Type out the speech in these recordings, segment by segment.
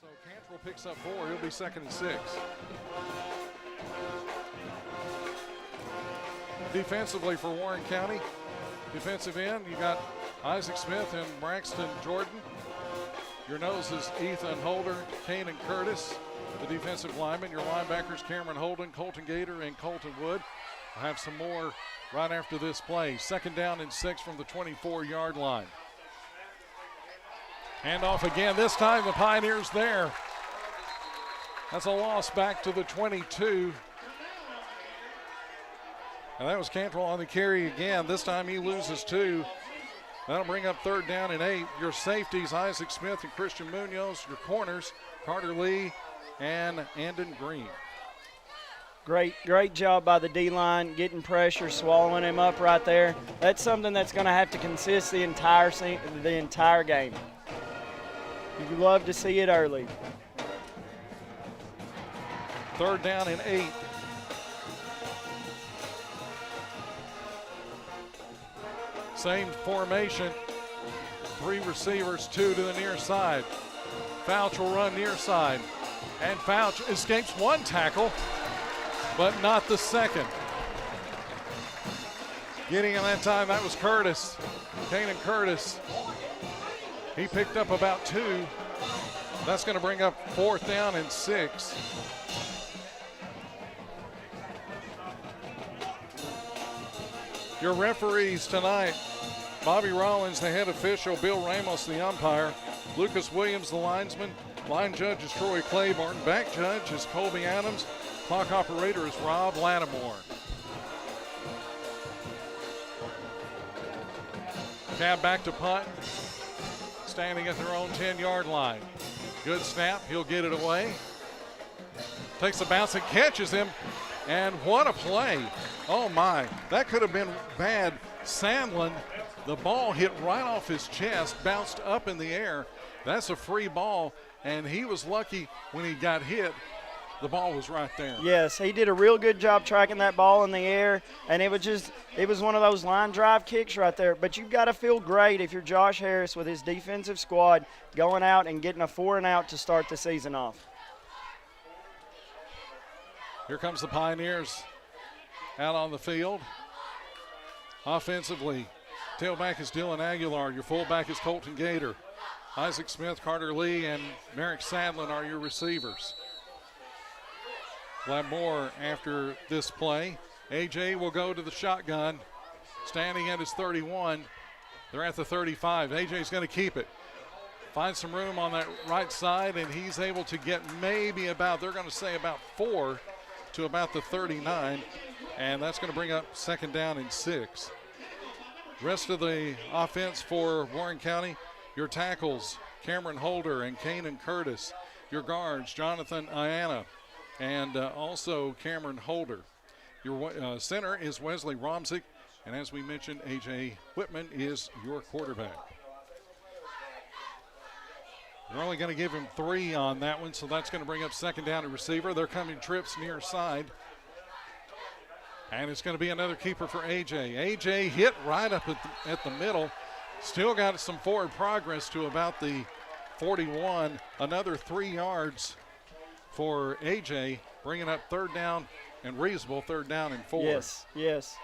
So Cantrell picks up 4. He'll be 2nd and 6. Defensively for Warren County, defensive end, you got Isaac Smith and Braxton Jordan. Your nose is Ethan Holder, Kanan Curtis, the defensive lineman. Your linebackers, Cameron Holden, Colton Gator, and Colton Wood. I'll have some more right after this play. 2nd down and 6 from the 24-yard line. Handoff again. This time the Pioneers there. That's a loss back to the 22. And that was Cantrell on the carry again. This time he loses 2. That'll bring up 3rd down and 8. Your safeties, Isaac Smith and Christian Munoz. Your corners, Carter Lee and Andon Green. Great job by the D-line, getting pressure, swallowing him up right there. That's something that's going to have to consist the entire game. You love to see it early. 3rd down and 8. Same formation. 3 receivers, 2 to the near side. Fouch will run near side. And Fouch escapes 1 tackle, but not the 2nd. Getting in that time, that was Curtis. Kanan Curtis. He picked up about 2. That's going to bring up 4th down and 6. Your referees tonight, Bobby Rollins, the head official, Bill Ramos, the umpire, Lucas Williams, the linesman, line judge is Troy Claiborne, back judge is Colby Adams, clock operator is Rob Lattimore. Cab back to punt, standing at their own 10-yard line. Good snap, he'll get it away. Takes a bounce and catches him, and what a play. Oh my, that could have been bad. Sandlin, the ball hit right off his chest, bounced up in the air. That's a free ball, and he was lucky when he got hit. The ball was right there. Yes, he did a real good job tracking that ball in the air, and it was one of those line drive kicks right there. But you've got to feel great if you're Josh Harris with his defensive squad going out and getting a 4-and-out to start the season off. Here comes the Pioneers out on the field. Offensively, tailback is Dylan Aguilar. Your fullback is Colton Gator. Isaac Smith, Carter Lee, and Merrick Sadlin are your receivers. We'll have more after this play. AJ will go to the shotgun, standing at his 31. They're at the 35. AJ's going to keep it. Find some room on that right side, and he's able to get maybe about, they're going to say about 4 to about the 39, and that's going to bring up 2nd down and 6. Rest of the offense for Warren County, your tackles, Cameron Holder and Kanan Curtis. Your guards, Jonathan Iana and also Cameron Holder. Your center is Wesley Romzik, and as we mentioned, A.J. Whitman is your quarterback. They're only going to give him 3 on that one, so that's going to bring up 2nd down and receiver. They're coming trips near side. And it's going to be another keeper for A.J. A.J. hit right up at the middle. Still got some forward progress to about the 41. Another 3 yards for A.J., bringing up 3rd down and reasonable 3rd down and 4. Yes.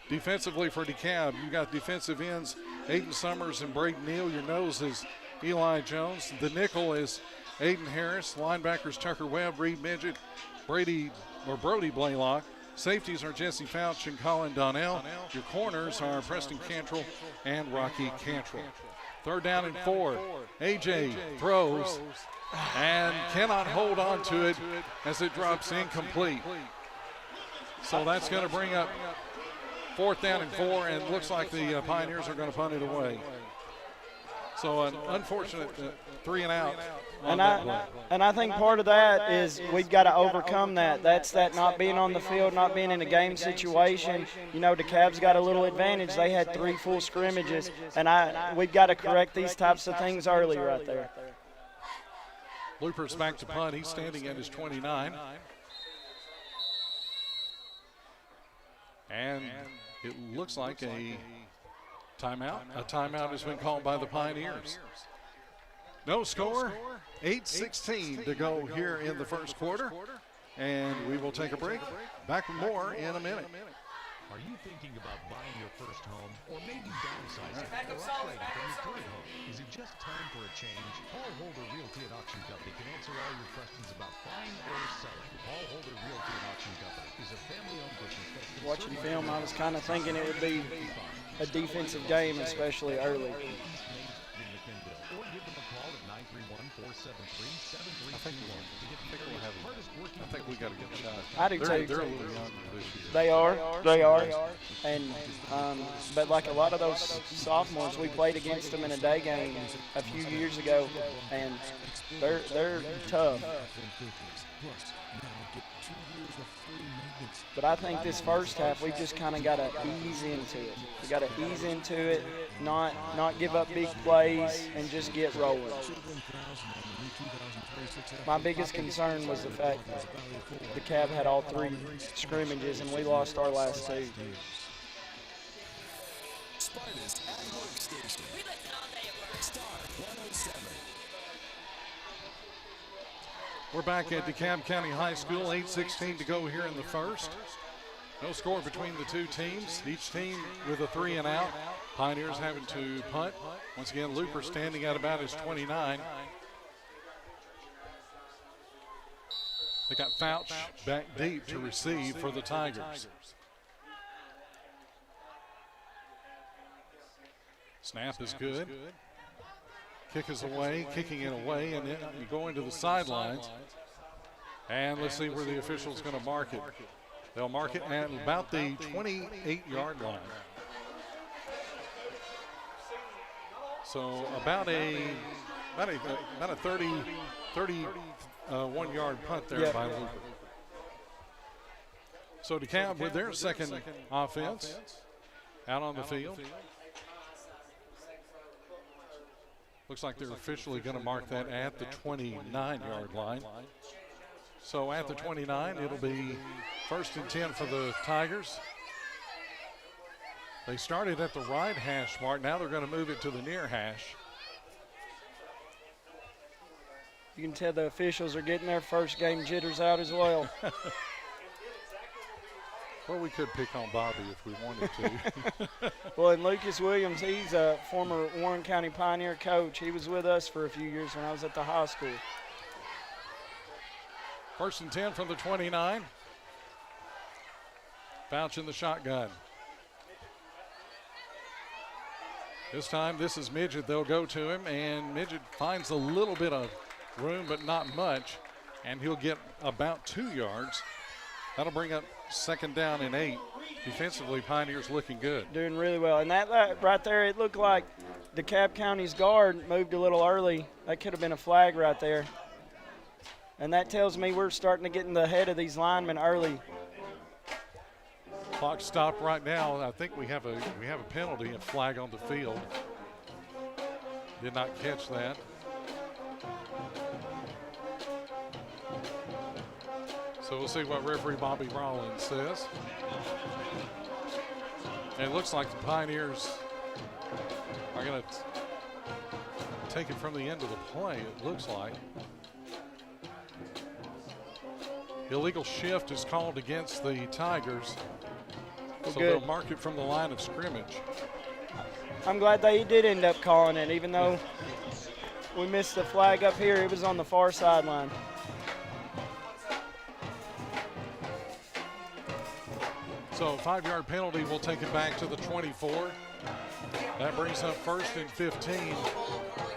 Defensively for DeKalb, you got defensive ends, Aiden Summers and Braden Neal. Your nose is Eli Jones. The nickel is Aiden Harris. Linebackers Tucker Webb, Reed Midget, Brody Blaylock. Safeties are Jesse Fouch and Colin Donnell. Your corners are Preston Cantrell and Rocky Cantrell. 3rd down and 4. AJ throws and cannot hold on to it as it drops incomplete. So that's going to bring up 4th down and 4, and looks like the Pioneers are going to punt it away. So an unfortunate 3-and-out. And I think part of that is we've got to overcome that. That's that not being on the field, not being in a game situation. You know, DeKalb's got a little advantage. They had 3 full scrimmages, and we've got to correct these types of things early right there. Looper's back to punt. He's standing at his 29. And it looks like a timeout. A timeout has been called by the Pioneers. No score, 8:16 to go here in the first quarter. And we will take a break. Back with more in a minute. Are you thinking about buying your first home or maybe downsizing or upgrading from your current home? Is it just time for a change? Paul Holder Realty and Auction Company can answer all your questions about buying or selling. Paul Holder Realty and Auction Company is a family-owned business that's been Watching film, I was kind of thinking it would be a defensive game, especially early. Or give them a call at 931-473-7321 to get the hardest working. I think we got to get a shot. I do too. They're a little young this year. They are. And but like a lot of those sophomores, we played against them in a day game a few years ago, and they're tough. But I think this first half, we just kind of got to ease into it. We got to ease into it, not give up big plays, and just get rolling. My biggest concern was the fact that the Cab had all 3 scrimmages, and we lost our last 2. We're back at Dekalb County High School, 8:16 to go here in the first. No score between the two teams. Each team with a 3 and out. Pioneers having to punt. Once again, Looper standing at about his 29. They got Fouch back deep to receive for the Tigers. Snap is good. Kick is away, kicking it away, and then you go into the sidelines. And let's see where the official's going to mark it. They'll mark it at about the 28-yard line. So about a 31-yard punt there by Looper. So DeKalb with their second offense out on the field. Looks like they're officially going to mark that at the 29-yard line. So at the 29, it'll be 1st and 10 for the Tigers. They started at the right hash mark. Now they're going to move it to the near hash. You can tell the officials are getting their first game jitters out as well. Well, we could pick on Bobby if we wanted to. Well, and Lucas Williams, he's a former Warren County Pioneer coach. He was with us for a few years when I was at the high school. 1st and 10 from the 29. Fouch in the shotgun. This time, this is Midget. They'll go to him, and Midget finds a little bit of room, but not much, and he'll get about 2 yards. That'll bring up 2nd down and 8. Defensively, Pioneers looking good. Doing really well. And that right there, it looked like DeKalb County's guard moved a little early. That could have been a flag right there. And that tells me we're starting to get in the head of these linemen early. Clock stopped right now. I think we have a penalty, a flag on the field. Did not catch that. So we'll see what referee Bobby Rollins says. And it looks like the Pioneers are going to take it from the end of the play, it looks like. Illegal shift is called against the Tigers. So they'll mark it from the line of scrimmage. I'm glad they did end up calling it, even though we missed the flag up here. It was on the far sideline. So 5-yard penalty will take it back to the 24. That brings up 1st and 15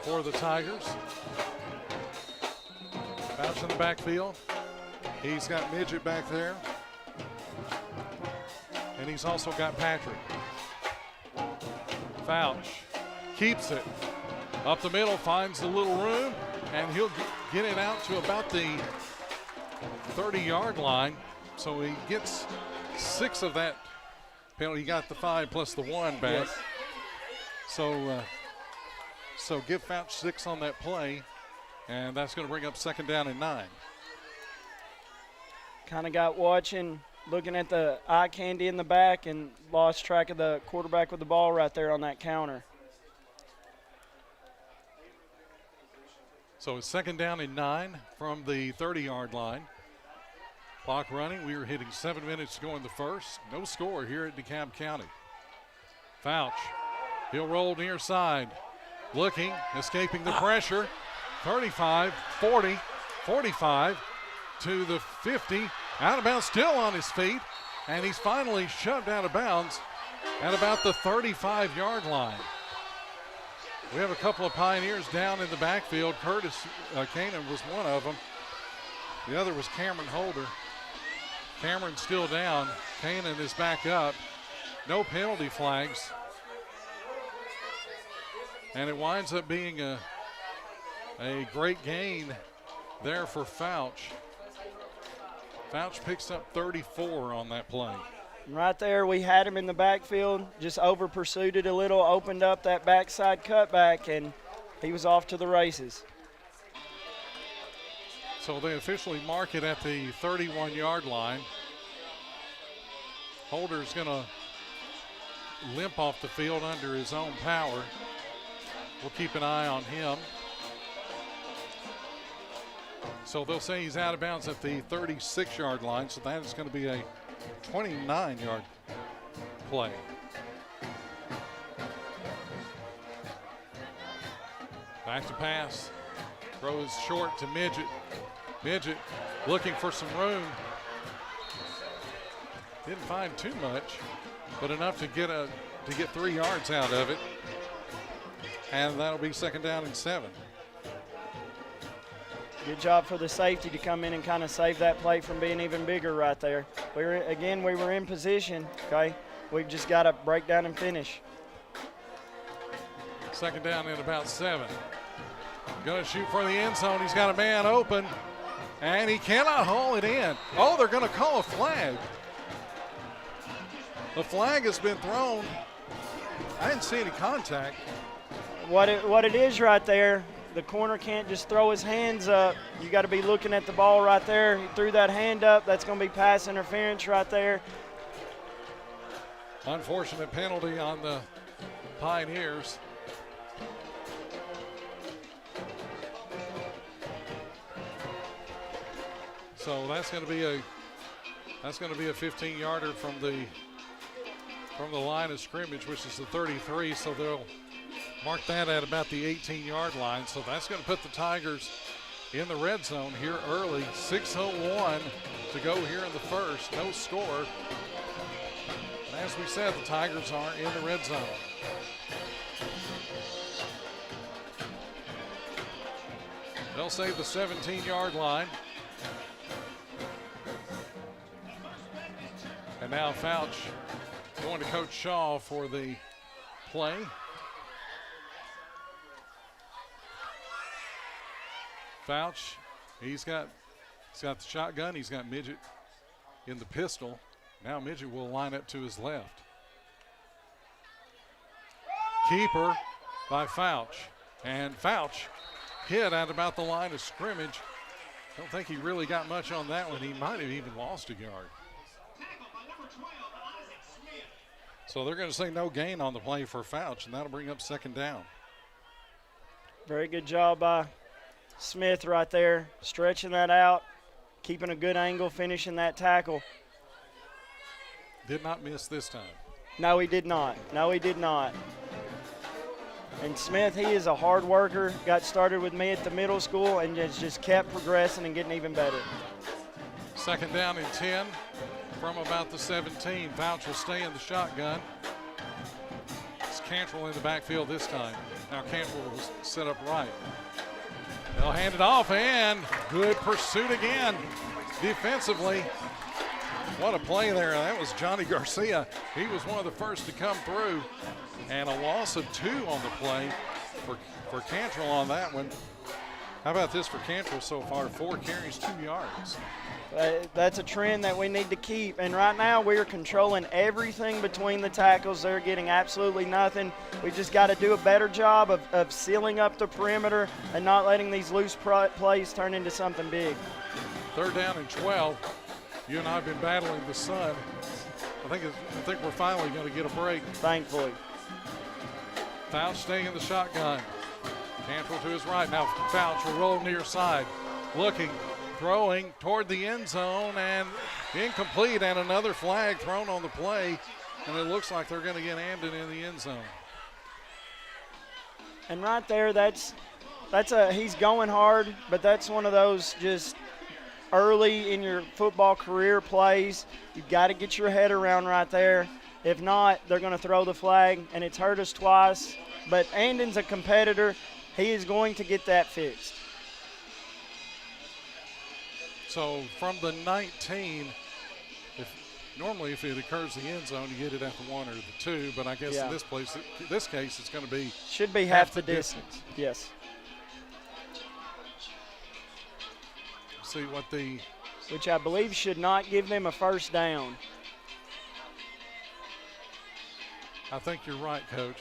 for the Tigers. Bounce in the backfield. He's got Midget back there. And he's also got Patrick. Fouch keeps it. Up the middle, finds a little room, and he'll get it out to about the 30-yard line. So he gets 6 of that penalty. He got the 5 plus the 1 back. Yes. So give Fouch 6 on that play, and that's going to bring up 2nd down and 9. Kind of got watching, looking at the eye candy in the back, and lost track of the quarterback with the ball right there on that counter. So it's 2nd down and 9 from the 30-yard line. Clock running. We were hitting 7 minutes to go in the first. No score here at DeKalb County. Fouch. He'll roll near side. Looking, escaping the pressure. 35, 40, 45 to the 50. Out of bounds, still on his feet. And he's finally shoved out of bounds at about the 35-yard line. We have a couple of Pioneers down in the backfield. Curtis Kanan was one of them. The other was Cameron Holder. Cameron's still down. Kanan is back up. No penalty flags. And it winds up being a great gain there for Fouch. Fouch picks up 34 on that play. Right there, we had him in the backfield, just over pursued it a little, opened up that backside cutback, and he was off to the races. So they officially mark it at the 31-yard line. Holder's going to limp off the field under his own power. We'll keep an eye on him. So they'll say he's out of bounds at the 36-yard line, so that is going to be a 29-yard play. Back to pass. Throws short to Midget. Midget looking for some room. Didn't find too much, but enough to get 3 yards out of it. And that'll be 2nd down and 7. Good job for the safety to come in and kind of save that play from being even bigger right there. We were in position, okay? We've just got to break down and finish. 2nd down and about 7. Going to shoot for the end zone. He's got a man open, and he cannot haul it in. Oh, they're going to call a flag. The flag has been thrown. I didn't see any contact. What it is right there, the corner can't just throw his hands up. You got to be looking at the ball right there. He threw that hand up. That's going to be pass interference right there. Unfortunate penalty on the Pioneers. So that's going to be a 15-yarder from the line of scrimmage, which is the 33. So they'll mark that at about the 18-yard line. So that's going to put the Tigers in the red zone here early. 6:01 to go here in the first. No score. And as we said, the Tigers are in the red zone. They'll save the 17-yard line. And now Fouch going to Coach Shaw for the play. Fouch, he's got the shotgun. He's got Midget in the pistol. Now Midget will line up to his left. Keeper by Fouch. And Fouch hit at about the line of scrimmage. Don't think he really got much on that one. He might have even lost a yard. So they're going to say no gain on the play for Fouch, and that'll bring up 2nd down. Very good job by Smith right there, stretching that out, keeping a good angle, finishing that tackle. Did not miss this time. No, he did not. No, he did not. And Smith, he is a hard worker. Got started with me at the middle school and just kept progressing and getting even better. 2nd down and 10 from about the 17. Fouch will stay in the shotgun. It's Cantrell in the backfield this time. Now Cantrell will set up right. They'll hand it off, and good pursuit again defensively. What a play there. That was Johnny Garcia. He was one of the first to come through. And a loss of 2 on the play for Cantrell on that one. How about this for Cantrell so far? 4 carries, 2 yards. That's a trend that we need to keep. And right now we are controlling everything between the tackles. They're getting absolutely nothing. We just got to do a better job of sealing up the perimeter and not letting these loose plays turn into something big. 3rd down and 12. You and I have been battling the sun. I think we're finally going to get a break. Thankfully. Fouch staying in the shotgun. Cantrell to his right. Now Fouch will roll near side. Looking, throwing toward the end zone, and incomplete, and another flag thrown on the play. And it looks like they're going to get Amden in the end zone. And right there, he's going hard, but that's one of those just early in your football career plays. You've got to get your head around right there. If not, they're going to throw the flag, and it's hurt us twice. But Amden's a competitor. He is going to get that fixed. So from the 19, normally if it occurs in the end zone, you get it at the 1 or the 2. But I guess in this case, it's going to be should be half the distance. Yes. See what which I believe should not give them a first down. I think you're right, Coach.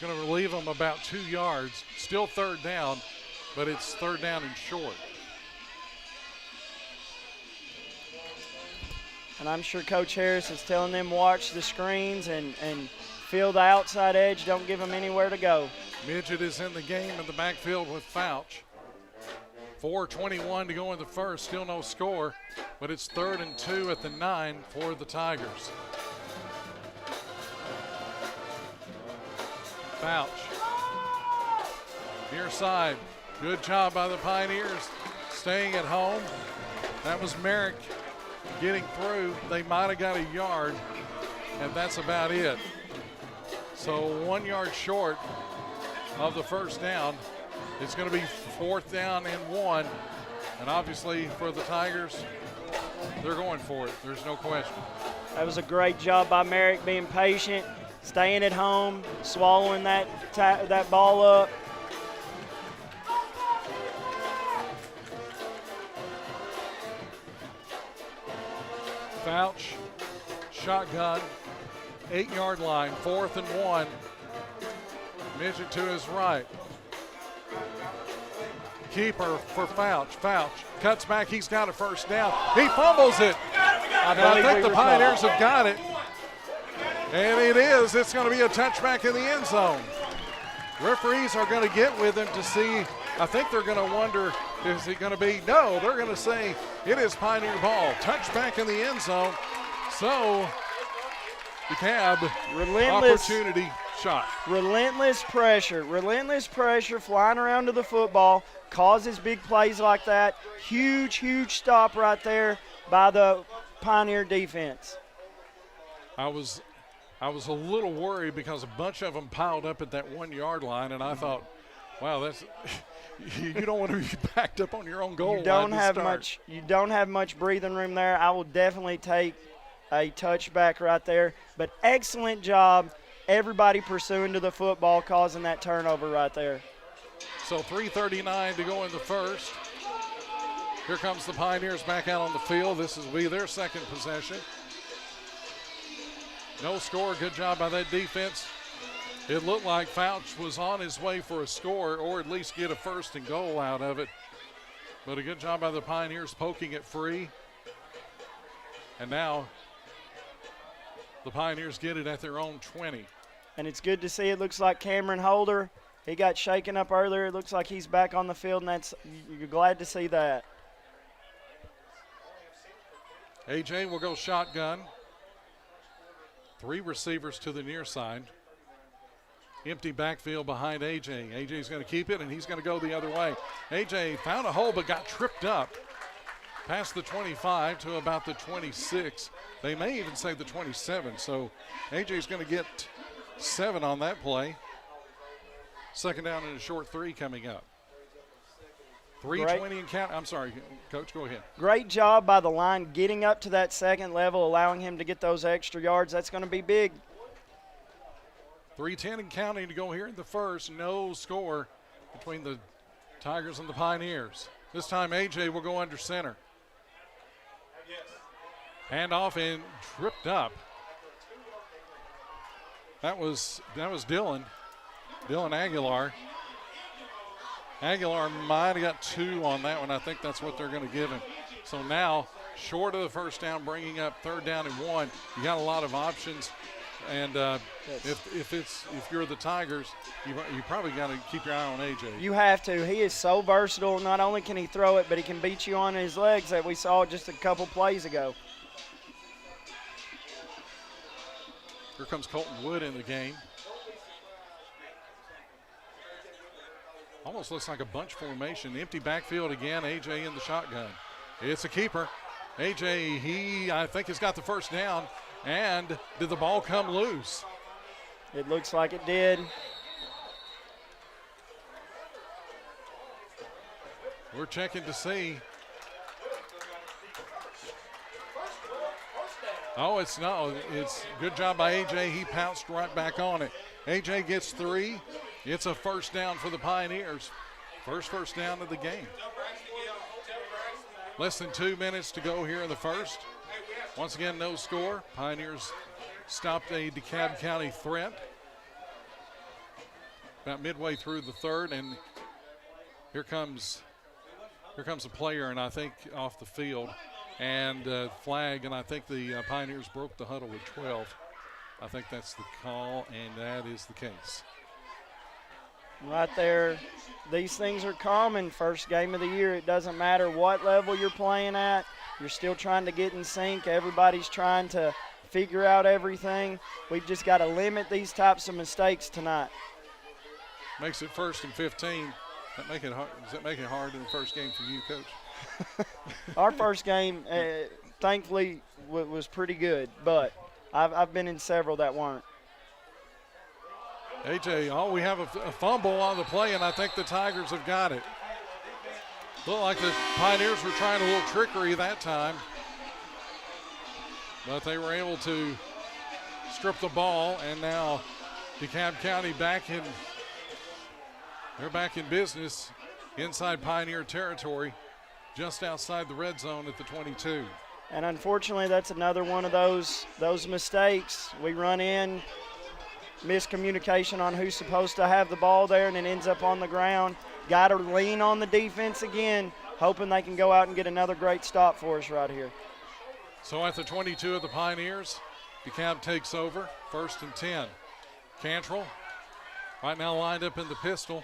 Going to relieve them about 2 yards. Still third down, but it's third down and short. And I'm sure Coach Harris is telling them watch the screens and feel the outside edge. Don't give them anywhere to go. Midget is in the game in the backfield with Fouch. 4:21 to go in the first. Still no score, but it's 3rd and 2 at the 9 for the Tigers. Fouch. Near side. Good job by the Pioneers staying at home. That was Merrick getting through. They might have got a yard, and that's about it. So 1 yard short of the first down. It's going to be 4th down and 1. And obviously for the Tigers, they're going for it. There's no question. That was a great job by Merrick, being patient, staying at home, swallowing that ball up. Fouch, shotgun, 8-yard line, 4th and 1. Midget to his right. Keeper for Fouch. Fouch cuts back. He's got a first down. He fumbles it. I think the Pioneers have got it. And it is. It's going to be a touchback in the end zone. Referees are going to get with him to see. I think they're going to wonder, is it going to be? No, they're going to say it is Pioneer ball. Touchback in the end zone. So Dekalb, opportunity shot. Relentless pressure flying around to the football, causes big plays like that. Huge, huge stop right there by the Pioneer defense. I was a little worried because a bunch of them piled up at that 1 yard line, and I thought, wow, that's you don't want to be backed up on your own goal line. You don't have much breathing room there. I will definitely take a touchback right there. But excellent job, everybody pursuing to the football, causing that turnover right there. So 3:39 to go in the first. Here comes the Pioneers back out on the field. This will be their second possession. No score. Good job by that defense. It looked like Fouch was on his way for a score or at least get a 1st and goal out of it. But a good job by the Pioneers poking it free. And now the Pioneers get it at their own 20. And it's good to see. It looks like Cameron Holder, he got shaken up earlier. It looks like he's back on the field, and you're glad to see that. AJ will go shotgun. 3 receivers to the near side. Empty backfield behind AJ. AJ's going to keep it, and he's going to go the other way. AJ found a hole but got tripped up past the 25 to about the 26. They may even say the 27. So AJ's going to get 7 on that play. 2nd down and a short 3 coming up. 3:20 and count. I'm sorry, Coach, go ahead. Great job by the line getting up to that second level, allowing him to get those extra yards. That's going to be big. 3:10 and counting to go here in the first. No score between the Tigers and the Pioneers. This time AJ will go under center. Hand off and tripped up. That was Dylan Aguilar. Aguilar might have got 2 on that one. I think that's what they're going to give him. So now, short of the first down, bringing up 3rd down and 1. You got a lot of options And if you're the Tigers, you probably got to keep your eye on AJ. You have to. He is so versatile. Not only can he throw it, but he can beat you on his legs that we saw just a couple plays ago. Here comes Colton Wood in the game. Almost looks like a bunch formation. Empty backfield again. AJ in the shotgun. It's a keeper. AJ, I think, has got the first down. And did the ball come loose? It looks like it did. We're checking to see. Oh, it's good job by AJ. He pounced right back on it. AJ gets 3. It's a first down for the Pioneers. First down of the game. Less than 2 minutes to go here in the first. Once again, no score. Pioneers stopped a DeKalb County threat about midway through the third, and here comes a player, and I think off the field, and flag, and I think the Pioneers broke the huddle with 12. I think that's the call, and that is the case. Right there, these things are common. First game of the year, it doesn't matter what level you're playing at. You're still trying to get in sync. Everybody's trying to figure out everything. We've just got to limit these types of mistakes tonight. Makes it 1st and 15. Does that make it hard in the first game for you, Coach? Our first game, thankfully, was pretty good, but I've been in several that weren't. AJ, we have a fumble on the play, and I think the Tigers have got it. Looked like the Pioneers were trying a little trickery that time, but they were able to strip the ball, and now DeKalb County they're back in business inside Pioneer territory, just outside the red zone at the 22. And unfortunately, that's another one of those mistakes. We run in, miscommunication on who's supposed to have the ball there, and it ends up on the ground. Got to lean on the defense again, hoping they can go out and get another great stop for us right here. So at the 22 of the Pioneers, DeKalb takes over, 1st and 10. Cantrell right now lined up in the pistol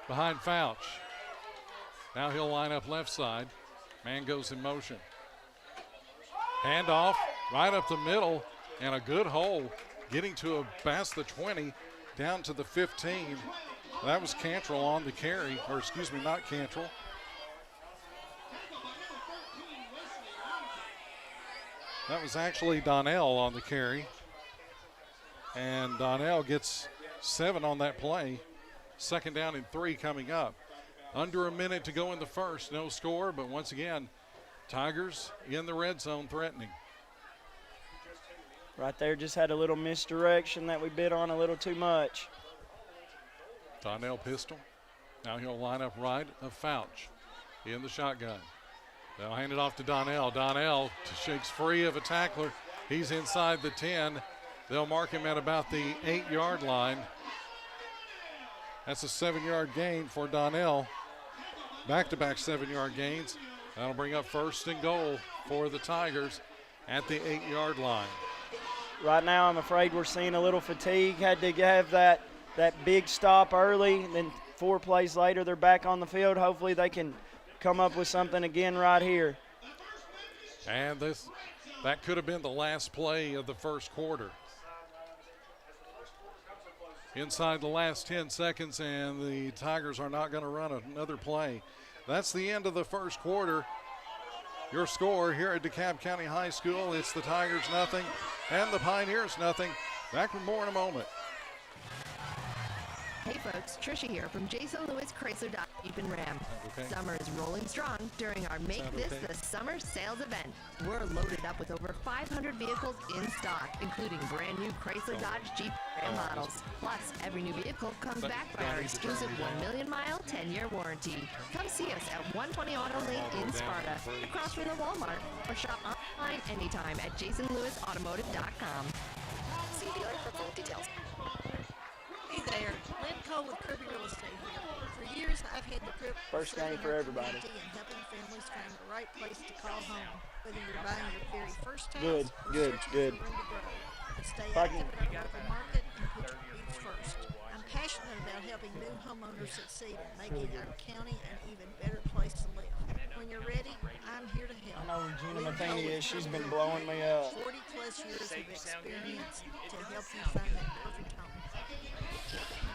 behind Fouch. Now he'll line up left side. Man goes in motion. Handoff right up the middle, and a good hole getting to past the 20 down to the 15. That was Cantrell on the carry, or excuse me, not Cantrell. That was actually Donnell on the carry. And Donnell gets 7 on that play. 2nd down and 3 coming up. Under a minute to go in the first, no score, but once again, Tigers in the red zone threatening. Right there, just had a little misdirection that we bid on a little too much. Donnell pistol. Now he'll line up right of Fouch in the shotgun. They'll hand it off to Donnell. Donnell shakes free of a tackler. He's inside the 10. They'll mark him at about the 8-yard line. That's a 7-yard gain for Donnell. Back-to-back 7-yard gains. That'll bring up 1st and goal for the Tigers at the 8-yard line. Right now, I'm afraid we're seeing a little fatigue. Had to have that big stop early, and then 4 plays later, they're back on the field. Hopefully they can come up with something again right here. And that could have been the last play of the first quarter. Inside the last 10 seconds, and the Tigers are not going to run another play. That's the end of the first quarter. Your score here at DeKalb County High School, it's the Tigers 0 and the Pioneers 0. Back with more in a moment. Hey folks, Trisha here from Jason Lewis Chrysler Dodge Jeep and Ram. Okay. Summer is rolling strong during our Make This the Summer sales event. We're loaded up with over 500 vehicles in stock, including brand new Chrysler Dodge Jeep Ram models. Plus, every new vehicle comes backed by our exclusive 1 million mile, 10-year warranty. Come see us at 120 Auto Lane in Sparta, across from the Walmart, or shop online anytime at jasonlewisautomotive.com. See dealer for full details. Hey there, Lynn Nicole with Kirby Real Estate here. For years, I've had the privilege First game for everybody. and helping families find the right place to call home. Whether you're buying your very first house Good, or good, searching good. for room to grow. Stay I active can- in our local market and put your needs first. I'm passionate about helping new homeowners succeed and making our county an even better place to live. When you're ready, I'm here to help. I know Regina Matheny is. She's been blowing me up. 40 plus years of experience to help you find that perfect home.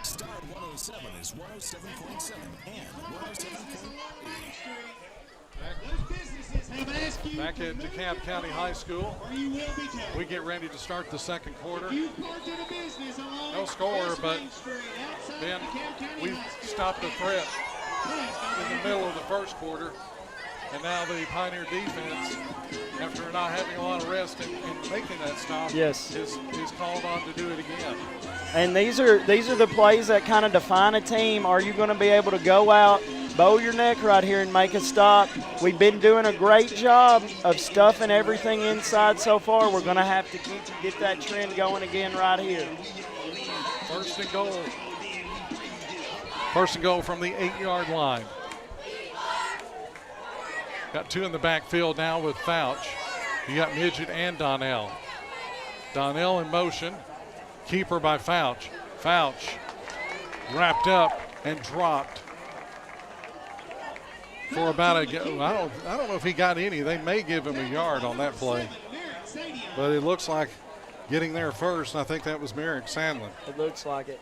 Star 107 is 107.7 and 107.8. Back at Dekalb County High School, we get ready to start the second quarter. No score, but then we stopped the threat in the middle of the first quarter. And now the Pioneer defense, after not having a lot of rest and making that stop, Yes. is called on to do it again. And these are the plays that kind of define a team. Are you going to be able to go out, bow your neck right here and make a stop? We've been doing a great job of stuffing everything inside so far. We're going to have to get that trend going again right here. First and goal. First and goal from the 8-yard line. Got two in the backfield now with Fouch. You got Midget and Donnell. Donnell in motion. Keeper by Fouch. Fouch wrapped up and dropped for about I don't know if he got any. They may give him a yard on that play. But it looks like getting there first, I think that was Merrick Sandlin. It looks like it.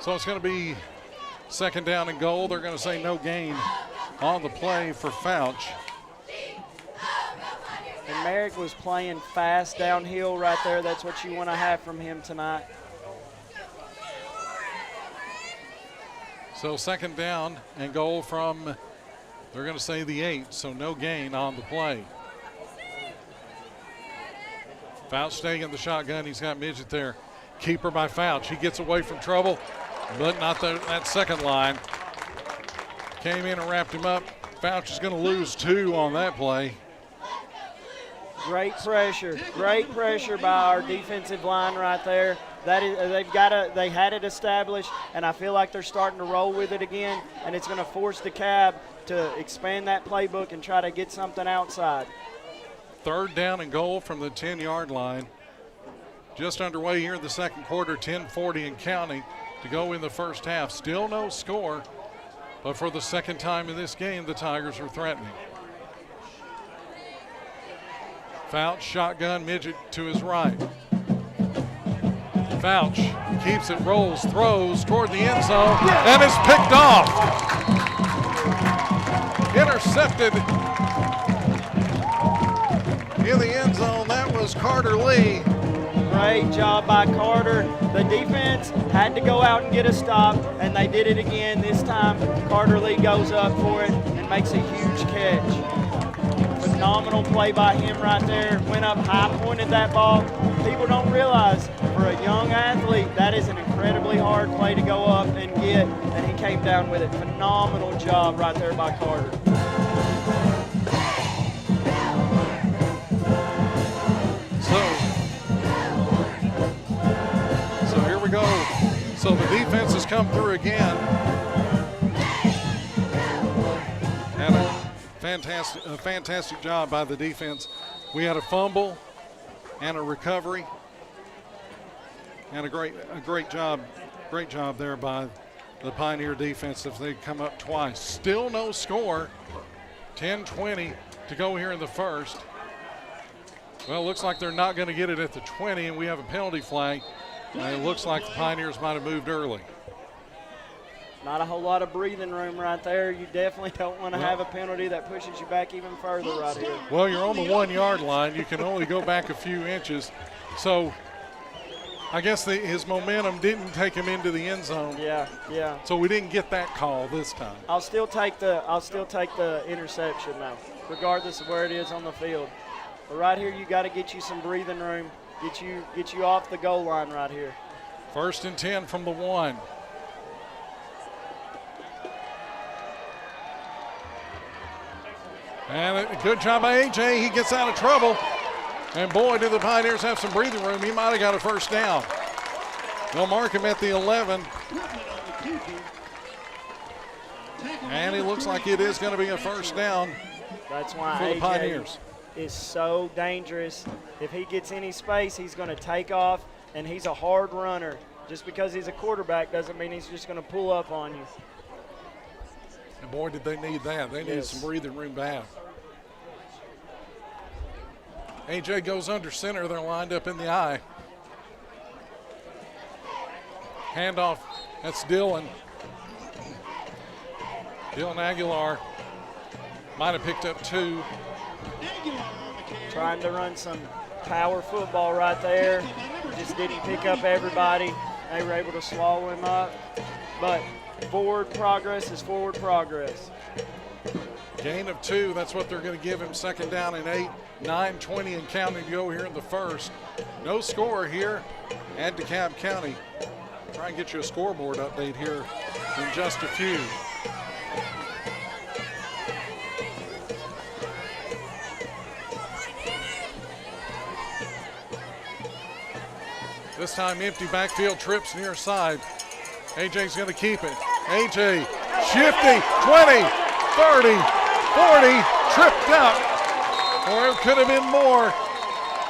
So it's going to be second down and goal. They're going to say no gain on the play for Fouch. And Merrick was playing fast downhill right there. That's what you want to have from him tonight. So second down and goal from, they're going to say the 8, so no gain on the play. Fouch staying in the shotgun. He's got Midget there. Keeper by Fouch. He gets away from trouble, but not that second line. Came in and wrapped him up. Fouch is going to lose 2 on that play. Great pressure by our defensive line right there. That is, they had it established, and I feel like they're starting to roll with it again, and it's going to force Dekalb to expand that playbook and try to get something outside. Third down and goal from the 10-yard line. Just underway here in the second quarter, 10:40 and counting to go in the first half. Still no score, but for the second time in this game, the Tigers are threatening. Fouch, shotgun, Midget to his right. Fouch keeps it, rolls, throws toward the end zone, and is picked off. Intercepted in the end zone. That was Carter Lee. Great job by Carter. The defense had to go out and get a stop, and they did it again. This time, Carter Lee goes up for it and makes a huge catch. Phenomenal play by him right there. Went up high, pointed that ball. People don't realize, for a young athlete, that is an incredibly hard play to go up and get, and he came down with it. Phenomenal job right there by Carter. So here we go. So the defense has come through again. And a fantastic job by the defense. We had a fumble and a recovery, and a great job there by the Pioneer defense if they come up twice. Still no score. 10:20 to go here in the first. Well, it looks like they're not going to get it at the 20, and we have a penalty flag. And it looks like the Pioneers might have moved early. Not a whole lot of breathing room right there. You definitely don't want to have a penalty that pushes you back even further right here. Well, you're on the 1-yard line. You can only go back a few inches. So I guess his momentum didn't take him into the end zone. Yeah. So we didn't get that call this time. I'll still take the interception though, regardless of where it is on the field. But right here, you got to get you some breathing room. Get you off the goal line right here. First and 10 from the 1. And a good job by A.J. He gets out of trouble. And boy, do the Pioneers have some breathing room. He might have got a first down. They'll mark him at the 11. And it looks like it is going to be a first down That's why for the AJ Pioneers. is so dangerous. If he gets any space, he's going to take off, and he's a hard runner. Just because he's a quarterback doesn't mean he's just going to pull up on you. And boy, did they need that. They needed some breathing room bad. AJ goes under center. They're lined up in the eye. Handoff. That's Dylan. Dylan Aguilar might have picked up 2. Trying to run some power football right there. Just didn't pick up everybody. They were able to swallow him up. But forward progress is forward progress. Gain of 2. That's what they're going to give him. Second down and 8. 9:20 and counting to go here in the first. No score here at Dekalb County. Try and get you a scoreboard update here in just a few. This time empty backfield, trips near side. AJ's going to keep it. AJ shifty, 20, 30, 40, tripped up. Or it could have been more.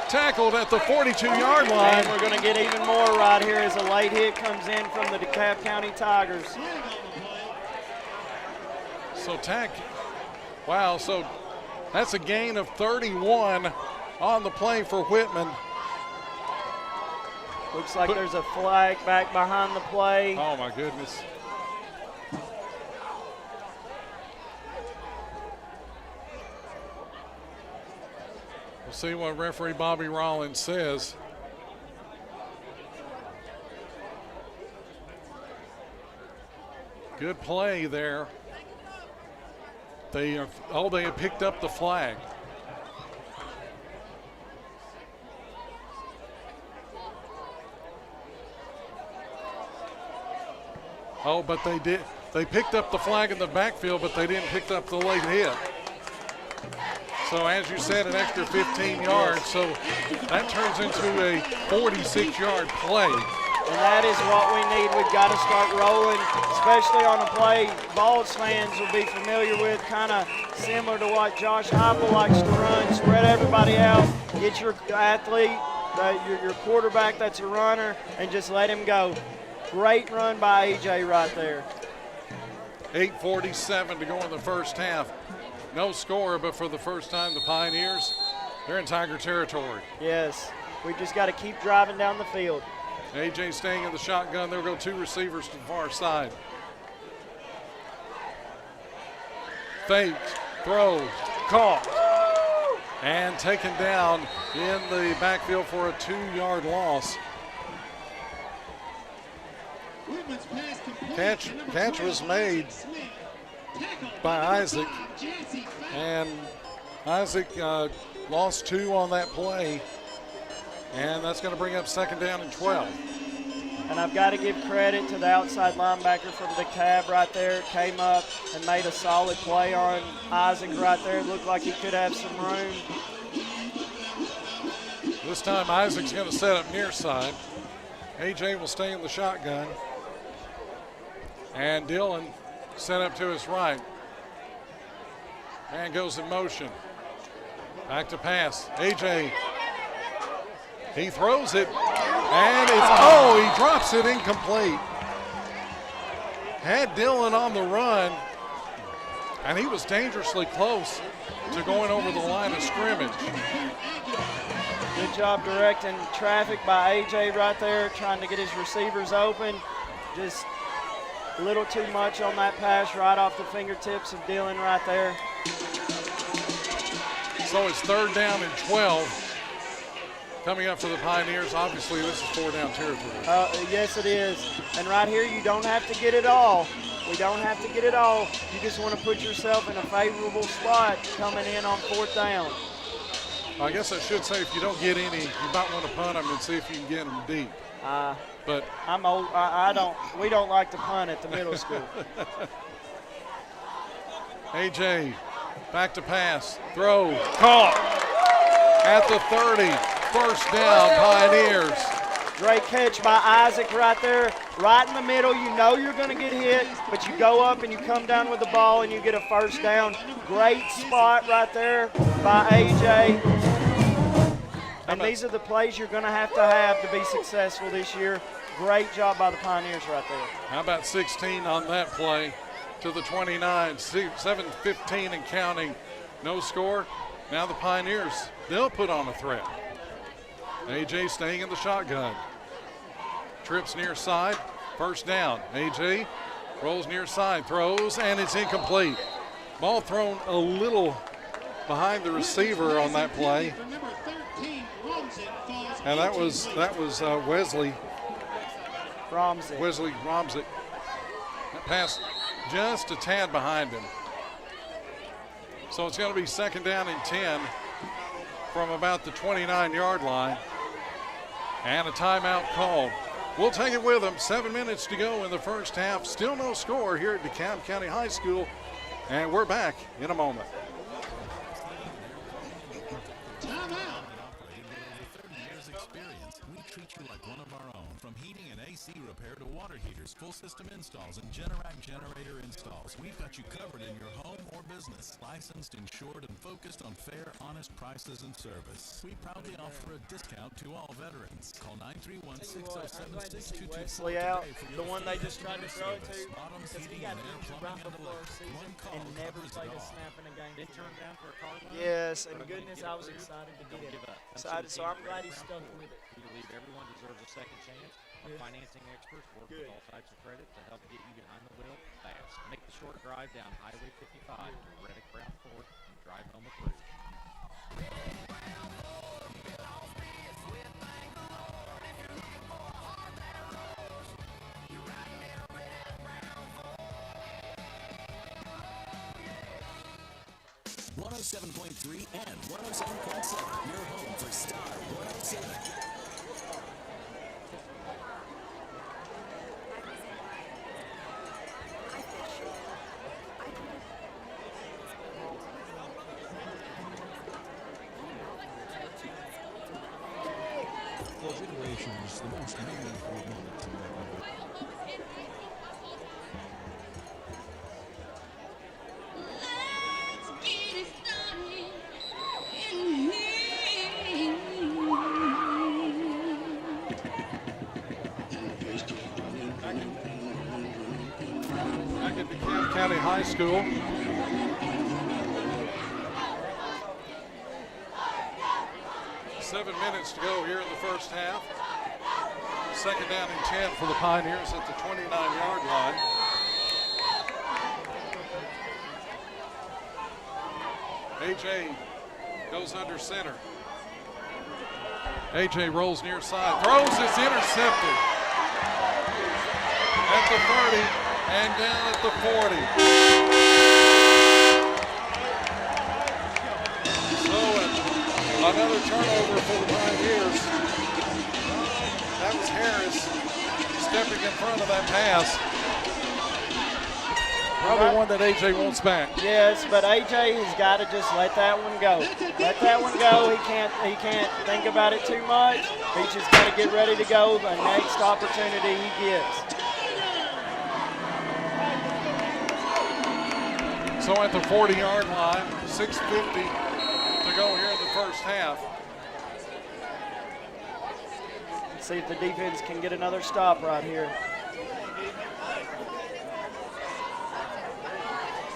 Tackled at the 42-yard line. And we're going to get even more right here as a late hit comes in from the Dekalb County Tigers. So wow, so that's a gain of 31 on the play for Whitman. Looks like there's a flag back behind the play. Oh my goodness. We'll see what referee Bobby Rollins says. Good play there. They have picked up the flag. Oh, but they did. They picked up the flag in the backfield, but they didn't pick up the late hit. So as you said, an extra 15 yards. So that turns into a 46-yard play. And that is what we need. We've got to start rolling, especially on a play Vols fans will be familiar with, kind of similar to what Josh Heupel likes to run. Spread everybody out, get your athlete, your quarterback that's a runner, and just let him go. Great run by AJ right there. 8:47 to go in the first half. No score, but for the first time, the Pioneers, they're in Tiger territory. Yes, we just got to keep driving down the field. AJ staying in the shotgun. They'll go 2 receivers to the far side. Faked, throws, caught, and taken down in the backfield for a 2-yard loss. Catch was made by Isaac, and Isaac lost 2 on that play, and that's going to bring up second down and 12. And I've got to give credit to the outside linebacker from Dekalb right there. Came up and made a solid play on Isaac right there. It looked like he could have some room. This time Isaac's going to set up near side. AJ will stay in the shotgun. And Dylan set up to his right. Man goes in motion. Back to pass. AJ. He throws it. And he drops it incomplete. Had Dylan on the run. And he was dangerously close to going over the line of scrimmage. Good job directing traffic by AJ right there, trying to get his receivers open. Just a little too much on that pass right off the fingertips of Dylan right there. So it's third down and 12. Coming up for the Pioneers, obviously this is 4-down territory. Yes, it is. And right here, you don't have to get it all. We don't have to get it all. You just want to put yourself in a favorable spot coming in on 4th down. I guess I should say if you don't get any, you might want to punt them and see if you can get them deep. But I'm old. We don't like to punt at the middle school. AJ back to pass, throw, caught at the 30. First down, Pioneers. Great catch by Isaac right there, right in the middle. You know you're going to get hit, but you go up and you come down with the ball and you get a first down. Great spot right there by A.J. And these are the plays you're going to have to be successful this year. Great job by the Pioneers right there. How about 16 on that play to the 29, 7:15 and counting. No score. Now the Pioneers, they'll put on a threat. A.J. staying in the shotgun. Trips near side, first down. A.J. rolls near side, throws, and it's incomplete. Ball thrown a little behind the receiver on that play. And that was Wesley Romzik. That pass just a tad behind him. So it's going to be second down and 10 from about the 29-yard line. And a timeout called. We'll take it with them. 7 minutes to go in the first half. Still no score here at Dekalb County High School. And we're back in a moment. Treat you like one of our own. From heating and AC repair to water heaters, full system installs, and Generac generator installs, we've got you covered in your home or business. Licensed, insured, and focused on fair, honest prices and service. We proudly offer a discount to all veterans. Call 931-607-6224 Wesley out, the one they just tried to throw it to, because he got injured right before our season and never played a snap in a game. Didn't turn down for a call. Yes, and goodness, I was excited to get it. Excited, so I'm glad he stuck with it. We believe everyone deserves a second chance. Our financing experts work with all types of credit to help get you behind the wheel fast. Make the short drive down Highway 55 to Reddick Brown Ford and drive home with Rouge. 107.3 and 107.7. Your home for Star 107. Those iterations, the most meaningful moments in their life. Back at DeKalb County High School. Seven minutes to go here in the first half. Second down and 10 for the Pioneers at the 29-yard line. A.J. goes under center. A.J. rolls near side, throws, it's intercepted. At the 30 and down at the 40. So another turnover for the Pioneers. That was Harris stepping in front of that pass. Probably one that A.J. wants back. Yes, but A.J. has got to just let that one go. Let that one go. He can't think about it too much. He's just got to get ready to go the next opportunity he gets. So at the 40-yard line, 6:50 to go here in the first half. Let's see if the defense can get another stop right here.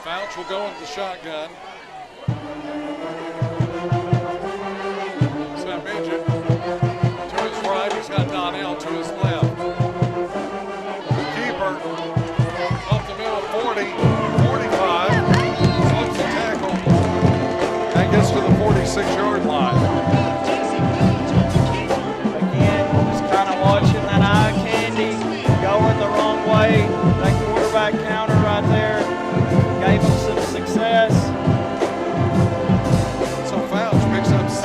Fouch will go into the shotgun. He's got Midget to his right. He's got Donnell to his left. The keeper up the middle, 40, 45. Flips the tackle and gets to the 46-yard line. Again, just kind of watching that eye candy going the wrong way. That quarterback counter right there gave him some success. So Fouch picks up 6.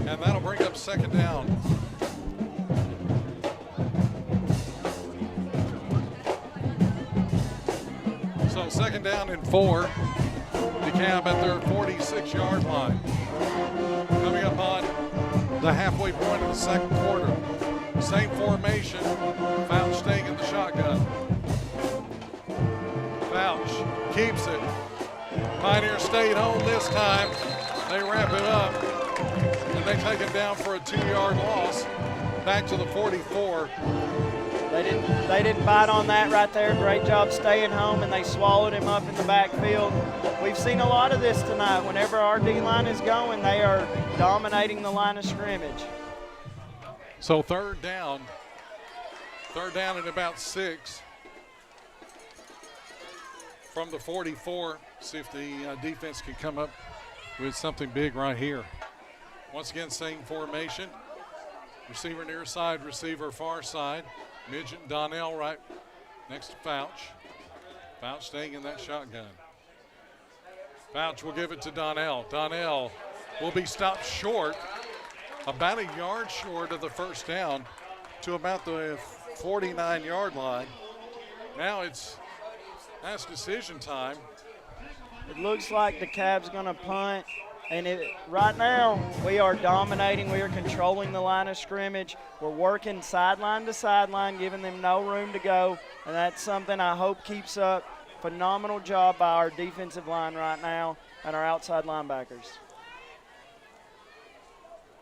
And that'll bring up second down. So second down and 4. DeKalb at their 46-yard line. Coming up on the halfway point of the second quarter. Same formation. Fouch staying in the shotgun. Fouch keeps it. Pioneers stayed home this time. They wrap it up, and they take it down for a 2-yard loss. Back to the 44. They didn't bite on that right there. Great job staying home, and they swallowed him up in the backfield. We've seen a lot of this tonight. Whenever our D-line is going, they are dominating the line of scrimmage. So third down at about 6 from the 44. See if the defense can come up with something big right here. Once again, same formation. Receiver near side, receiver far side. Midget and Donnell right next to Fouch. Fouch staying in that shotgun. Fouch will give it to Donnell. Donnell will be stopped short, about a yard short of the first down to about the 49-yard line. Now that's decision time. It looks like Dekalb's going to punt. And right now, we are dominating. We are controlling the line of scrimmage. We're working sideline to sideline, giving them no room to go. And that's something I hope keeps up. Phenomenal job by our defensive line right now and our outside linebackers.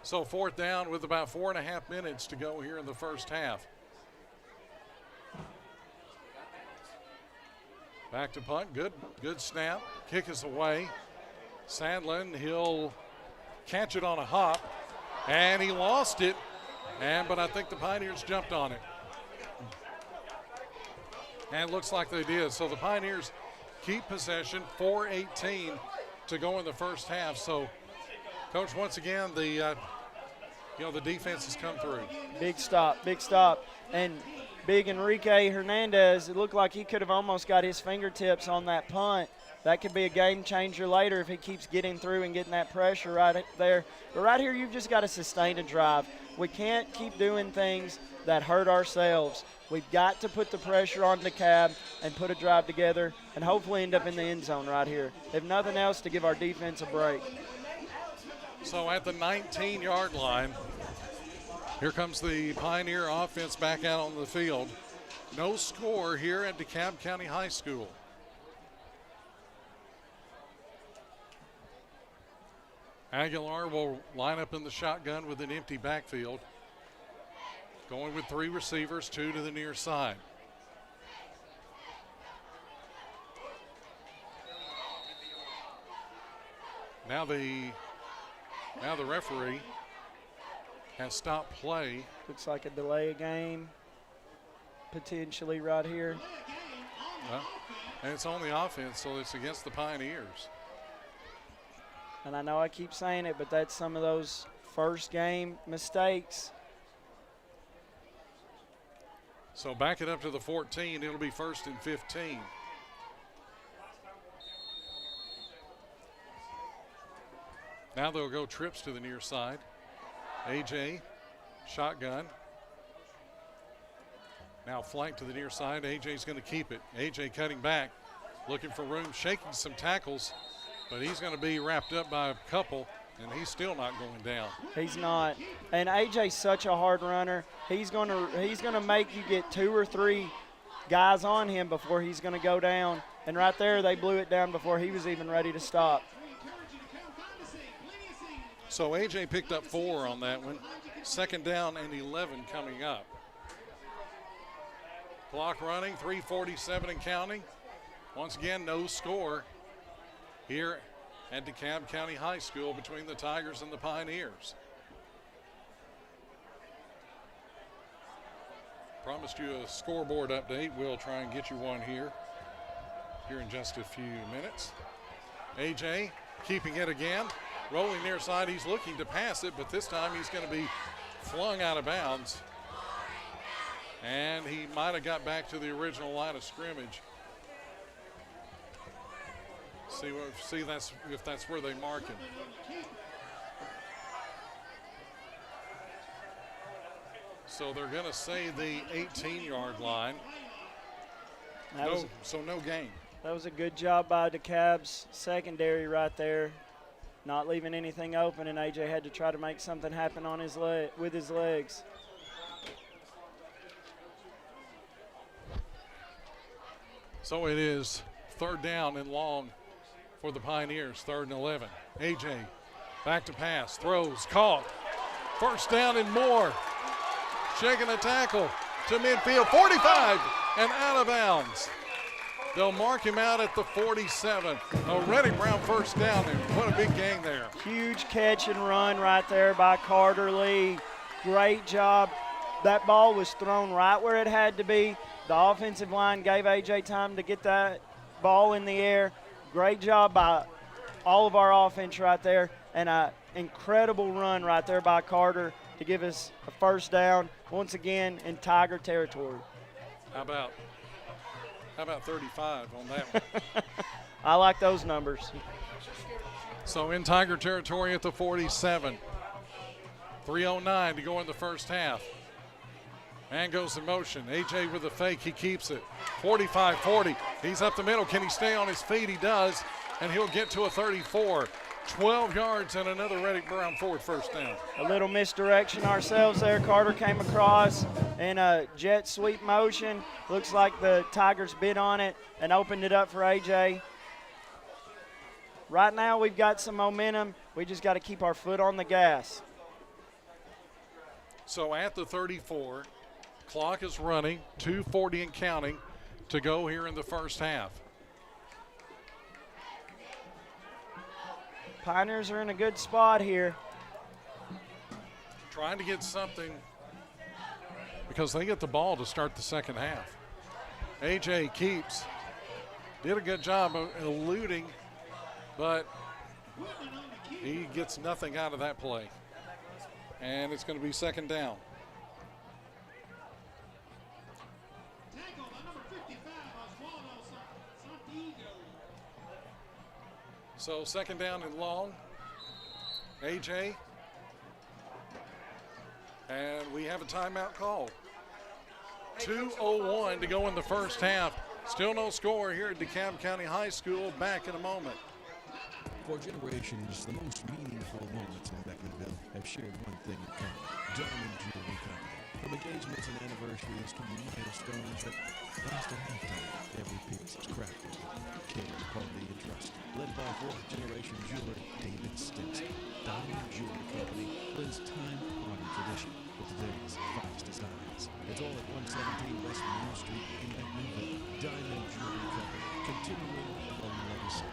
So fourth down with about 4.5 minutes to go here in the first half. Back to punt. Good snap. Kick is away. Sandlin, he'll catch it on a hop, and he lost it, but I think the Pioneers jumped on it. And it looks like they did. So the Pioneers keep possession, 4:18 to go in the first half. So, Coach, once again, the defense has come through. Big stop. And big Enrique Hernandez, it looked like he could have almost got his fingertips on that punt. That could be a game changer later if he keeps getting through and getting that pressure right there. But right here, you've just got to sustain a drive. We can't keep doing things that hurt ourselves. We've got to put the pressure on Dekalb and put a drive together and hopefully end up in the end zone right here. If nothing else, to give our defense a break. So at the 19-yard line, here comes the Pioneer offense back out on the field. No score here at Dekalb County High School. Aguilar will line up in the shotgun with an empty backfield. Going with 3 receivers, 2 to the near side. Now the referee has stopped play. Looks like a delay of game, potentially right here. Well, and it's on the offense, so it's against the Pioneers. And I know I keep saying it, but that's some of those first game mistakes. So back it up to the 14. It'll be 1st and 15. Now they'll go trips to the near side. AJ, shotgun. Now flank to the near side. AJ's going to keep it. AJ cutting back, looking for room, shaking some tackles, but he's going to be wrapped up by a couple, and he's still not going down. He's not. And AJ's such a hard runner. He's going to make you get 2 or 3 guys on him before he's going to go down. And right there, they blew it down before he was even ready to stop. So AJ picked up 4 on that one. 2nd down and 11 coming up. Clock running, 3:47 and counting. Once again, no score here at Dekalb County High School between the Tigers and the Pioneers. Promised you a scoreboard update. We'll try and get you one here in just a few minutes. AJ keeping it again. Rolling near side, he's looking to pass it, but this time he's going to be flung out of bounds. And he might have got back to the original line of scrimmage. See if that's where they mark him. So they're going to say the 18-yard line. No gain. That was a good job by Dekalb's secondary right there. not leaving anything open, and AJ had to try to make something happen on his with his legs. So it is third down and long for the Pioneers, 3rd and 11. AJ back to pass, throws, caught. First down and more. Shaking a tackle to midfield, 45 and out of bounds. They'll mark him out at the 47. A Reddick Brown first down, and what a big gain there. Huge catch and run right there by Carter Lee. Great job. That ball was thrown right where it had to be. The offensive line gave AJ time to get that ball in the air. Great job by all of our offense right there, and an incredible run right there by Carter to give us a first down once again in Tiger territory. How about 35 on that one? I like those numbers. So in Tiger territory at the 47. 3:09 to go in the first half. Man goes in motion. AJ with a fake. He keeps it. 45-40. He's up the middle. Can he stay on his feet? He does. And he'll get to a 34. 12 yards and another Reddick Brown Ford first down. A little misdirection ourselves there. Carter came across in a jet sweep motion. Looks like the Tigers bit on it and opened it up for AJ. Right now we've got some momentum. We just got to keep our foot on the gas. So at the 34, clock is running, 2:40 and counting to go here in the first half. Pioneers are in a good spot here. Trying to get something because they get the ball to start the second half. AJ keeps. Did a good job of eluding, but he gets nothing out of that play. And it's going to be second down. So second down and long. AJ. And we have a timeout called. 2:01 to go in the first half. Still no score here at Dekalb County High School. Back in a moment. For generations, the most meaningful moments in Beckmanville have shared one thing in common: Diamond Jewelry Company. From engagements and anniversaries to milestones that last a lifetime, every piece is crafted with care, quality, and trust. Led by fourth-generation jeweler David Stinson, Diamond Jewelry Company blends time-honored tradition with today's finest designs. It's all at 117 West Main Street in Beckmanville. Diamond Jewelry Company, continuing a long legacy.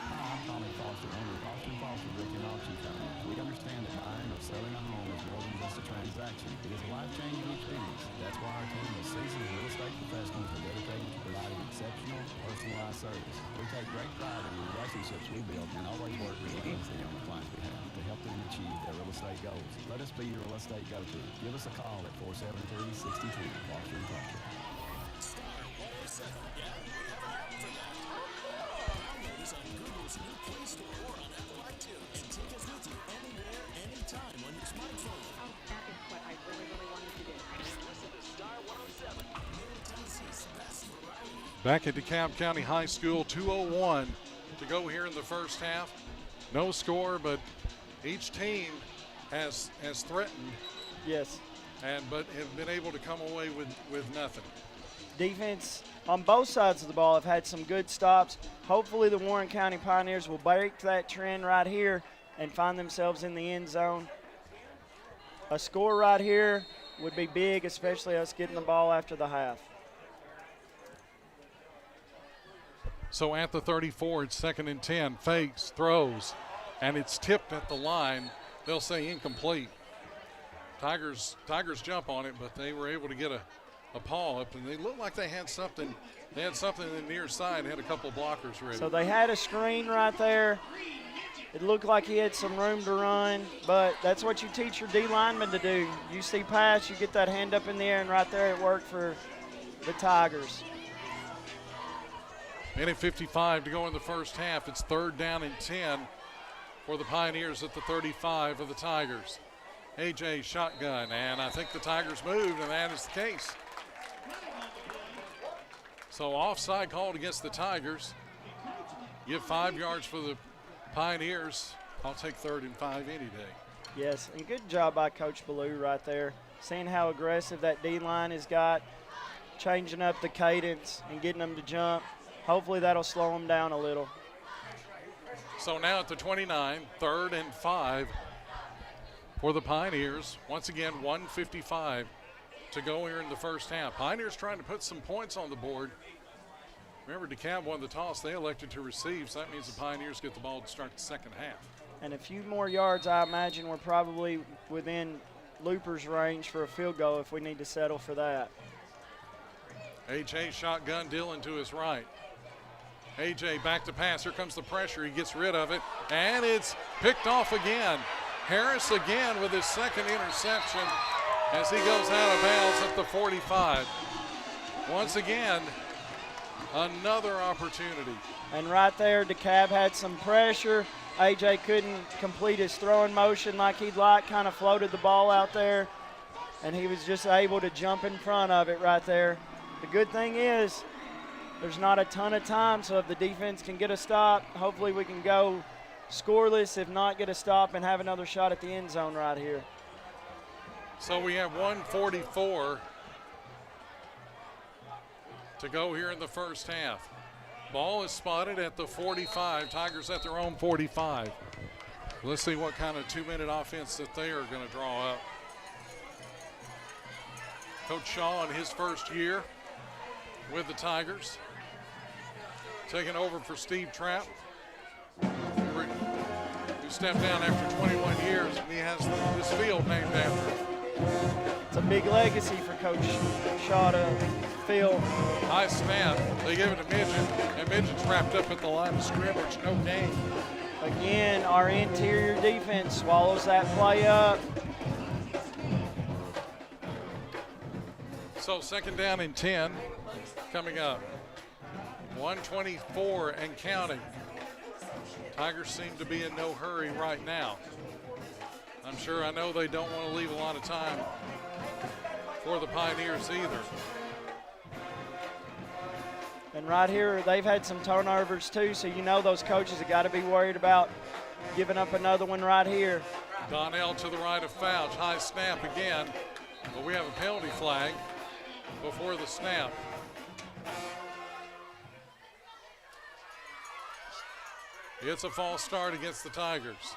I'm Tommy Foster, owner of Foster & Foster Brick and Auction Company. We understand that buying or selling a home is more than just a transaction. It is a life-changing experience. That's why our team of seasoned real estate professionals are dedicated to providing exceptional, personalized service. We take great pride in the relationships we build and always work relentlessly on the client's behalf to help them achieve their real estate goals. Let us be your real estate go-to. Give us a call at 473-62 Foster & Foster. Back at DeKalb County High School, 2:01 to go here in the first half. No score, but each team has threatened. Yes. But have been able to come away with nothing. Defense on both sides of the ball have had some good stops. Hopefully the Warren County Pioneers will break that trend right here and find themselves in the end zone. A score right here would be big, especially us getting the ball after the half. So at the 34, it's 2nd and 10. Fakes, throws, and it's tipped at the line. They'll say incomplete. Tigers jump on it, but they were able to get a paw up, and they looked like they had something. They had something in the near side, had a couple blockers ready. So they had a screen right there. It looked like he had some room to run, but that's what you teach your D linemen to do. You see pass, you get that hand up in the air, and right there it worked for the Tigers. Minute 55 to go in the first half. It's 3rd down and 10 for the Pioneers at the 35 of the Tigers. AJ shotgun, and I think the Tigers moved, and that is the case. So offside called against the Tigers. Give 5 yards for the Pioneers, I'll take 3rd and 5 any day. Yes, and good job by Coach Ballou right there. Seeing how aggressive that D-line has got, changing up the cadence and getting them to jump. Hopefully that'll slow them down a little. So now at the 29, 3rd and 5 for the Pioneers. Once again, 1:55 to go here in the first half. Pioneers trying to put some points on the board. Remember, Dekalb won the toss. They elected to receive, so that means the Pioneers get the ball to start the second half. And a few more yards, I imagine we're probably within Looper's range for a field goal if we need to settle for that. A.J. shotgun, Dillon to his right. A.J. back to pass. Here comes the pressure. He gets rid of it, and it's picked off again. Harris again with his second interception as he goes out of bounds at the 45. Once again, another opportunity. And right there, Dekalb had some pressure. A.J. couldn't complete his throwing motion like he'd like, kind of floated the ball out there, and he was just able to jump in front of it right there. The good thing is there's not a ton of time, so if the defense can get a stop, hopefully we can go scoreless. If not, get a stop and have another shot at the end zone right here. So we have 1:44 to go here in the first half. Ball is spotted at the 45. Tigers at their own 45. Let's see what kind of 2-minute offense that they are going to draw up. Coach Shaw in his first year with the Tigers. Taking over for Steve Trapp, who stepped down after 21 years, and he has this field named after him. It's a big legacy for Coach Shaw to fill. High snap. They give it to Midget, and Midget's wrapped up at the line of scrimmage. No gain. Again, our interior defense swallows that play up. So 2nd down and 10 coming up. 1:24 and counting. Tigers seem to be in no hurry right now. I know they don't want to leave a lot of time for the Pioneers either. And right here, they've had some turnovers too, so you know those coaches have got to be worried about giving up another one right here. Donnell to the right of Fouch. High snap again, but we have a penalty flag before the snap. It's a false start against the Tigers.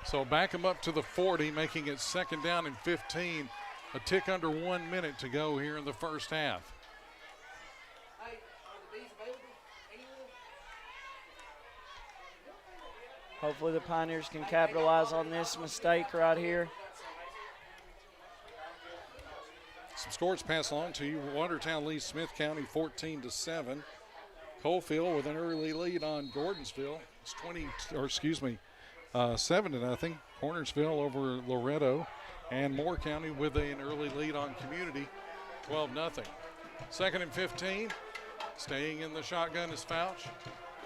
So back them up to the 40, making it 2nd down and 15. A tick under 1 minute to go here in the first half. Hopefully the Pioneers can capitalize on this mistake right here. Some scores passed along to you. Watertown leads Smith County 14-7. Coalfield with an early lead on Gordonsville. It's 7-0. Cornersville over Loretto, and Moore County with an early lead on Community, 12-0. 2nd and 15. Staying in the shotgun is Fouch.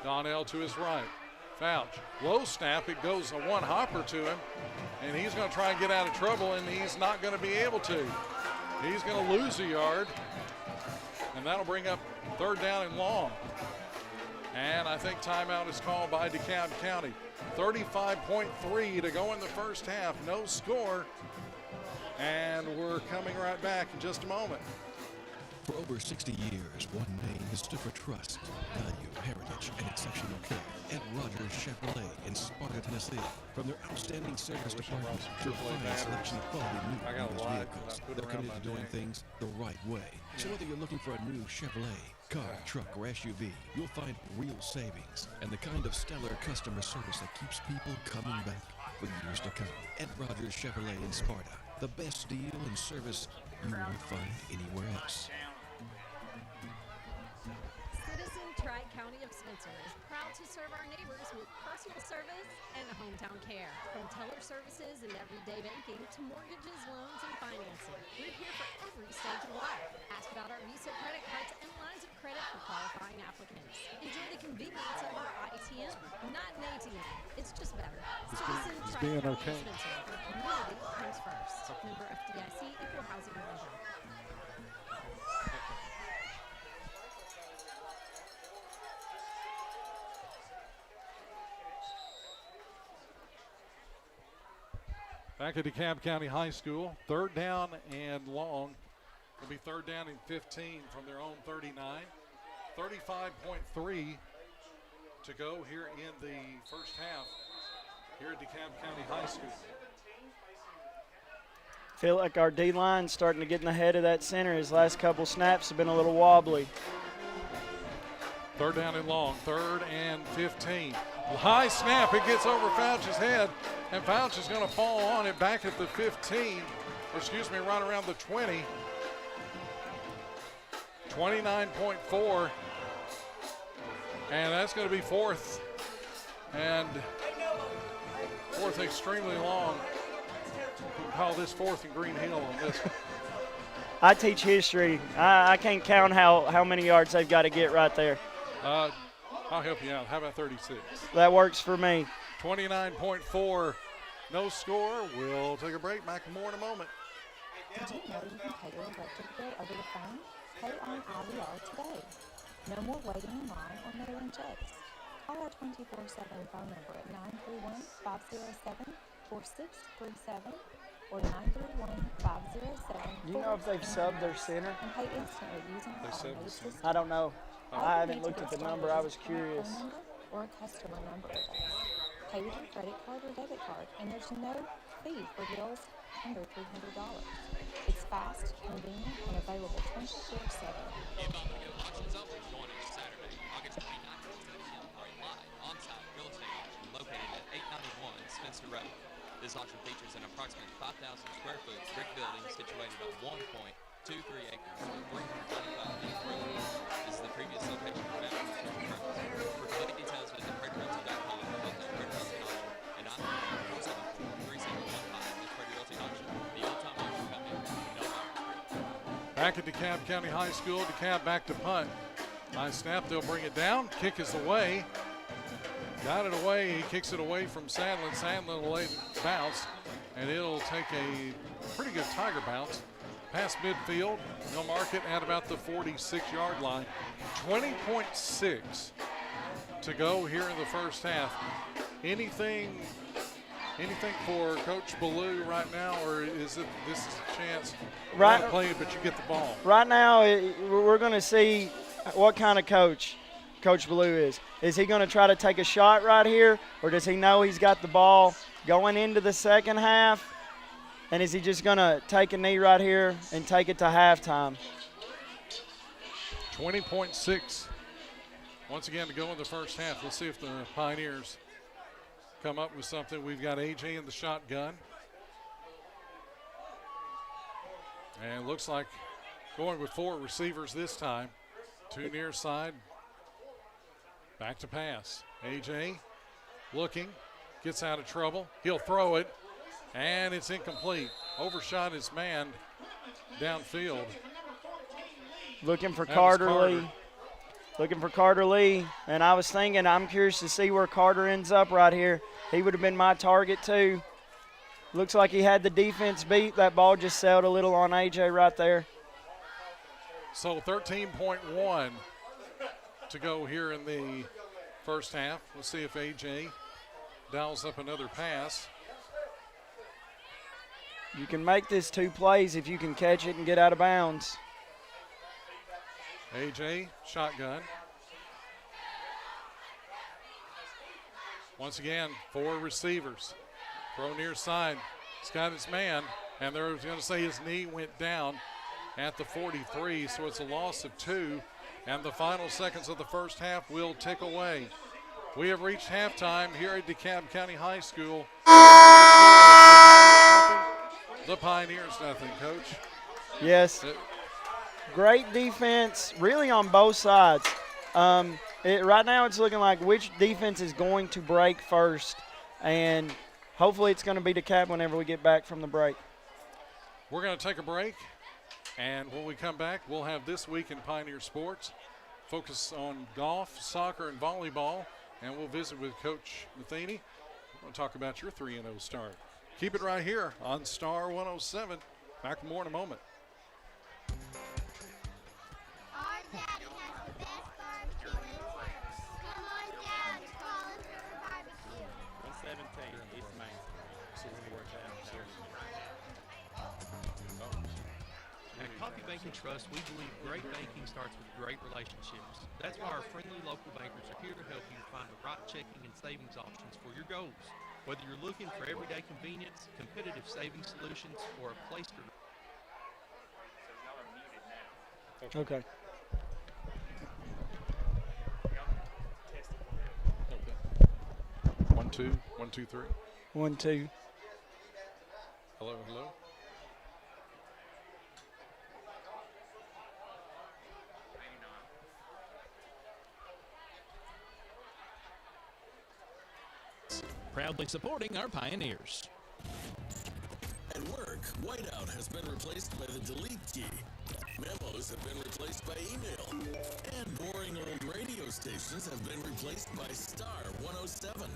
Donnell to his right. Fouch, low snap. It goes a one-hopper to him, and he's going to try and get out of trouble, and he's not going to be able to. He's going to lose a yard, and that'll bring up 3rd down and long. And I think timeout is called by Dekalb County. 35.3 to go in the first half. No score. And we're coming right back in just a moment. For over 60 years, one name has stood for trust, value, heritage, and exceptional care. At Rogers Chevrolet in Sparta, Tennessee. From their outstanding service department to a fine selection of quality new vehicles, they're committed to doing things the right way. So whether you're looking for a new Chevrolet, car, truck, or SUV, you'll find real savings and the kind of stellar customer service that keeps people coming back for years to come. At Rogers Chevrolet in Sparta, the best deal and service you won't find anywhere else. Citizen Tri-County of Spencer is proud to serve our neighbors with personal service and hometown care. From teller services and everyday banking to mortgages, loans, and financing, we're here for every stage of life. Ask about our Visa credit cards and lines of credit for qualifying applicants. Enjoy the convenience of our ITM, not an ATM. It's just better. Citizen Tri-County of Spencer, where community comes first. Member FDIC, Equal Housing Lender. Back at DeKalb County High School, 3rd down and long. It'll be 3rd down and 15 from their own 39. 35.3 to go here in the first half here at DeKalb County High School. Feel like our D-line's starting to get in the head of that center. His last couple snaps have been a little wobbly. 3rd down and long, 3rd and 15. High snap, it gets over Fouch's head, and Fouch is going to fall on it back at the 15, or excuse me, right around the 20. 29.4, and that's going to be 4th, and 4th extremely long. We'll call this 4th and Green Hill on this one. I teach history. I can't count how many yards they've got to get right there. I'll help you out. How about 36? That works for me. 29.4, no score. We'll take a break. Back more in a moment. Did you know you can pay your electric bill over the phone? Pay on IVR today. No more waiting in line or mailing checks. Call our 24/7 phone number at 931-507-4637 or 931-507. Do you know if they've subbed their center? And pay instantly using our automated system. I don't know. I haven't looked at the number. I was curious. Phone number or a customer number with us. Pay with your credit card or debit card, and there's no fee for bills under $300. It's fast, convenient, and available 24/7. Auctions open going into Saturday, August 29th at 10 p.m. for a live on-site real estate auction located at 891 Spencer Road. This auction features an approximate 5,000 square foot brick building situated on 1.23 acres with 395 feet of road. This is the previous location for Mountain Construction Pros. For complete details, visit PrettyRealty.com or look up Pretty Realty Auction and 941-474-3715. This Pretty Realty Auction, the old-time auction company, no longer. Back at DeKalb County High School, DeKalb back to punt. Nice snap, they'll bring it down. Kick is away. Got it away, he kicks it away from Sandlin. Sandlin will bounce, and it'll take a pretty good Tiger bounce. Past midfield, they'll mark it at about the 46-yard line. 20.6 to go here in the first half. Anything for Coach Ballou right now, or is it this is a chance right to play it, but you get the ball? Right now, we're going to see what kind of coach Coach Ballou is. Is he going to try to take a shot right here, or does he know he's got the ball going into the second half? And is he just going to take a knee right here and take it to halftime? 20.6 once again to go in the first half. Let's see if the Pioneers come up with something. We've got AJ in the shotgun. And looks like going with 4 receivers this time. 2 near side. Back to pass. AJ looking, gets out of trouble. He'll throw it, and it's incomplete. Overshot his man downfield. Looking for Carter Lee. Looking for Carter Lee. And I was thinking, I'm curious to see where Carter ends up right here. He would have been my target too. Looks like he had the defense beat. That ball just sailed a little on AJ right there. So 13.1 to go here in the first half. Let's see if AJ dials up another pass. You can make this 2 plays if you can catch it and get out of bounds. AJ, shotgun. Once again, 4 receivers. Throw near side. He's got his man, and they're going to say his knee went down at the 43, so it's a loss of 2. And the final seconds of the first half will tick away. We have reached halftime here at DeKalb County High School. The Pioneers nothing, Coach. Yes. Great defense, really on both sides. Right now it's looking like which defense is going to break first, and hopefully it's going to be DeKalb whenever we get back from the break. We're going to take a break, and when we come back, we'll have This Week in Pioneer Sports, focus on golf, soccer, and volleyball, and we'll visit with Coach Matheny. We're going to talk about your 3-0 start. Keep it right here on Star 107. Back more in a moment. Our daddy has the best barbecue in town. Come on down to Collins River Barbecue. 117 East Main Street. At Coffee Bank and Trust, we believe great banking starts with great relationships. That's why our friendly local bankers are here to help you find the right checking and savings options for your goals. Whether you're looking for everyday convenience, competitive savings solutions, or a place to... Okay. Okay. 1, 2, 1, 2, 3. 1, 2. Hello, hello. Proudly supporting our pioneers. At work, whiteout has been replaced by the delete key. Memos have been replaced by email. And boring old radio stations have been replaced by Star 107.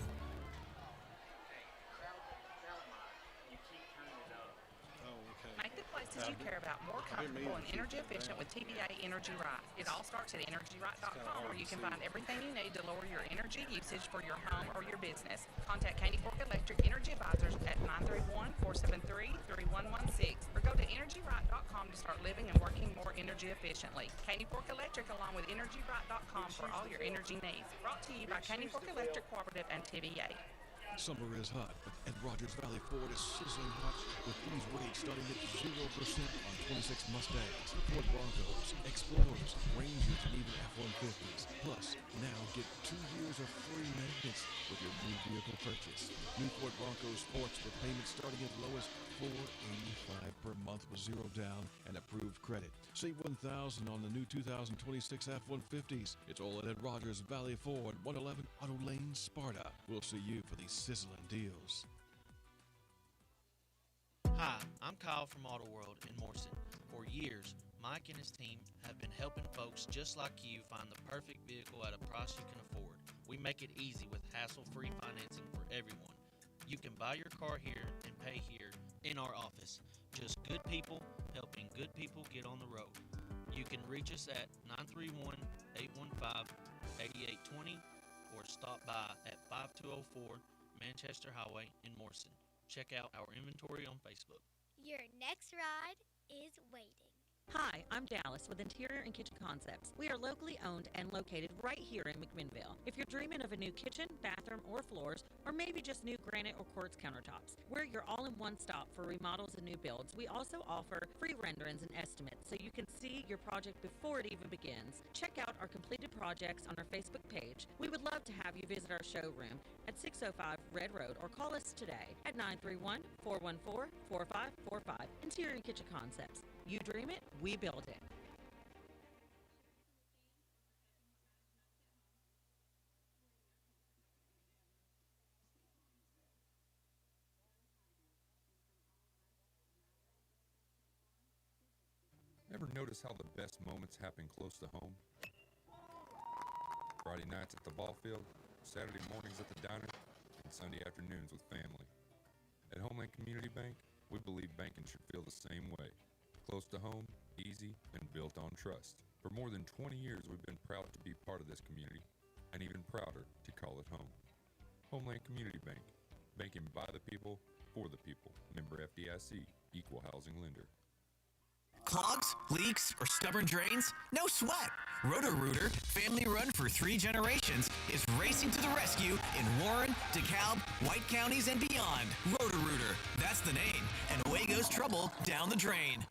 Make the places you care about more comfortable and energy efficient with TVA Energy Right. It all starts at EnergyRight.com, where you can find everything you need to lower your energy usage for your home or your business. Contact Candy Fork Electric Energy Advisors at 931-473-3116 or go to EnergyRight.com to start living and working more energy efficiently. Candy Fork Electric along with EnergyRight.com for all your energy needs. Brought to you by Candy Fork Electric Cooperative and TVA. Summer is hot, and Rogers Valley Ford is sizzling hot with these rates starting at 0% on 26 Mustangs, Ford Broncos, Explorers, Rangers, and even F-150s. Plus, now get 2 years of free maintenance with your new vehicle purchase. New Ford Bronco Sports with payments starting as low as $485 per month with 0 down and approved credit. Save $1,000 on the new 2026 F-150s. It's all at Rogers Valley Ford, 111 Auto Lane, Sparta. We'll see you for these sizzling deals. Hi, I'm Kyle from Auto World in Morrison. For years, Mike and his team have been helping folks just like you find the perfect vehicle at a price you can afford. We make it easy with hassle-free financing for everyone. You can buy your car here and pay here in our office. Just good people helping good people get on the road. You can reach us at 931-815-8820 or stop by at 5204 Manchester Highway in Morrison. Check out our inventory on Facebook. Your next ride is waiting. Hi, I'm Dallas with Interior and Kitchen Concepts. We are locally owned and located right here in McMinnville. If you're dreaming of a new kitchen, bathroom, or floors, or maybe just new granite or quartz countertops, we're your all-in-one stop for remodels and new builds. We also offer free renderings and estimates so you can see your project before it even begins. Check out our completed projects on our Facebook page. We would love to have you visit our showroom at 605 Red Road or call us today at 931-414-4545. Interior and Kitchen Concepts. You dream it, we build it. Ever notice how the best moments happen close to home? Friday nights at the ball field, Saturday mornings at the diner, and Sunday afternoons with family. At Homeland Community Bank, we believe banking should feel the same way. Close to home, easy, and built on trust. For more than 20 years, we've been proud to be part of this community, and even prouder to call it home. Homeland Community Bank, banking by the people, for the people. Member FDIC, Equal Housing Lender. Clogs, leaks, or stubborn drains? No sweat. Roto-Rooter, family run for 3 generations, is racing to the rescue in Warren, Dekalb, White counties, and beyond. Roto-Rooter, that's the name, and away goes trouble down the drain.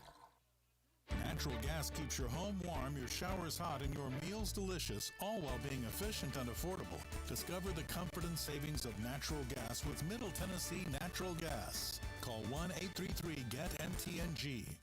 Natural gas keeps your home warm, your showers hot, and your meals delicious, all while being efficient and affordable. Discover the comfort and savings of natural gas with Middle Tennessee Natural Gas. Call 1-833-GET-NTNG.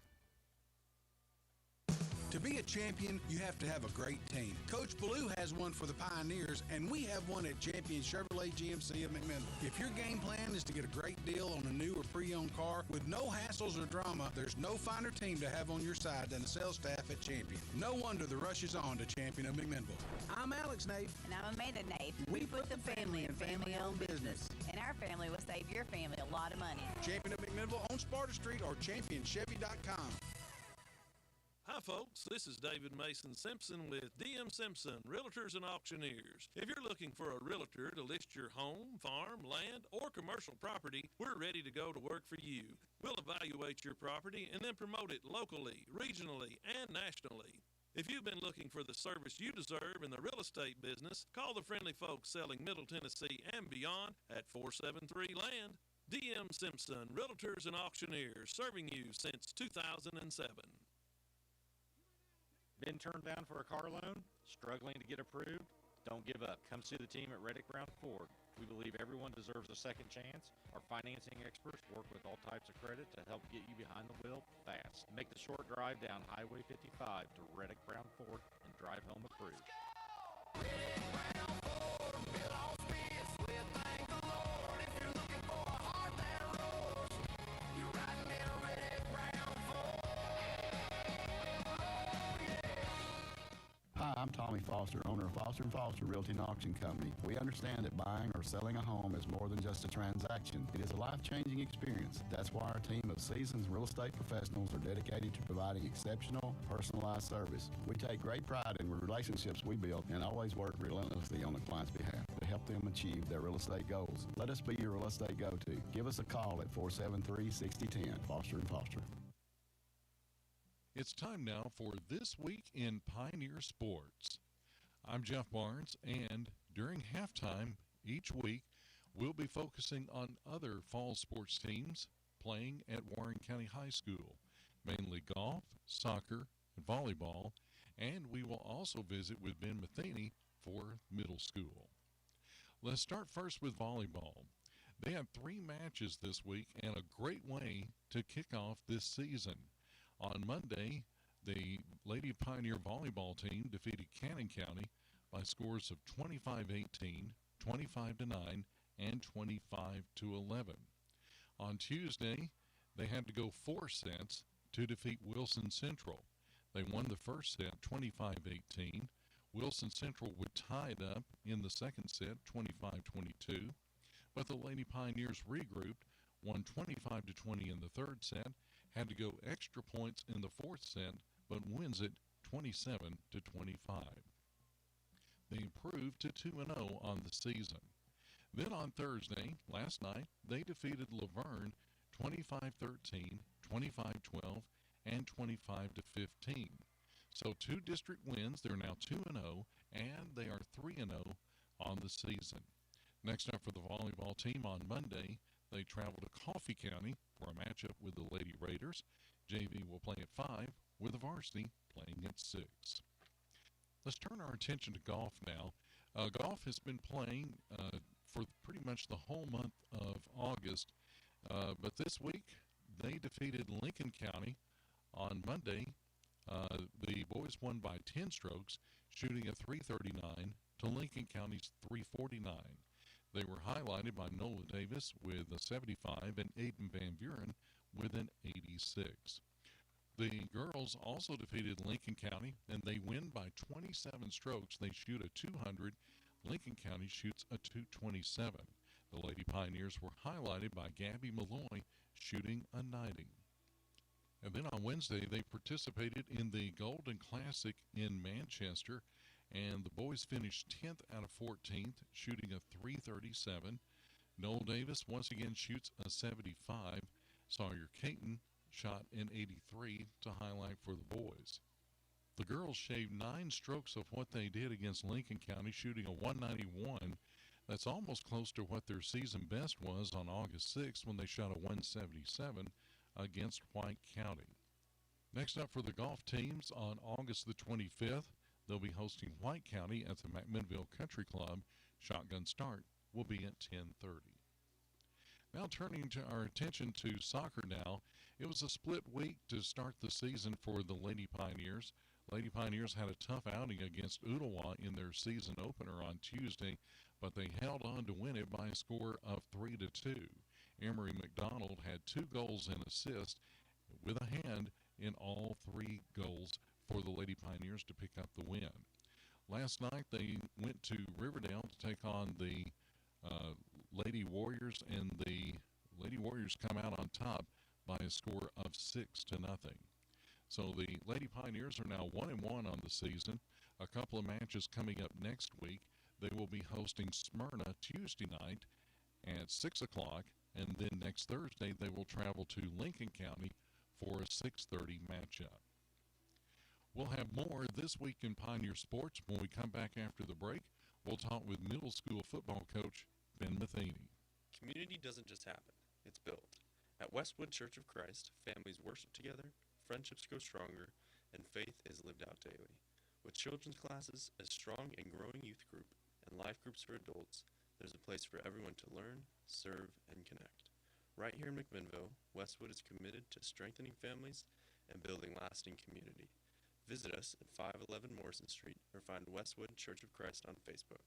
To be a champion, you have to have a great team. Coach Ballou has one for the Pioneers, and we have one at Champion Chevrolet GMC of McMinnville. If your game plan is to get a great deal on a new or pre-owned car with no hassles or drama, there's no finer team to have on your side than the sales staff at Champion. No wonder the rush is on to Champion of McMinnville. I'm Alex Nave. And I'm Amanda Nave. We put the family in family-owned business. And our family will save your family a lot of money. Champion of McMinnville on Sparta Street or championchevy.com. Hi folks, this is David Mason Simpson with DM Simpson, Realtors and Auctioneers. If you're looking for a realtor to list your home, farm, land, or commercial property, we're ready to go to work for you. We'll evaluate your property and then promote it locally, regionally, and nationally. If you've been looking for the service you deserve in the real estate business, call the friendly folks selling Middle Tennessee and beyond at 473 Land. DM Simpson, Realtors and Auctioneers, serving you since 2007. Been turned down for a car loan? Struggling to get approved? Don't give up. Come see the team at Reddick Brown Ford. We believe everyone deserves a second chance. Our financing experts work with all types of credit to help get you behind the wheel fast. Make the short drive down Highway 55 to Reddick Brown Ford and drive home approved. Hi, I'm Tommy Foster, owner of Foster & Foster Realty and Auction Company. We understand that buying or selling a home is more than just a transaction. It is a life-changing experience. That's why our team of seasoned real estate professionals are dedicated to providing exceptional, personalized service. We take great pride in the relationships we build and always work relentlessly on the client's behalf to help them achieve their real estate goals. Let us be your real estate go-to. Give us a call at 473-6010, Foster & Foster. It's time now for This Week in Pioneer Sports. I'm Jeff Barnes, and during halftime each week, we'll be focusing on other fall sports teams playing at Warren County High School, mainly golf, soccer, and volleyball, and we will also visit with Ben Matheny for middle school. Let's start first with volleyball. They had 3 matches this week and a great way to kick off this season. On Monday, the Lady Pioneer volleyball team defeated Cannon County by scores of 25-18, 25-9, and 25-11. On Tuesday, they had to go 4 sets to defeat Wilson Central. They won the first set 25-18. Wilson Central would tie it up in the second set 25-22, but the Lady Pioneers regrouped, won 25-20 in the third set, had to go extra points in the fourth set, but wins it 27-25. They improved to 2-0 on the season. Then on Thursday, last night, they defeated Laverne 25-13, 25-12, and 25-15. So 2 district wins. They're now 2-0, and they are 3-0 on the season. Next up for the volleyball team on Monday, they travel to Coffee County for a matchup with the Lady Raiders. JV will play at 5, with the varsity playing at 6. Let's turn our attention to golf now. Golf has been playing for pretty much the whole month of August, but this week they defeated Lincoln County on Monday. The boys won by 10 strokes, shooting a 339 to Lincoln County's 349. They were highlighted by Nola Davis with a 75 and Aiden Van Buren with an 86. The girls also defeated Lincoln County, and they win by 27 strokes. They shoot a 200. Lincoln County shoots a 227. The Lady Pioneers were highlighted by Gabby Malloy shooting a 90. And then on Wednesday, they participated in the Golden Classic in Manchester, and the boys finished 10th out of 14th, shooting a 337. Noel Davis once again shoots a 75. Sawyer Caton shot an 83 to highlight for the boys. The girls shaved 9 strokes of what they did against Lincoln County, shooting a 191. That's almost close to what their season best was on August 6th when they shot a 177 against White County. Next up for the golf teams on August the 25th, they'll be hosting White County at the McMinnville Country Club. Shotgun start will be at 10:30. Now turning to our attention to soccer now. It was a split week to start the season for the Lady Pioneers. Lady Pioneers had a tough outing against Ooltewah in their season opener on Tuesday, but they held on to win it by a score of 3-2. Emery McDonald had 2 goals and assists, with a hand in all 3 goals for the Lady Pioneers to pick up the win. Last night they went to Riverdale to take on the Lady Warriors, and the Lady Warriors come out on top by a score of 6-0. So the Lady Pioneers are now 1-1 on the season. A couple of matches coming up next week. They will be hosting Smyrna Tuesday night at 6 o'clock, and then next Thursday they will travel to Lincoln County for a 6:30 matchup. We'll have more this week in Pioneer Sports. When we come back after the break, we'll talk with middle school football coach Ben Matheny. Community doesn't just happen, it's built. At Westwood Church of Christ, families worship together, friendships grow stronger, and faith is lived out daily. With children's classes, a strong and growing youth group, and life groups for adults, there's a place for everyone to learn, serve, and connect. Right here in McMinnville, Westwood is committed to strengthening families and building lasting community. Visit us at 511 Morrison Street or find Westwood Church of Christ on Facebook.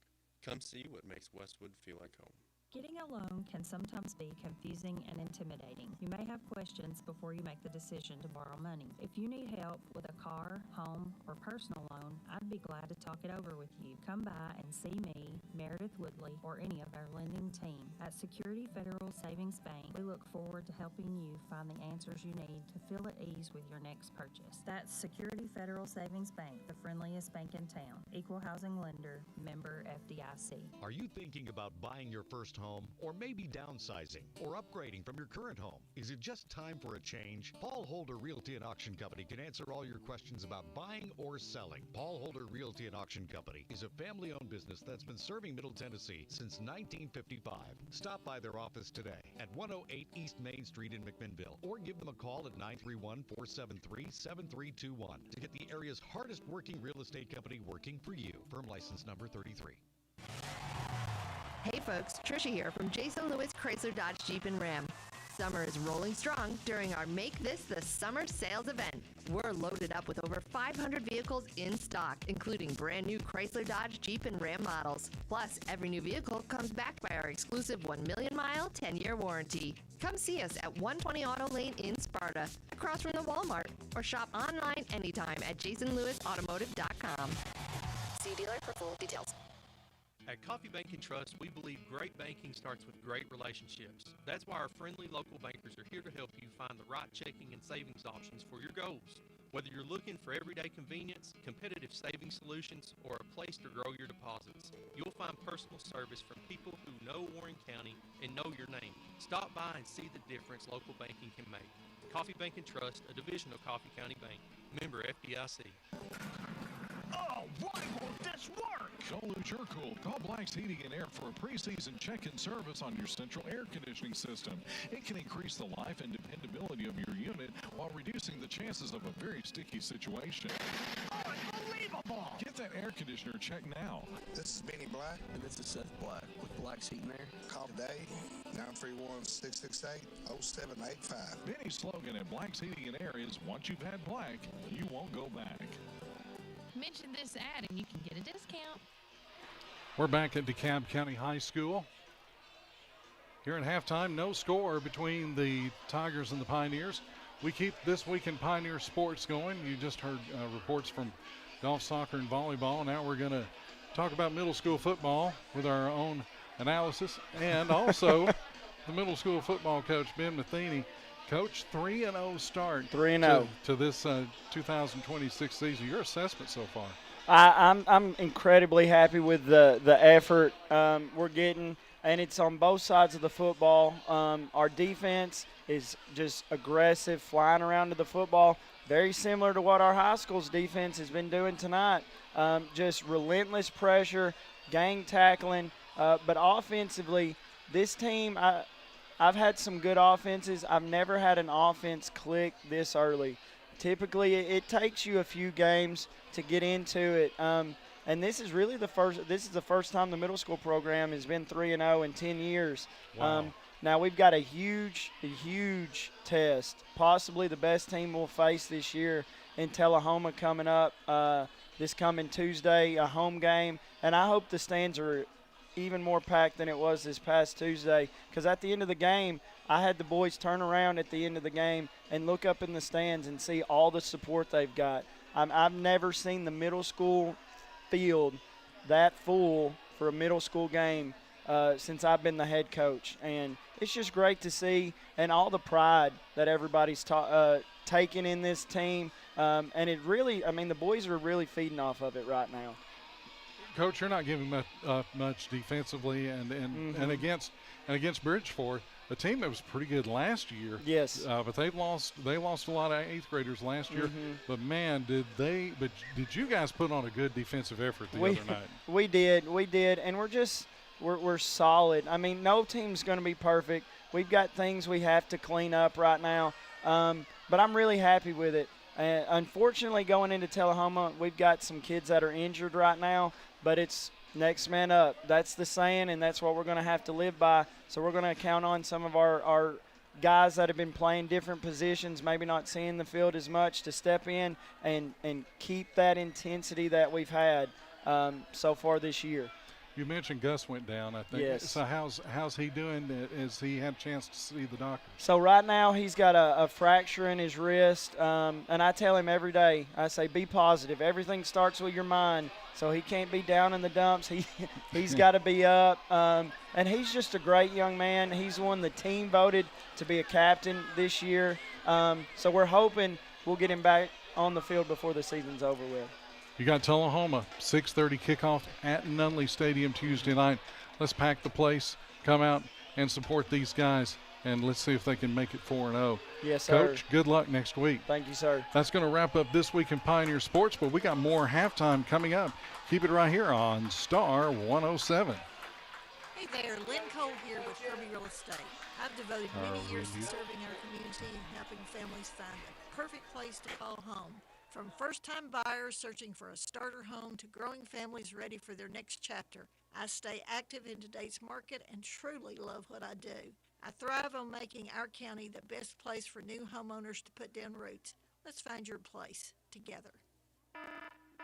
Come see what makes Westwood feel like home. Getting a loan can sometimes be confusing and intimidating. You may have questions before you make the decision to borrow money. If you need help with a car, home, or personal loan, I'd be glad to talk it over with you. Come by and see me, Meredith Woodley, or any of our lending team. At Security Federal Savings Bank, we look forward to helping you find the answers you need to feel at ease with your next purchase. That's Security Federal Savings Bank, the friendliest bank in town. Equal housing lender, member FDIC. Are you thinking about buying your first home, or maybe downsizing or upgrading from your current home? Is it just time for a change? Paul Holder Realty and Auction Company can answer all your questions about buying or selling. Paul Holder Realty and Auction Company is a family-owned business that's been serving Middle Tennessee since 1955. Stop by their office today at 108 East Main Street in McMinnville, or give them a call at 931-473-7321 to get the area's hardest working real estate company working for you. Firm license number 33. Hey folks, Trisha here from Jason Lewis Chrysler Dodge Jeep and Ram. Summer is rolling strong during our Make This the Summer sales event. We're loaded up with over 500 vehicles in stock, including brand new Chrysler Dodge Jeep and Ram models. Plus, every new vehicle comes backed by our exclusive 1 million mile, 10-year warranty. Come see us at 120 Auto Lane in Sparta, across from the Walmart, or shop online anytime at jasonlewisautomotive.com. See dealer for full details. At Coffee Bank & Trust, we believe great banking starts with great relationships. That's why our friendly local bankers are here to help you find the right checking and savings options for your goals. Whether you're looking for everyday convenience, competitive savings solutions, or a place to grow your deposits, you'll find personal service from people who know Warren County and know your name. Stop by and see the difference local banking can make. Coffee Bank & Trust, a division of Coffee County Bank, member FDIC. Oh, why won't this work? Don't lose your cool. Call Black's Heating and Air for a preseason check-in service on your central air conditioning system. It can increase the life and dependability of your unit while reducing the chances of a very sticky situation. Unbelievable! Get that air conditioner checked now. This is Benny Black. And this is Seth Black with Black's Heating and Air. Call today, 931-668-0785. Benny's slogan at Black's Heating and Air is, once you've had Black, you won't go back. Mention this ad and you can get a discount. We're back at Dekalb County High School. Here at halftime, no score between the Tigers and the Pioneers. We keep This Week in Pioneer Sports going. You just heard reports from golf, soccer, and volleyball. Now we're going to talk about middle school football with our own analysis, and also the middle school football coach, Ben Matheny. Coach, 3-0 start 3-0 to this 2026 season. Your assessment so far? I'm incredibly happy with the effort we're getting, and it's on both sides of the football. Our defense is just aggressive, flying around to the football, very similar to what our high school's defense has been doing tonight. Just relentless pressure, gang tackling, but offensively, this team, I've had some good offenses. I've never had an offense click this early. Typically, it takes you a few games to get into it. And this is really the first time the middle school program has been 3-0 in 10 years. Wow. Now we've got a huge test, possibly the best team we'll face this year in Tullahoma coming up this coming Tuesday, a home game. And I hope the stands are even more packed than it was this past Tuesday, because at the end of the game, I had the boys turn around at the end of the game and look up in the stands and see all the support they've got. I've never seen the middle school field that full for a middle school game since I've been the head coach, and it's just great to see, and all the pride that everybody's taking in this team. And it really, I mean, the boys are really feeding off of it right now. Coach, you're not giving much defensively, and against Bridgeport, a team that was pretty good last year. Yes. But they lost a lot of 8th graders last year. But man, did you guys put on a good defensive effort the other night? We did, and we're solid. I mean, no team's going to be perfect. We've got things we have to clean up right now, but I'm really happy with it. Unfortunately, going into Tullahoma, we've got some kids that are injured right now, but it's next man up. That's the saying, and that's what we're going to have to live by. So we're going to count on some of our guys that have been playing different positions, maybe not seeing the field as much, to step in and keep that intensity that we've had so far this year. You mentioned Gus went down, I think. Yes. So how's he doing? Has he had a chance to see the doctor? So right now he's got a fracture in his wrist, and I tell him every day, I say, be positive. Everything starts with your mind. So he can't be down in the dumps. He's got to be up. And he's just a great young man. He's won the team voted to be a captain this year. So we're hoping we'll get him back on the field before the season's over with. You got Tullahoma, 6:30 kickoff at Nunley Stadium Tuesday night. Let's pack the place, come out and support these guys, and let's see if they can make it 4-0. Yes, sir. Coach, good luck next week. Thank you, sir. That's going to wrap up This Week in Pioneer Sports, but we got more halftime coming up. Keep it right here on Star 107. Hey there, Lynn Cole here with Kirby Real Estate. I've devoted many years to serving our community and helping families find the perfect place to call home. From first-time buyers searching for a starter home to growing families ready for their next chapter, I stay active in today's market and truly love what I do. I thrive on making our county the best place for new homeowners to put down roots. Let's find your place together.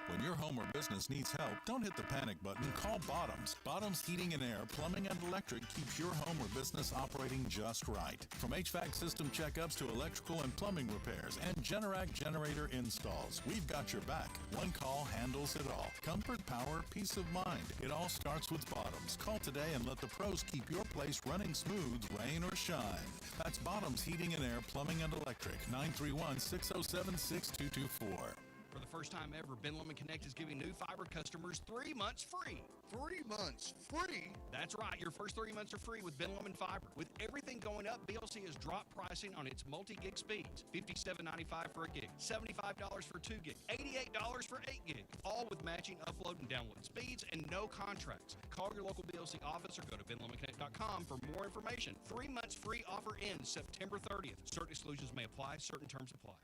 When your home or business needs help, don't hit the panic button. Call Bottoms. Bottoms Heating and Air, Plumbing and Electric keeps your home or business operating just right. From HVAC system checkups to electrical and plumbing repairs and Generac generator installs, we've got your back. One call handles it all. Comfort, power, peace of mind. It all starts with Bottoms. Call today and let the pros keep your place running smooth, rain or shine. That's Bottoms Heating and Air, Plumbing and Electric, 931-607-6224. For the first time ever, Ben Lomond Connect is giving new fiber customers 3 months free. 3 months free? That's right. Your first 3 months are free with Ben Lomond Fiber. With everything going up, BLC has dropped pricing on its multi-gig speeds. $57.95 for a gig, $75 for 2 gig, $88 for 8 gig. All with matching upload and download speeds and no contracts. Call your local BLC office or go to benlomonconnect.com for more information. 3 months free offer ends September 30th. Certain exclusions may apply. Certain terms apply.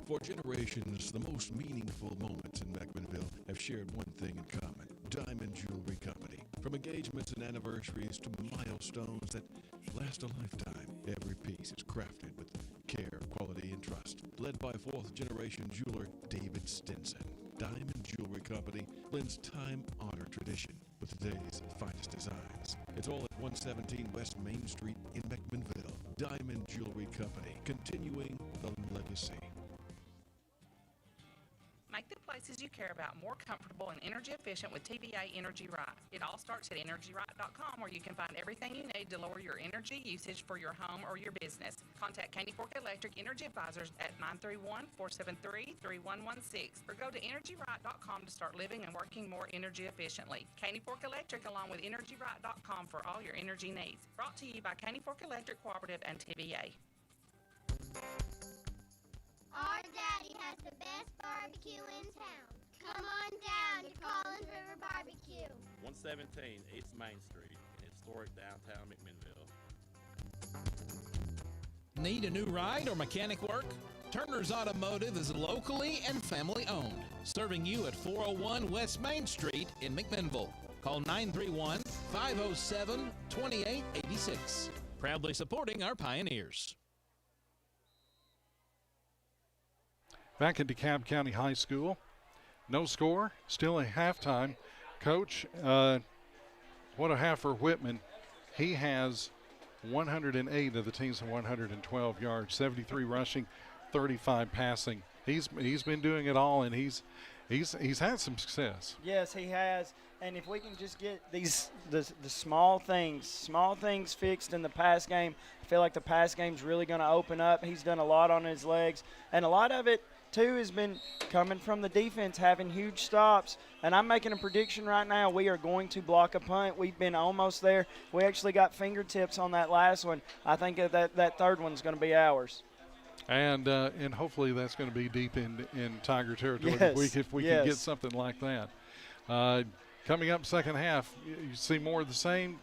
For generations, the most meaningful moments in Beckmanville have shared one thing in common: Diamond Jewelry Company. From engagements and anniversaries to milestones that last a lifetime, every piece is crafted with care, quality, and trust. Led by fourth-generation jeweler David Stinson, Diamond Jewelry Company blends time-honored tradition with today's finest designs. It's all at 117 West Main Street in Beckmanville. Diamond Jewelry Company, continuing the legacy. Make the places you care about more comfortable and energy efficient with TBA Energy Right. It all starts at EnergyRight.com, where you can find everything you need to lower your energy usage for your home or your business. Contact Caney Fork Electric Energy Advisors at 931-473-3116 or go to EnergyRight.com to start living and working more energy efficiently. Caney Fork Electric along with EnergyRight.com for all your energy needs. Brought to you by Caney Fork Electric Cooperative and TBA. Our daddy has the best barbecue in town. Come on down to Collins River Barbecue. 117 East Main Street in historic downtown McMinnville. Need a new ride or mechanic work? Turner's Automotive is locally and family owned, serving you at 401 West Main Street in McMinnville. Call 931-507-2886. Proudly supporting our pioneers. Back at Dekalb County High School, no score, still a halftime. Coach, what a half for Whitman. He has 108 of the team's 112 yards, 73 rushing, 35 passing. He's been doing it all, and he's had some success. Yes, he has. And if we can just get the small things fixed in the pass game, I feel like the pass game's really going to open up. He's done a lot on his legs, and a lot of it too, has been coming from the defense, having huge stops. And I'm making a prediction right now. We are going to block a punt. We've been almost there. We actually got fingertips on that last one. I think that third one's going to be ours. And hopefully that's going to be deep in Tiger territory Yes. if we can get something like that. Coming up second half, you see more of the same.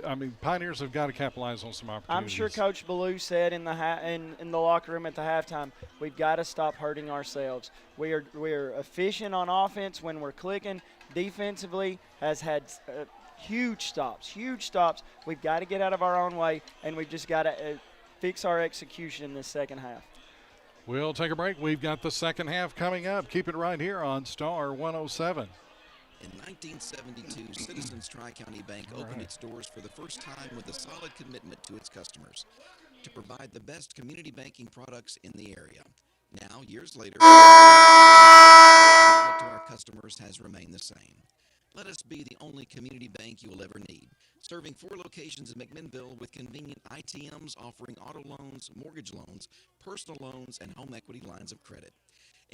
I mean, Pioneers have got to capitalize on some opportunities. I'm sure Coach Ballou said in the locker room at the halftime, we've got to stop hurting ourselves. We're efficient on offense when we're clicking. Defensively has had huge stops. We've got to get out of our own way, and we've just got to fix our execution in this second half. We'll take a break. We've got the second half coming up. Keep it right here on Star 107. In 1972, Citizens Tri-County Bank opened its doors for the first time with a solid commitment to its customers to provide the best community banking products in the area. Now, years later, the commitment to our customers has remained the same. Let us be the only community bank you will ever need, serving 4 locations in McMinnville with convenient ITMs offering auto loans, mortgage loans, personal loans, and home equity lines of credit.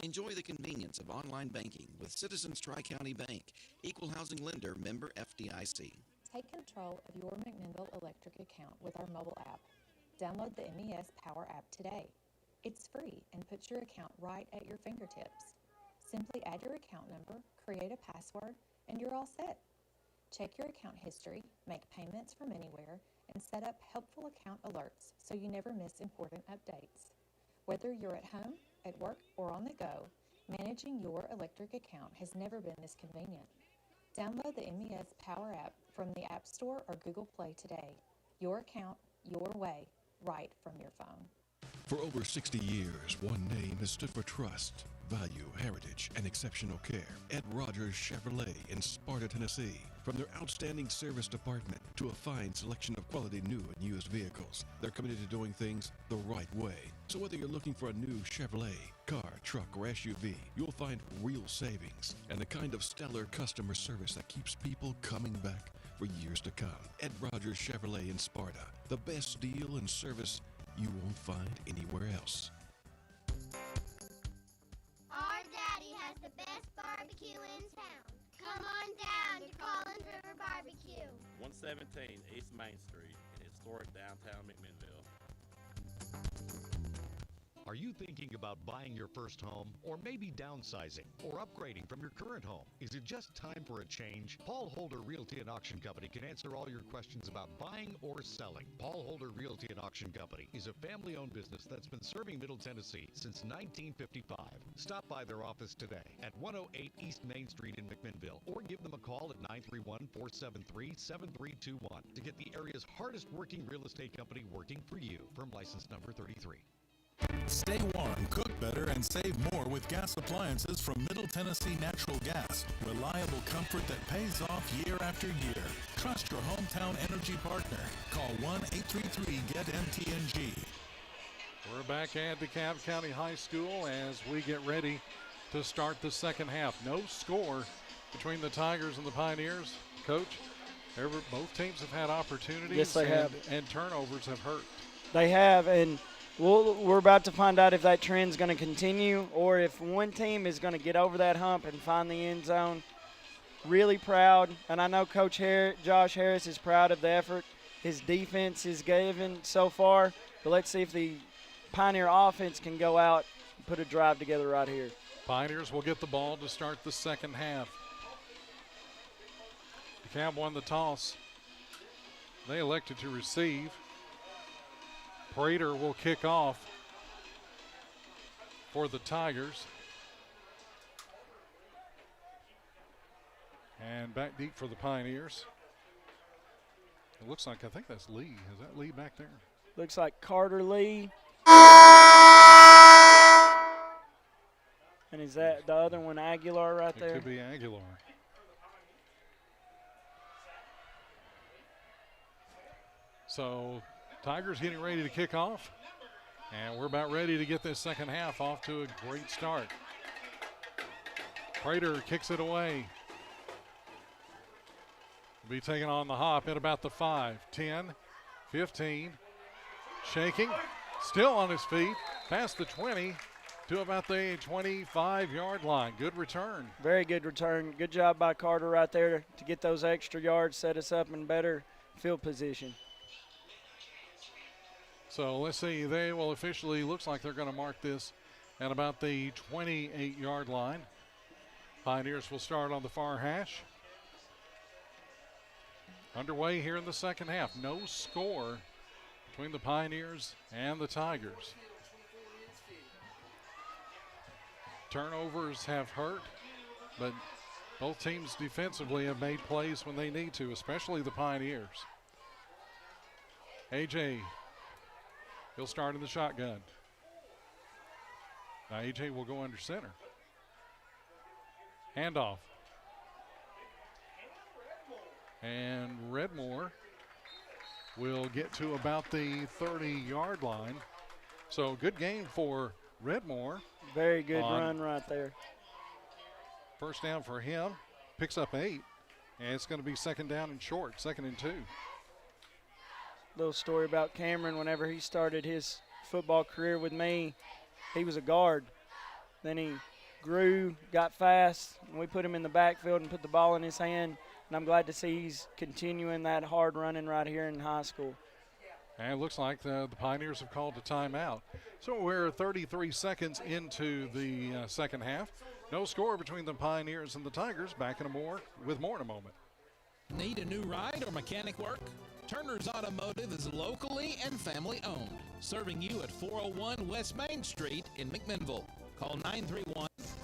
Enjoy the convenience of online banking with Citizens Tri-County Bank, equal housing lender, member FDIC. Take control of your McMinnville Electric account with our mobile app. Download the MES Power app today. It's free and puts your account right at your fingertips. Simply add your account number, create a password, and you're all set. Check your account history, make payments from anywhere, and set up helpful account alerts so you never miss important updates. Whether you're at home, at work, or on the go, managing your electric account has never been this convenient. Download the MES Power app from the App Store or Google Play today. Your account, your way, right from your phone. For over 60 years, one name has stood for trust, value, heritage, and exceptional care. Ed Rogers Chevrolet in Sparta, Tennessee. From their outstanding service department to a fine selection of quality new and used vehicles, they're committed to doing things the right way. So whether you're looking for a new Chevrolet, car, truck, or SUV, you'll find real savings and the kind of stellar customer service that keeps people coming back for years to come. Ed Rogers Chevrolet in Sparta. The best deal and service you won't find anywhere else. Our daddy has the best barbecue in town. Come on down to Collins River Barbecue. 117 East Main Street in historic downtown McMinnville. Are you thinking about buying your first home, or maybe downsizing, or upgrading from your current home? Is it just time for a change? Paul Holder Realty and Auction Company can answer all your questions about buying or selling. Paul Holder Realty and Auction Company is a family-owned business that's been serving Middle Tennessee since 1955. Stop by their office today at 108 East Main Street in McMinnville, or give them a call at 931-473-7321 to get the area's hardest-working real estate company working for you. Firm license number 33. Stay warm, cook better, and save more with gas appliances from Middle Tennessee Natural Gas. Reliable comfort that pays off year after year. Trust your hometown energy partner. Call 1-833-GET-MTNG. We're back at Dekalb County High School as we get ready to start the second half. No score between the Tigers and the Pioneers. Coach, both teams have had opportunities. Yes, they have. And turnovers have hurt. They have, and we're about to find out if that trend's going to continue or if one team is going to get over that hump and find the end zone. Really proud, and I know Coach Josh Harris is proud of the effort his defense is given so far, but let's see if the Pioneer offense can go out and put a drive together right here. Pioneers will get the ball to start the second half. DeKalb won the toss. They elected to receive. Prater will kick off for the Tigers. And back deep for the Pioneers. It looks like, I think that's Lee. Is that Lee back there? Looks like Carter Lee. And is that the other one Aguilar right there? It could be Aguilar. So Tigers getting ready to kick off. And we're about ready to get this second half off to a great start. Prater kicks it away. Will be taken on the hop at about the 5, 10, 15. Shaking, still on his feet, past the 20, to about the 25-yard line. Good return. Very good return. Good job by Carter right there to get those extra yards, set us up in better field position. So let's see. They will officially, looks like they're going to mark this at about the 28-yard line. Pioneers will start on the far hash. Underway here in the second half. No score between the Pioneers and the Tigers. Turnovers have hurt, but both teams defensively have made plays when they need to, especially the Pioneers. AJ, he'll start in the shotgun. Now AJ will go under center. Handoff. And Redmore will get to about the 30-yard line. So good game for Redmore. Very good run right there. First down for him. Picks up 8. And it's going to be second down and short, 2nd and 2. Little story about Cameron. Whenever he started his football career with me, he was a guard. Then he grew, got fast, and we put him in the backfield and put the ball in his hand. And I'm glad to see he's continuing that hard running right here in high school. And it looks like the Pioneers have called a timeout. So we're 33 seconds into the second half. No score between the Pioneers and the Tigers. Back in with more in a moment. Need a new ride or mechanic work? Turner's Automotive is locally and family owned, serving you at 401 West Main Street in McMinnville. Call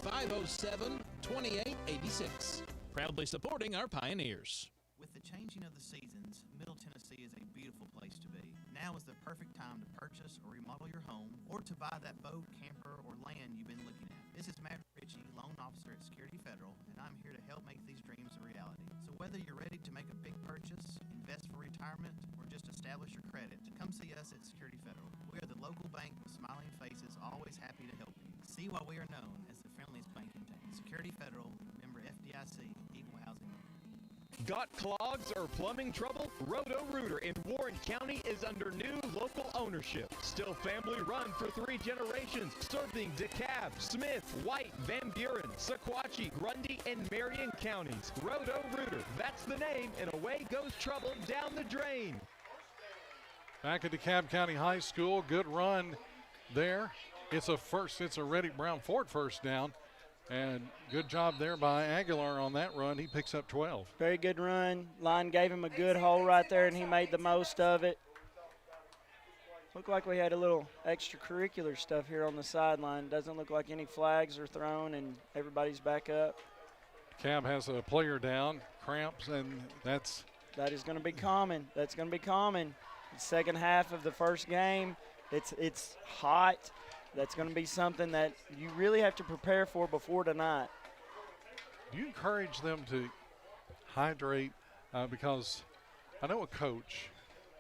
931-507-2886. Proudly supporting our Pioneers. With the changing of the seasons, Middle Tennessee is a beautiful place to be. Now is the perfect time to purchase or remodel your home or to buy that boat, camper, or land you've been looking at. This is Matt Ritchie, loan officer at Security Federal, and I'm here to help make these dreams a reality. So whether you're ready to make a big purchase, invest for retirement, or just establish your credit, come see us at Security Federal. We are the local bank with smiling faces, always happy to help you. See why we are known as the friendliest bank in town. Security Federal, member FDIC, equal housing lender. Got clogs or plumbing trouble? Roto-Rooter in Warren County is under new local ownership. Still family run for 3 generations, serving Dekalb, Smith, White, Van Buren, Sequatchie, Grundy, and Marion counties. Roto-Rooter, that's the name, and away goes trouble down the drain. Back at DeKalb County High School, good run there. It's a Reddick Brown Ford first down. And good job there by Aguilar on that run. He picks up 12. Very good run. Line gave him a good hole right there, and he made the most of it. Looked like we had a little extracurricular stuff here on the sideline. Doesn't look like any flags are thrown, and everybody's back up. Cab has a player down, cramps, and that is going to be common. That's going to be common. The second half of the first game, it's hot. That's going to be something that you really have to prepare for before tonight. Do you encourage them to hydrate? Because I know a coach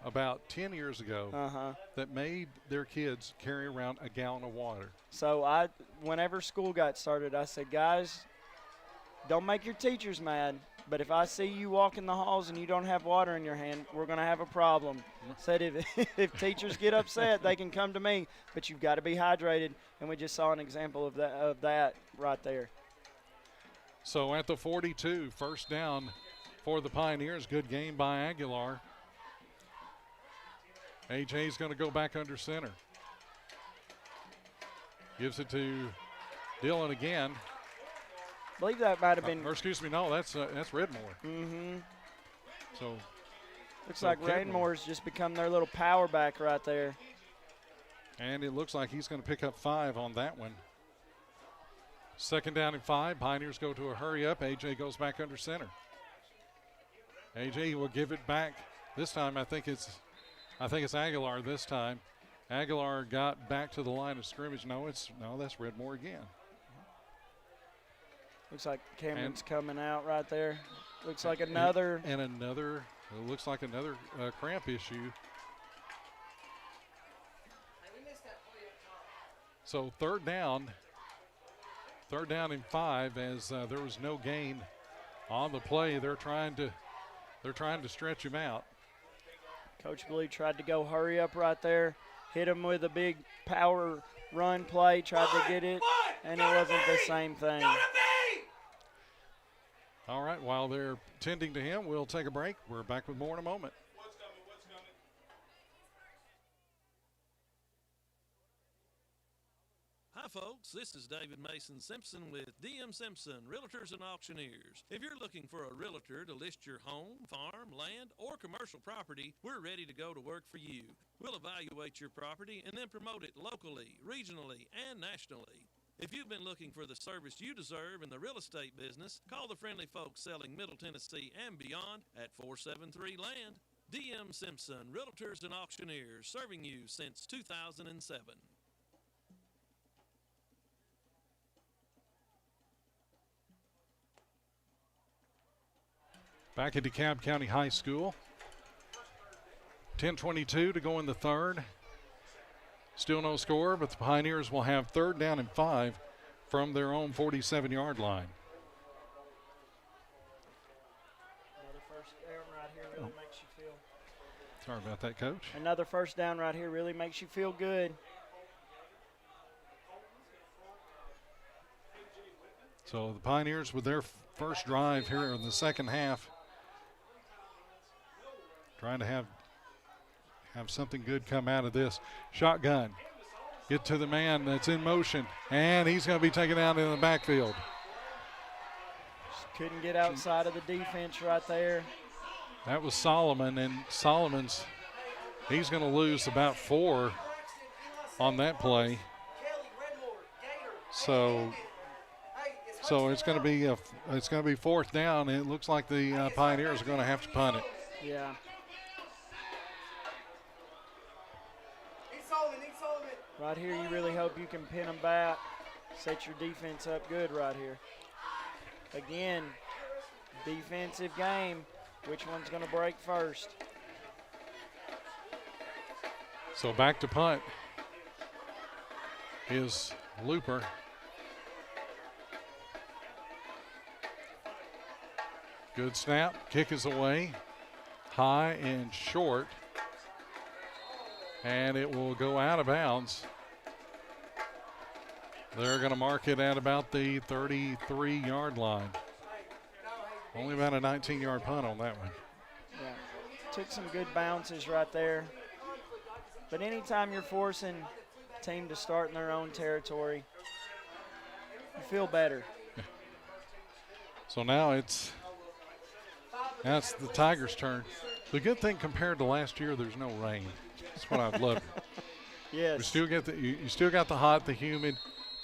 about 10 years ago that made their kids carry around a gallon of water. So whenever school got started, I said, guys, don't make your teachers mad. But if I see you walk in the halls and you don't have water in your hand, we're going to have a problem. Said if teachers get upset, they can come to me, but you've got to be hydrated. And we just saw an example of that right there. So at the 42, first down for the Pioneers. Good game by Aguilar. AJ's going to go back under center. Gives it to Dillon again. I believe that might have been. Or excuse me, no, that's Redmore. Mm-hmm. So looks like Redmore's just become their little power back right there. And it looks like he's going to pick up 5 on that one. Second down and 5. Pioneers go to a hurry up. AJ goes back under center. AJ will give it back. This time I think it's Aguilar this time. Aguilar got back to the line of scrimmage. No, that's Redmore again. Looks like Cameron's coming out right there. Looks like another. And another, it looks like another cramp issue. So third down and 5 as there was no gain on the play. They're trying to stretch him out. Coach Blue tried to go hurry up right there, hit him with a big power run play, tried to get it, and it wasn't the same thing. All right, while they're tending to him, we'll take a break. We're back with more in a moment. Hi folks, this is David Mason Simpson with DM Simpson Realtors and Auctioneers. If you're looking for a realtor to list your home, farm, land, or commercial property, we're ready to go to work for you. We'll evaluate your property and then promote it locally, regionally, and nationally. If you've been looking for the service you deserve in the real estate business, call the friendly folks selling Middle Tennessee and beyond at 473 Land. DM Simpson Realtors and Auctioneers, serving you since 2007. Back at DeKalb County High School. 10:22 to go in the third. Still no score, but the Pioneers will have 3rd down and 5 from their own 47-yard line. Another first down right here really makes you feel. Sorry about that, Coach. Another first down right here really makes you feel good. So the Pioneers with their first drive here in the second half, trying to have something good come out of this. Shotgun. Get to the man that's in motion, and he's going to be taken out in the backfield. Just couldn't get outside of the defense right there. That was Solomon, and he's going to lose about 4 on that play. So it's going to be 4th down, and it looks like the Pioneers are going to have to punt it. Yeah. Right here, you really hope you can pin them back, set your defense up good right here. Again, defensive game. Which one's going to break first? So back to punt is Looper. Good snap. Kick is away. High and short. And it will go out of bounds. They're going to mark it at about the 33-yard line. Only about a 19-yard punt on that one. Yeah, took some good bounces right there. But anytime you're forcing a team to start in their own territory, you feel better. So now it's the Tigers' turn. The good thing compared to last year, there's no rain. That's what I've loved. Yes. You still got the hot, the humid,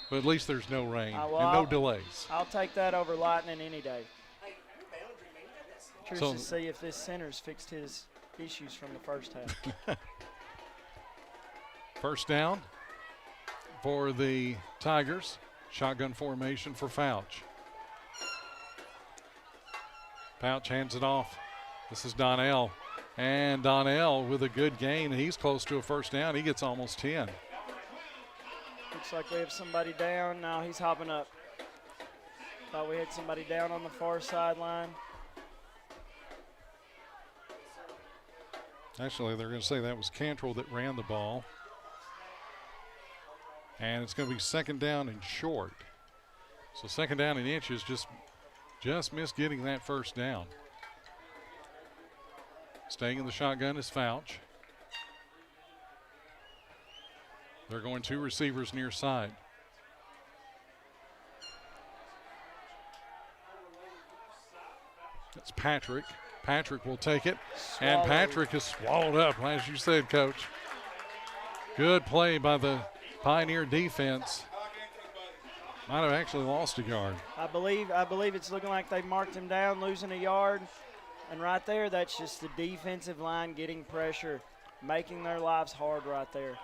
but at least there's no rain and no delays. I'll take that over lightning any day. Curious to see if this center's fixed his issues from the first half. First down for the Tigers. Shotgun formation for Fouch. Fouch hands it off. This is Donnell. And Donnell with a good gain. He's close to a first down. He gets almost 10. Looks like we have somebody down. Now he's hopping up. Thought we had somebody down on the far sideline. Actually, they're going to say that was Cantrell that ran the ball. And it's going to be 2nd down and short. So 2nd down and inches, just missed getting that first down. Staying in the shotgun is Fouch. They're going 2 receivers near side. That's Patrick. Patrick will take it. And Patrick is swallowed up, as you said, Coach. Good play by the Pioneer defense. Might have actually lost a yard. I believe it's looking like they marked him down, losing a yard. And right there, that's just the defensive line getting pressure, making their lives hard right there.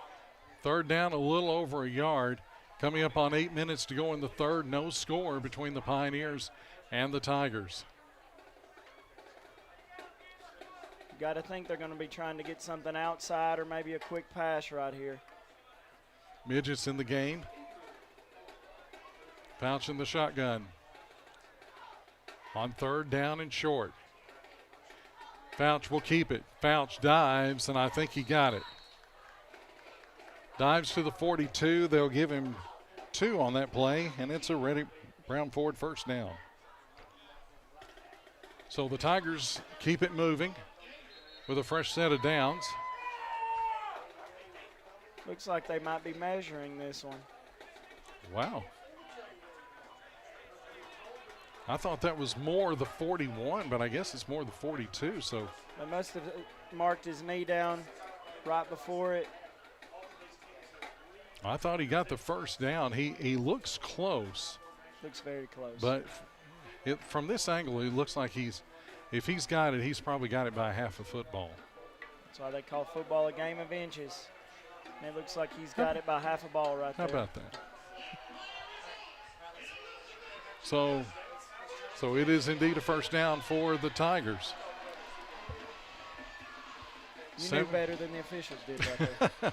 3rd down, a little over a yard. Coming up on 8 minutes to go in the third. No score between the Pioneers and the Tigers. You got to think they're going to be trying to get something outside or maybe a quick pass right here. Midgets in the game. Fouch in the shotgun. On 3rd down and short. Fouch will keep it. Fouch dives, and I think he got it. Dives to the 42. They'll give him 2 on that play, and it's a Reddick Brown Ford first down. So the Tigers keep it moving with a fresh set of downs. Looks like they might be measuring this one. Wow. I thought that was more the 41, but I guess it's more the 42. So they must have marked his knee down right before it. I thought he got the first down. He looks close. Looks very close. But from this angle, it looks like if he's got it, he's probably got it by half a football. That's why they call football a game of inches. And it looks like he's got it by half a ball right there. How about that? So it is indeed a first down for the Tigers. You knew better than the officials did right there.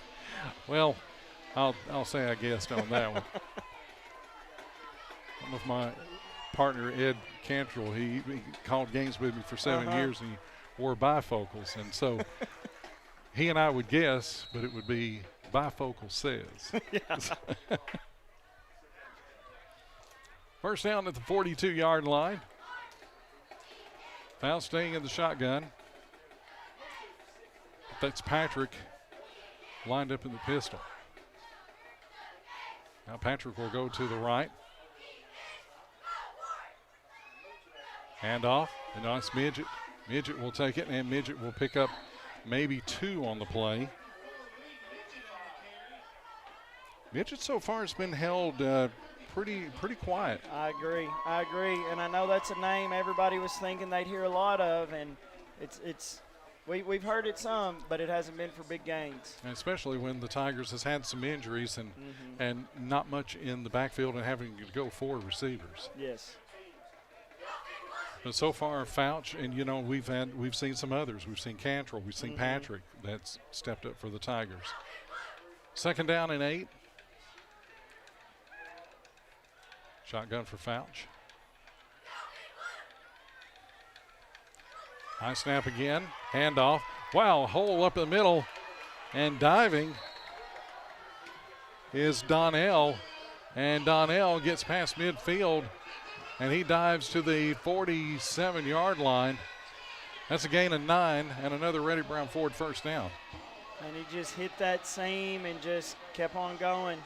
Well, I'll say I guessed on that one. One of my partner, Ed Cantrell, he called games with me for 7 years, and he wore bifocals. And so he and I would guess, but it would be bifocal says. First down at the 42-yard line. Foul staying in the shotgun. That's Patrick lined up in the pistol. Now Patrick will go to the right. Handoff. A nice Midget. Midget will take it, and Midget will pick up maybe 2 on the play. Midget so far has been held pretty quiet. I agree, and I know that's a name everybody was thinking they'd hear a lot of, and we've heard it some, but it hasn't been for big gains. And especially when the Tigers has had some injuries and not much in the backfield and having to go 4 receivers. Yes. But so far, Fouch, and we've seen some others. We've seen Cantrell, we've seen Patrick that's stepped up for the Tigers. Second down and 8. Shotgun for Fouch. High snap again. Handoff. Wow, hole up in the middle. And diving is Donnell. And Donnell gets past midfield. And he dives to the 47-yard line. That's a gain of 9 and another Reddick Brown Ford first down. And he just hit that seam and just kept on going.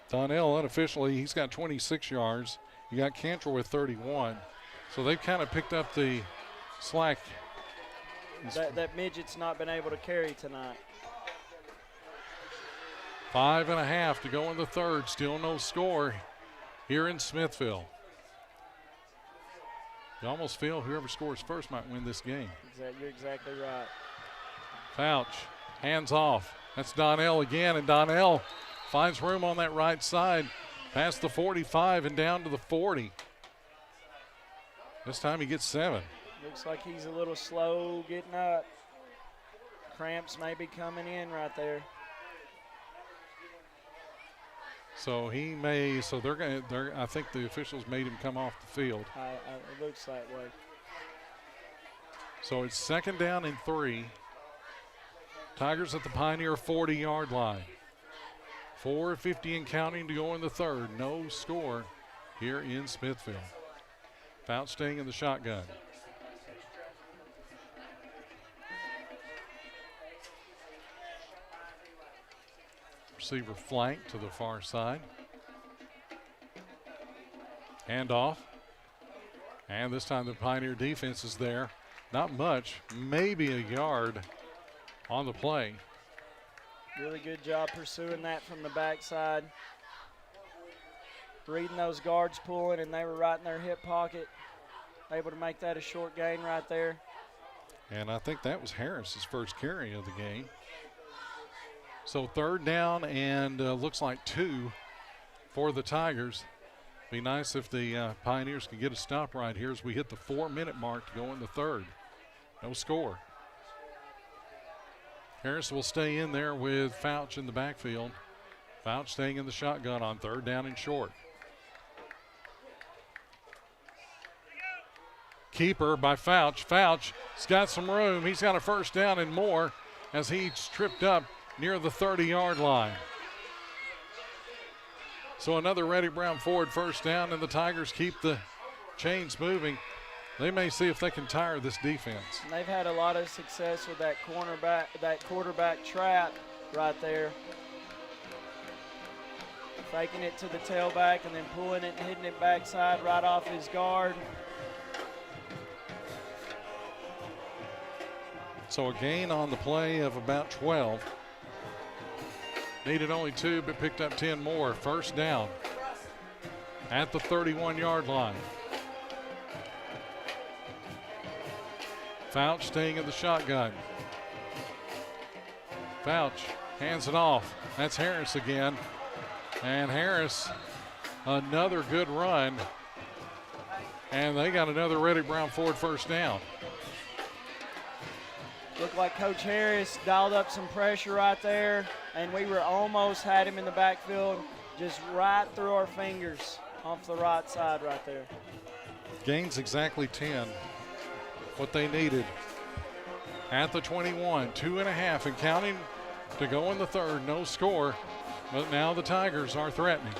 Donnell, unofficially, he's got 26 yards. You got Cantrell with 31. So they've kind of picked up the slack. That Midget's not been able to carry tonight. 5.5 to go in the third. Still no score here in Smithville. You almost feel whoever scores first might win this game. You're exactly right. Fouch, hands off. That's Donnell again, and Donnell finds room on that right side, past the 45 and down to the 40. This time he gets 7. Looks like he's a little slow getting up. Cramps may be coming in right there. So I think the officials made him come off the field. It looks that way. So it's second down and 3. Tigers at the Pioneer 40-yard line. 4:50 and counting to go in the third. No score here in Smithville. Fouch staying in the shotgun. Receiver flank to the far side. Handoff. And this time the Pioneer defense is there. Not much, maybe a yard on the play. Really good job pursuing that from the backside. Reading those guards pulling, and they were right in their hip pocket. Able to make that a short gain right there. And I think that was Harris's first carry of the game. So third down and looks like 2 for the Tigers. Be nice if the Pioneers can get a stop right here as we hit the 4-minute mark to go in the third. No score. Harris will stay in there with Fouch in the backfield. Fouch staying in the shotgun on third down and short. Keeper by Fouch. Fouch's got some room. He's got a first down and more. as he's tripped up near the 30-yard line. So another Reddick Brown Ford first down, and the Tigers keep the chains moving. They may see if they can tire this defense. And they've had a lot of success with that quarterback trap right there. Faking it to the tailback and then pulling it and hitting it backside right off his guard. So a gain on the play of about 12. Needed only 2, but picked up 10 more. First down at the 31-yard line. Fouch staying in the shotgun. Fouch hands it off. That's Harris again. And Harris, another good run. And they got another Reddick Brown Ford first down. Looked like Coach Harris dialed up some pressure right there, and we were almost had him in the backfield, just right through our fingers off the right side right there. Gains exactly 10. What they needed. At the 21, 2.5 and counting to go in the third. No score, but now the Tigers are threatening.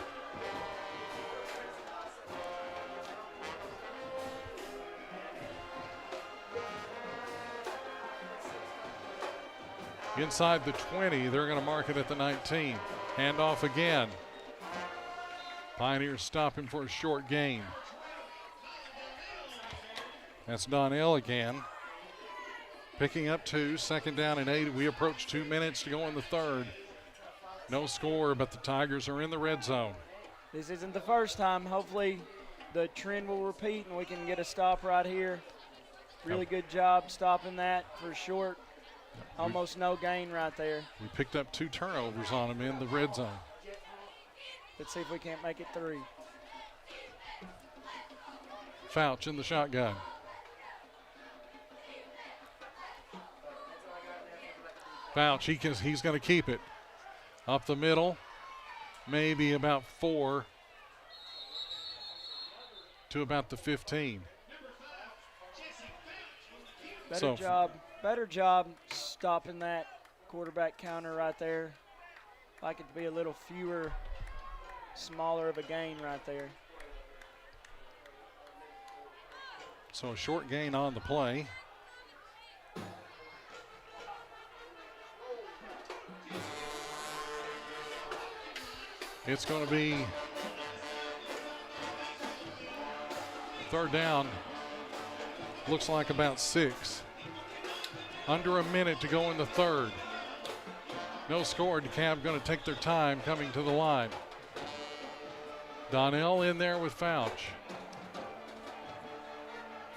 Inside the 20, they're going to mark it at the 19. Handoff again. Pioneers stop him for a short gain. That's Donnell again. Picking up 2, second down and 8. We approach 2 minutes to go in the third. No score, but the Tigers are in the red zone. This isn't the first time. Hopefully the trend will repeat and we can get a stop right here. Really good job stopping that for short. Almost no gain right there. We picked up 2 turnovers on them in the red zone. Let's see if we can't make it 3. Fouch in the shotgun. Fouch, he's going to keep it. Up the middle, maybe about 4 to about the 15. Better job stopping that quarterback counter right there. Like it to be a little smaller of a gain right there. So a short gain on the play. It's going to be third down. Looks like about 6. Under a minute to go in the third. No score. DeKalb going to take their time coming to the line. Donnell in there with Fouch.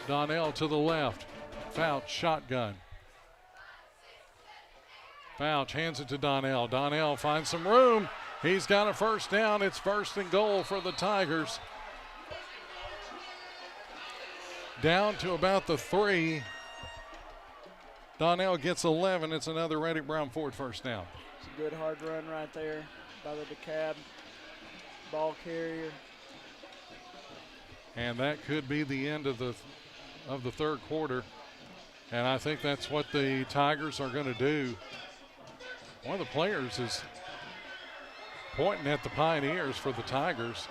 Donnell to the left. Fouch shotgun. Fouch hands it to Donnell. Donnell finds some room. He's got a first down. It's first and goal for the Tigers. Down to about the 3. Donnell gets 11. It's another Reddick Brown Ford first down. It's a good hard run right there by the DeKalb ball carrier. And that could be the end of the third quarter. And I think that's what the Tigers are going to do. One of the players is pointing at the Pioneers for the Tigers.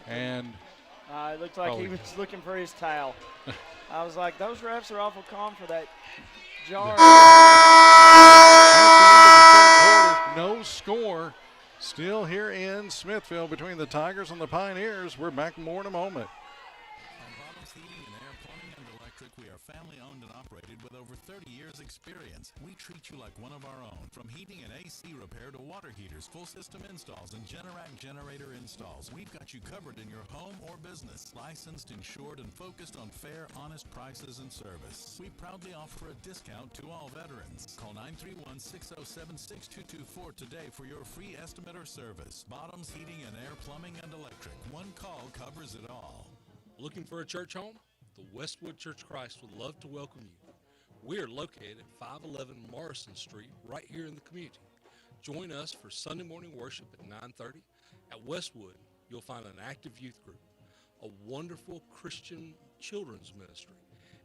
And it looked like he was looking for his towel. I was like, those refs are awful calm for that jar. No score. Still here in Smithville between the Tigers and the Pioneers. We're back more in a moment. Heating and Air Plumbing and Electric, we are family owned and operated with over 30 years experience. We treat you like one of our own. From heating and AC repair to water heaters, full system installs, and Generac generator installs, we've got you covered in your home or business. Licensed, insured, and focused on fair, honest prices and service. We proudly offer a discount to all veterans. Call 931-607-6224 today for your free estimate or service. Bottoms Heating and Air Plumbing and Electric. One call covers it all. Looking for a church home? The Westwood Church of Christ would love to welcome you. We are located at 511 Morrison Street, right here in the community. Join us for Sunday morning worship at 9:30. At Westwood, you'll find an active youth group, a wonderful Christian children's ministry,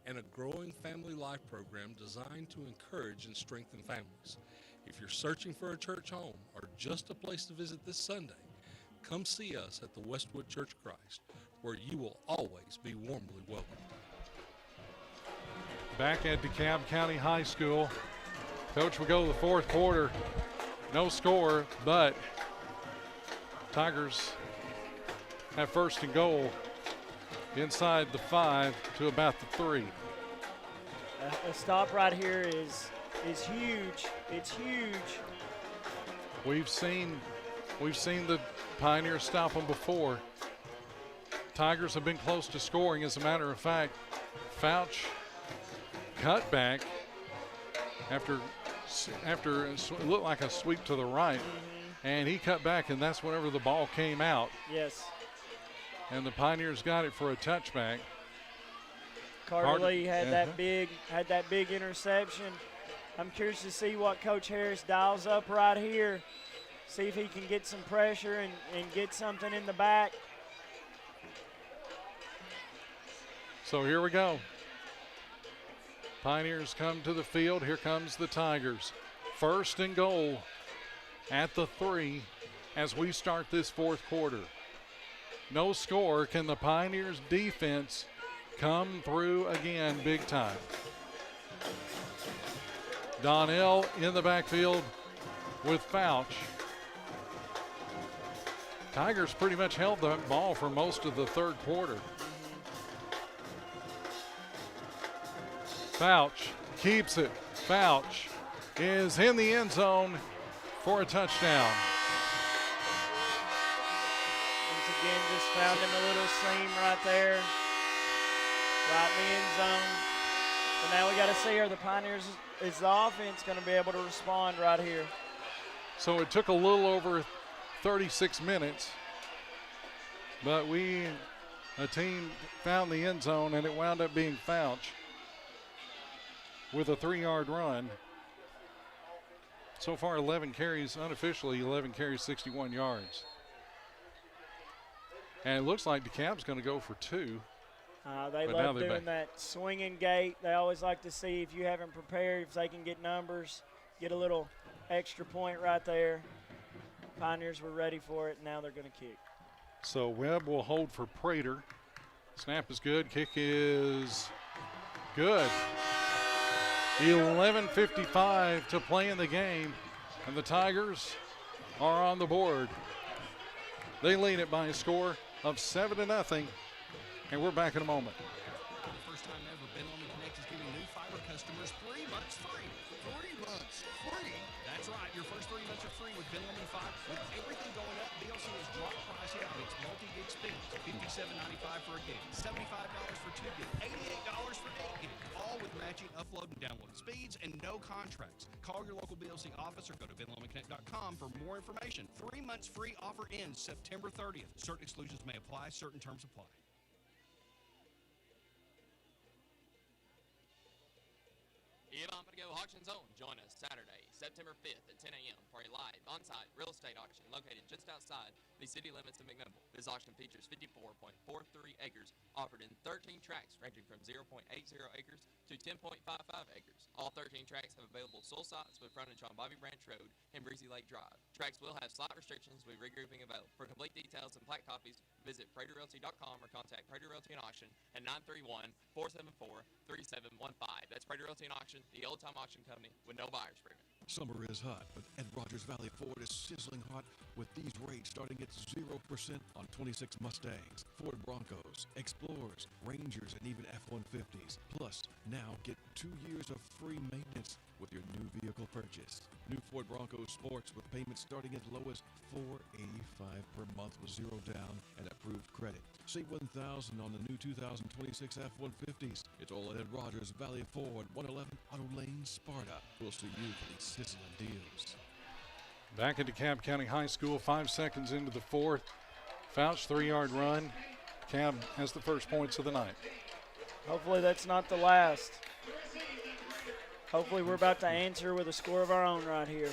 and a growing family life program designed to encourage and strengthen families. If you're searching for a church home or just a place to visit this Sunday, come see us at the Westwood Church of Christ, where you will always be warmly welcomed. Back at DeKalb County High School, Coach, we go to the fourth quarter. No score, but Tigers have first and goal inside the 5 to about the 3. A stop right here is huge. It's huge. We've seen the Pioneers stop them before. Tigers have been close to scoring. As a matter of fact, Fouch cut back after it looked like a sweep to the right, and he cut back, and that's whenever the ball came out. Yes. And the Pioneers got it for a touchback. Carter Lee had that big interception. I'm curious to see what Coach Harris dials up right here. See if he can get some pressure and get something in the back. So here we go. Pioneers come to the field. Here comes the Tigers. First and goal at the 3 as we start this fourth quarter. No score. Can the Pioneers defense come through again big time? Donnell in the backfield with Fouch. Tigers pretty much held the ball for most of the third quarter. Fouch keeps it. Fouch is in the end zone for a touchdown. Once again, just found him a little seam right there. Right in the end zone. So now we got to see, are the Pioneers, is the offense going to be able to respond right here? So it took a little over 36 minutes, but a team found the end zone, and it wound up being Fouch with a 3-yard run. So far 11 carries, unofficially 11 carries, 61 yards. And it looks like DeKalb's going to go for 2. They love doing that swinging gate. They always like to see if you haven't prepared, if they can get numbers, get a little extra point right there. Pioneers were ready for it, and now they're going to kick. So Webb will hold for Prater. Snap is good. Kick is good. 11:55 to play in the game, and the Tigers are on the board. They lead it by a score of 7-0, and we're back in a moment. For the first time ever, Ben Lomond Connect is giving new fiber customers 3 months free. 3 months free? That's right. Your first 3 months are free with Ben Lomond Fiber. With everything going up, BLC has dropped pricing on its multi-gig speeds. $57.95 for a gig, $75 for 2 gig, $88 for 8 gig. All with matching upload and download speeds and no contracts. Call your local BLC office or go to benlomanconnect.com for more information. 3 months free offer ends September 30th. Certain exclusions may apply. Certain terms apply. Yvonne Go Auction Zone. Join us Saturday, September 5th at 10 a.m. for a live on-site real estate auction located just outside the city limits of McMinnville. This auction features 54.43 acres offered in 13 tracts ranging from 0.80 acres to 10.55 acres. All 13 tracts have available soil sites with frontage on Bobby Branch Road and Breezy Lake Drive. Tracts will have slight restrictions with regrouping available. For complete details and plat copies, visit PraterRealty.com or contact Prater Realty and Auction at 931-474-3715. That's Prater Realty and Auction, the old-time auction company with no buyer's agreement. Summer is hot, but Ed Rogers Valley Ford is sizzling hot with these rates starting at 0% on 26 Mustangs, Ford Broncos, Explorers, Rangers, and even F-150s. Plus, now get 2 years of free maintenance with your new vehicle purchase. New Ford Bronco Sports with payments starting as low as $485 per month with 0 down and approved credit. Save $1,000 on the new 2026 F-150s. It's all at Ed Rogers Valley Ford, 111 Auto Lane, Sparta. We'll see you for these sizzling deals. Back at DeKalb County High School, 5 seconds into the fourth. Fouch 3-yard run. DeKalb has the first points of the night. Hopefully that's not the last. Hopefully we're about to answer with a score of our own right here.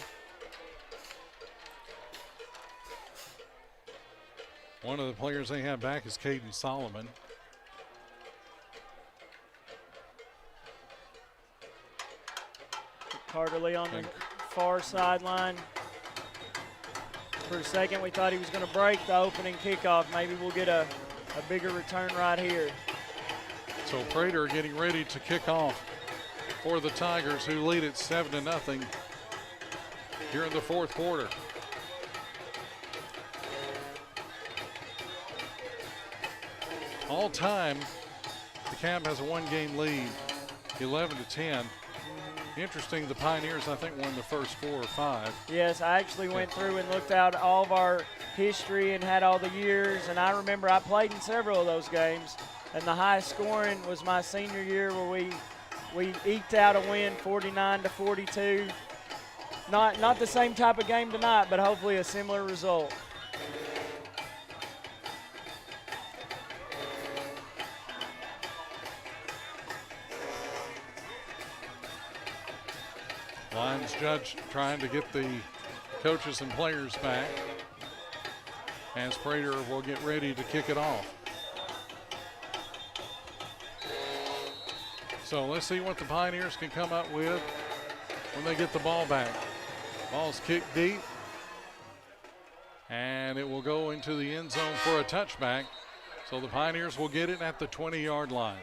One of the players they have back is Caden Solomon. Carter Lee on the far sideline. For a second, we thought he was going to break the opening kickoff. Maybe we'll get a bigger return right here. So Prater getting ready to kick off for the Tigers, who lead it 7-0 here in the fourth quarter. All time, DeKalb has a one-game lead, 11-10. Interesting, the Pioneers, I think, won the first 4 or 5. Yes, I actually went through and looked out all of our history and had all the years, and I remember I played in several of those games, and the highest scoring was my senior year where we eked out a win 49-42. Not the same type of game tonight, but hopefully a similar result. Lines judge trying to get the coaches and players back as Prater will get ready to kick it off. So let's see what the Pioneers can come up with when they get the ball back. Ball's kicked deep, and it will go into the end zone for a touchback. So the Pioneers will get it at the 20-yard line.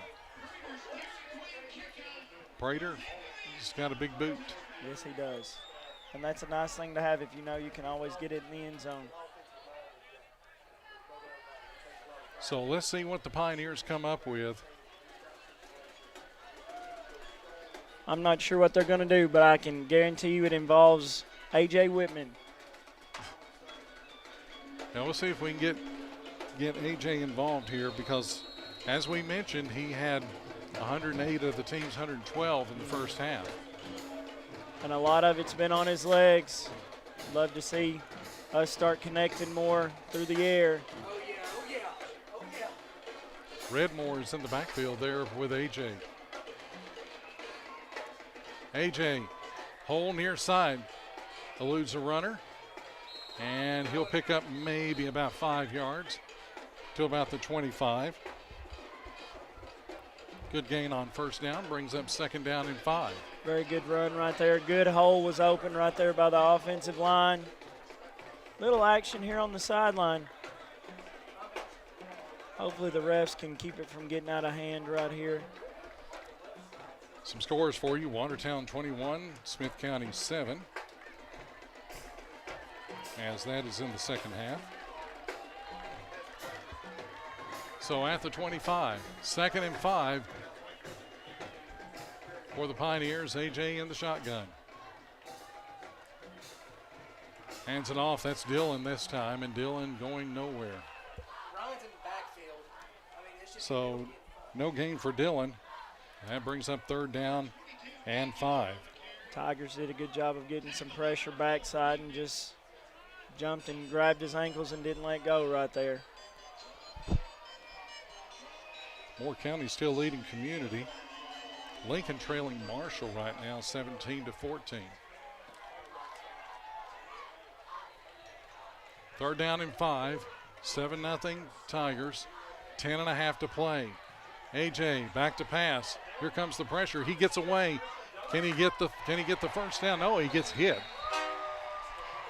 Prater has got a big boot. Yes, he does. And that's a nice thing to have if you know you can always get it in the end zone. So let's see what the Pioneers come up with. I'm not sure what they're going to do, but I can guarantee you it involves A.J. Whitman. Now we'll see if we can get A.J. involved here because, as we mentioned, he had 108 of the team's 112 in the first half. And a lot of it's been on his legs. Love to see us start connecting more through the air. Redmore is in the backfield there with A.J. A.J. hole near side, eludes a runner, and he'll pick up maybe about 5 yards to about the 25. Good gain on first down, brings up second down and 5. Very good run right there. Good hole was open right there by the offensive line. Little action here on the sideline. Hopefully the refs can keep it from getting out of hand right here. Some scores for you. Watertown 21, Smith County 7. As that is in the second half. So at the 25, second and 5 for the Pioneers. A.J. in the shotgun. Hands it off. That's Dillon this time, and Dillon going nowhere. So no gain for Dillon. That brings up third down and 5. Tigers did a good job of getting some pressure backside and just jumped and grabbed his ankles and didn't let go right there. Moore County still leading community. Lincoln trailing Marshall right now 17-14. Third down and 5, 7-0 Tigers, 10.5 to play. A.J. back to pass. Here comes the pressure. He gets away. Can he get the first down? No, he gets hit.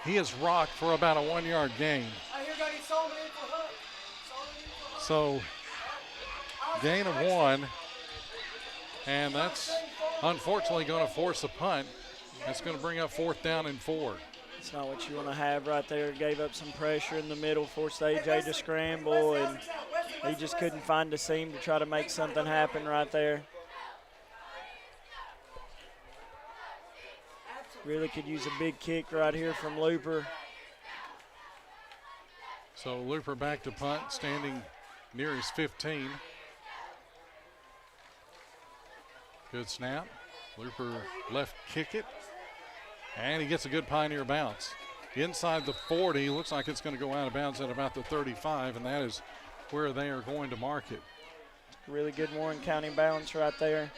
He is rocked for about a 1-yard gain. So gain of 1, and that's unfortunately going to force a punt. That's going to bring up fourth down and 4. It's not what you want to have right there. Gave up some pressure in the middle, forced A.J. to scramble, and he just couldn't find a seam to try to make something happen right there. Really could use a big kick right here from Looper. So Looper back to punt, standing near his 15. Good snap. Looper left kick it. And he gets a good Pioneer bounce. Inside the 40, looks like it's going to go out of bounds at about the 35, and that is where they are going to mark it. Really good Warren County bounce right there.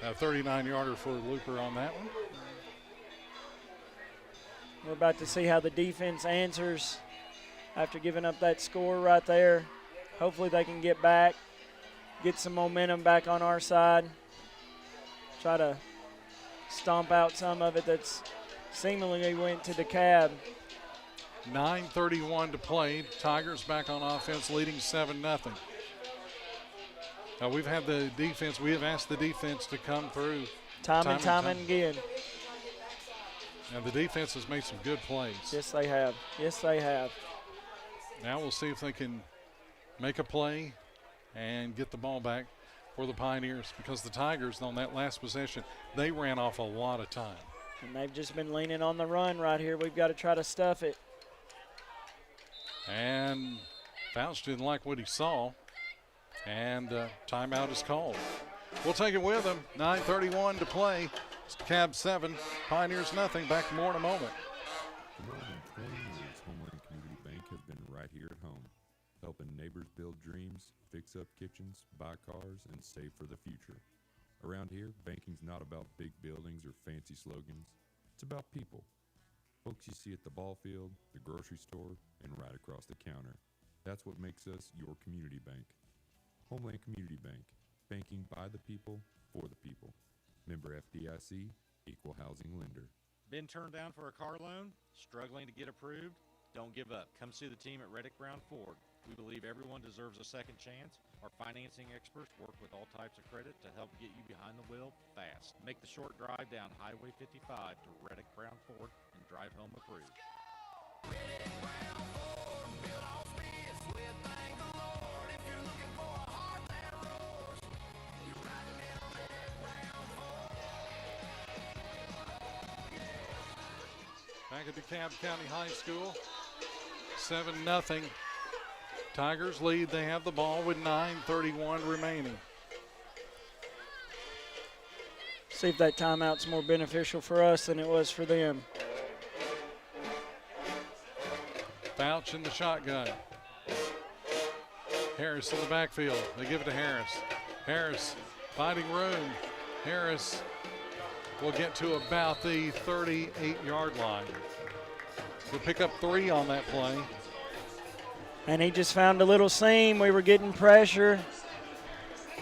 A 39-yarder for Looper on that one. We're about to see how the defense answers after giving up that score right there. Hopefully they can get back, get some momentum back on our side, try to stomp out some of it that's seemingly went to DeKalb. 9:31 to play. Tigers back on offense, leading 7-0. Now we've had the defense. We have asked the defense to come through Time and again. And the defense has made some good plays. Yes, they have. Yes, they have. Now we'll see if they can make a play and get the ball back for the Pioneers, because the Tigers on that last possession, they ran off a lot of time. And they've just been leaning on the run right here. We've got to try to stuff it. And Fouch didn't like what he saw, and timeout is called. We'll take it with him. 9:31 to play. It's DeKalb 7, Pioneers nothing. Back to more in a moment. For more than 20 years, Homeland Community Bank has been right here at home, helping neighbors build dreams, fix up kitchens, buy cars, and save for the future. Around here, banking's not about big buildings or fancy slogans. It's about people. Folks you see at the ball field, the grocery store, and right across the counter. That's what makes us your community bank. Homeland Community Bank, banking by the people, for the people. Member FDIC, equal housing lender. Been turned down for a car loan? Struggling to get approved? Don't give up. Come see the team at Reddick Brown Ford. We believe everyone deserves a second chance. Our financing experts work with all types of credit to help get you behind the wheel fast. Make the short drive down Highway 55 to Reddick Brown Ford and drive home approved. Back at DeKalb County High School, 7-0. Tigers lead. They have the ball with 9:31 remaining. See if that timeout's more beneficial for us than it was for them. Fouch in the shotgun. Harris in the backfield. They give it to Harris. Harris finding room. Harris will get to about the 38-yard line. We'll pick up 3 on that play. And he just found a little seam. We were getting pressure.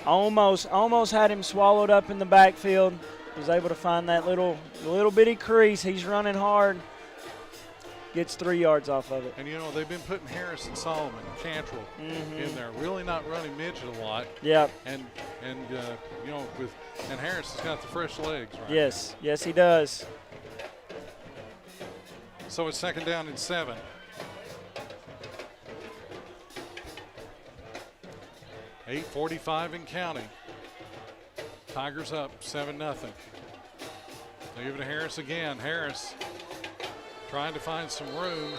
Almost had him swallowed up in the backfield. Was able to find that little bitty crease. He's running hard. Gets 3 yards off of it. And, you know, they've been putting Harris and Solomon, Cantrell in there. Really not running midget a lot. Yep. And you know, and Harris has got the fresh legs, right? Yes. Yes, he does. So it's 2nd down and 7. $8:45 and counting. Tigers up 7-0. They give it to Harris again. Harris trying to find some room.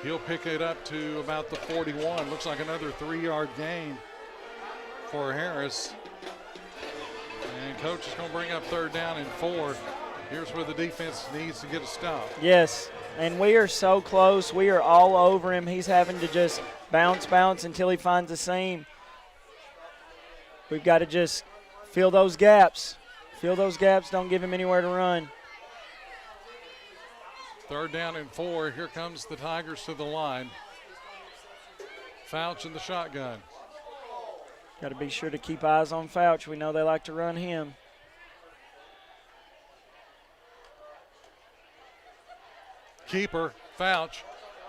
He'll pick it up to about the 41. Looks like another 3-yard gain for Harris. And coach is going to bring up 3rd down and 4. Here's where the defense needs to get a stop. Yes, and we are so close. We are all over him. He's having to just bounce until he finds a seam. We've got to just fill those gaps. Fill those gaps. Don't give him anywhere to run. 3rd down and 4. Here comes the Tigers to the line. Fouch in the shotgun. Got to be sure to keep eyes on Fouch. We know they like to run him. Keeper, Fouch.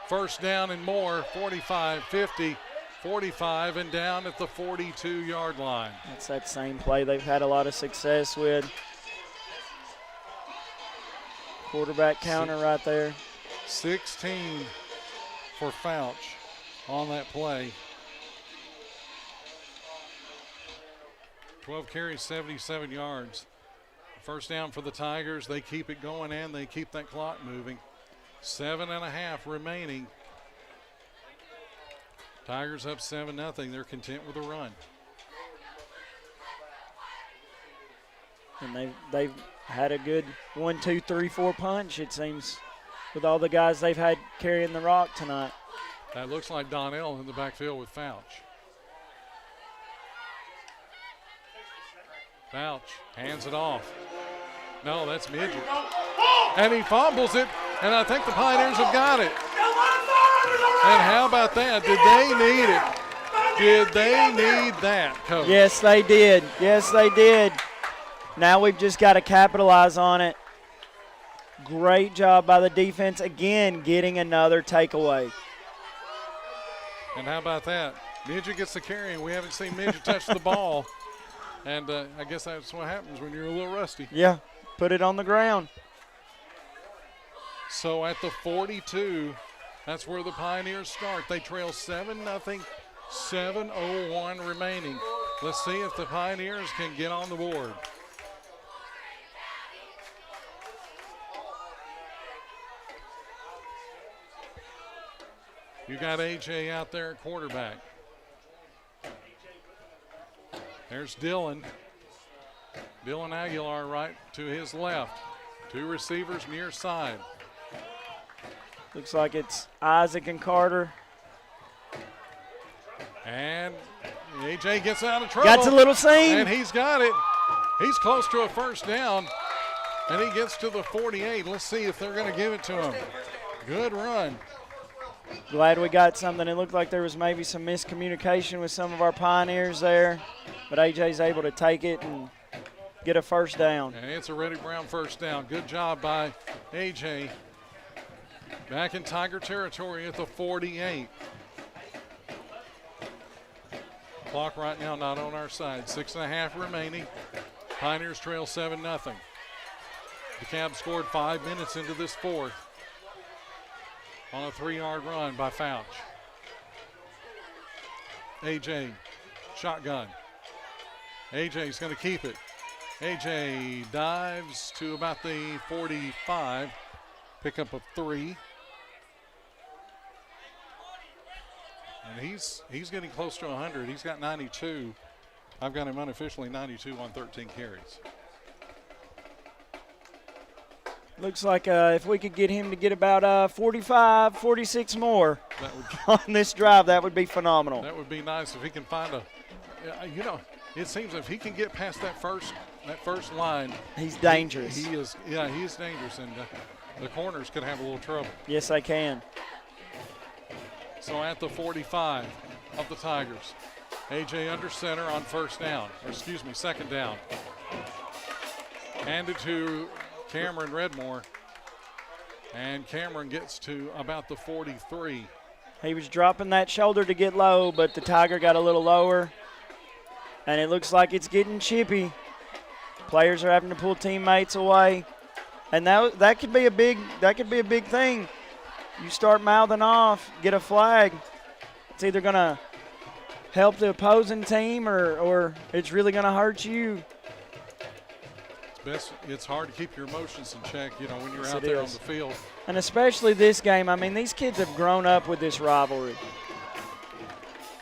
1st down and more. 45, 50, 45, and down at the 42-yard line. That's that same play they've had a lot of success with. Quarterback counter right there. 16 for Fouch on that play. 12 carries, 77 yards. 1st down for the Tigers. They keep it going and they keep that clock moving. 7.5 remaining. Tigers up 7-0. They're content with a run. And they've had a good 1, 2, 3, 4 punch, it seems, with all the guys they've had carrying the rock tonight. That looks like Donnell in the backfield with Fouch. Fouch hands it off. No, that's midget. And he fumbles it, and I think the Pioneers have got it. And how about that? Did they need it? Did they need that, Coach? Yes, they did. Yes, they did. Now we've just got to capitalize on it. Great job by the defense, again, getting another takeaway. And how about that? Midget gets the carry, and we haven't seen Midget touch the ball. And I guess that's what happens when you're a little rusty. Yeah, put it on the ground. So at the 42, that's where the Pioneers start. They trail 7-0, 7:01 remaining. Let's see if the Pioneers can get on the board. You got A.J. out there at quarterback. There's Dylan. Dylan Aguilar right to his left. Two receivers near side. Looks like it's Isaac and Carter. And A.J. gets out of trouble. Got a little seam. And he's got it. He's close to a first down. And he gets to the 48. Let's see if they're going to give it to him. Good run. Glad we got something. It looked like there was maybe some miscommunication with some of our Pioneers there, but A.J.'s able to take it and get a first down. And it's a Reddick Brown first down. Good job by A.J. Back in Tiger territory at the 48. Clock right now not on our side. 6.5 remaining. Pioneers trail 7-0. DeKalb scored 5 minutes into this fourth on a 3-yard run by Fouch. A.J. shotgun. A.J.'s going to keep it. A.J. dives to about the 45. Pickup of 3. And he's getting close to 100. He's got 92. I've got him unofficially 92 on 13 carries. Looks like if we could get him to get about 45, 46 more on this drive, that would be phenomenal. That would be nice if he can find it seems if he can get past that first line. He's dangerous. He is dangerous, and the corners could have a little trouble. Yes, they can. So at the 45 of the Tigers, A.J. under center on second down. Handed to Cameron Redmore, and Cameron gets to about the 43. He was dropping that shoulder to get low, but the Tiger got a little lower, and it looks like it's getting chippy. Players are having to pull teammates away, and that could be a big thing. You start mouthing off, get a flag. It's either going to help the opposing team or it's really going to hurt you. It's hard to keep your emotions in check, when you're out there on the field. And especially this game. I mean, these kids have grown up with this rivalry.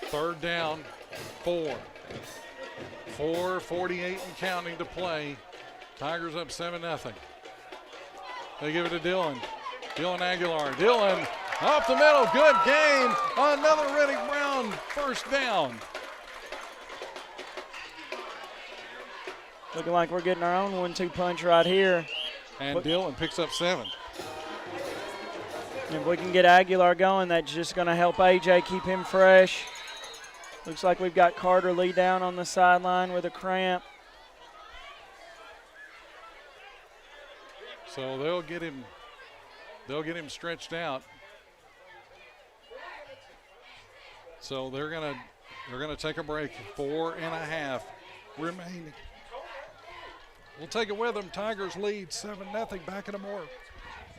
Third down, 4. 4:48 and counting to play. Tigers up 7-0. They give it to Dylan. Dylan Aguilar. Dylan up the middle. Good game. Another Reddick Brown first down. Looking like we're getting our own 1-2 punch right here. And Dylan picks up 7. If we can get Aguilar going, that's just going to help A.J. keep him fresh. Looks like we've got Carter Lee down on the sideline with a cramp. So they'll get him stretched out. So they're gonna take a break. 4.5 remaining. We'll take it with them. Tigers lead 7-0. Back in a more.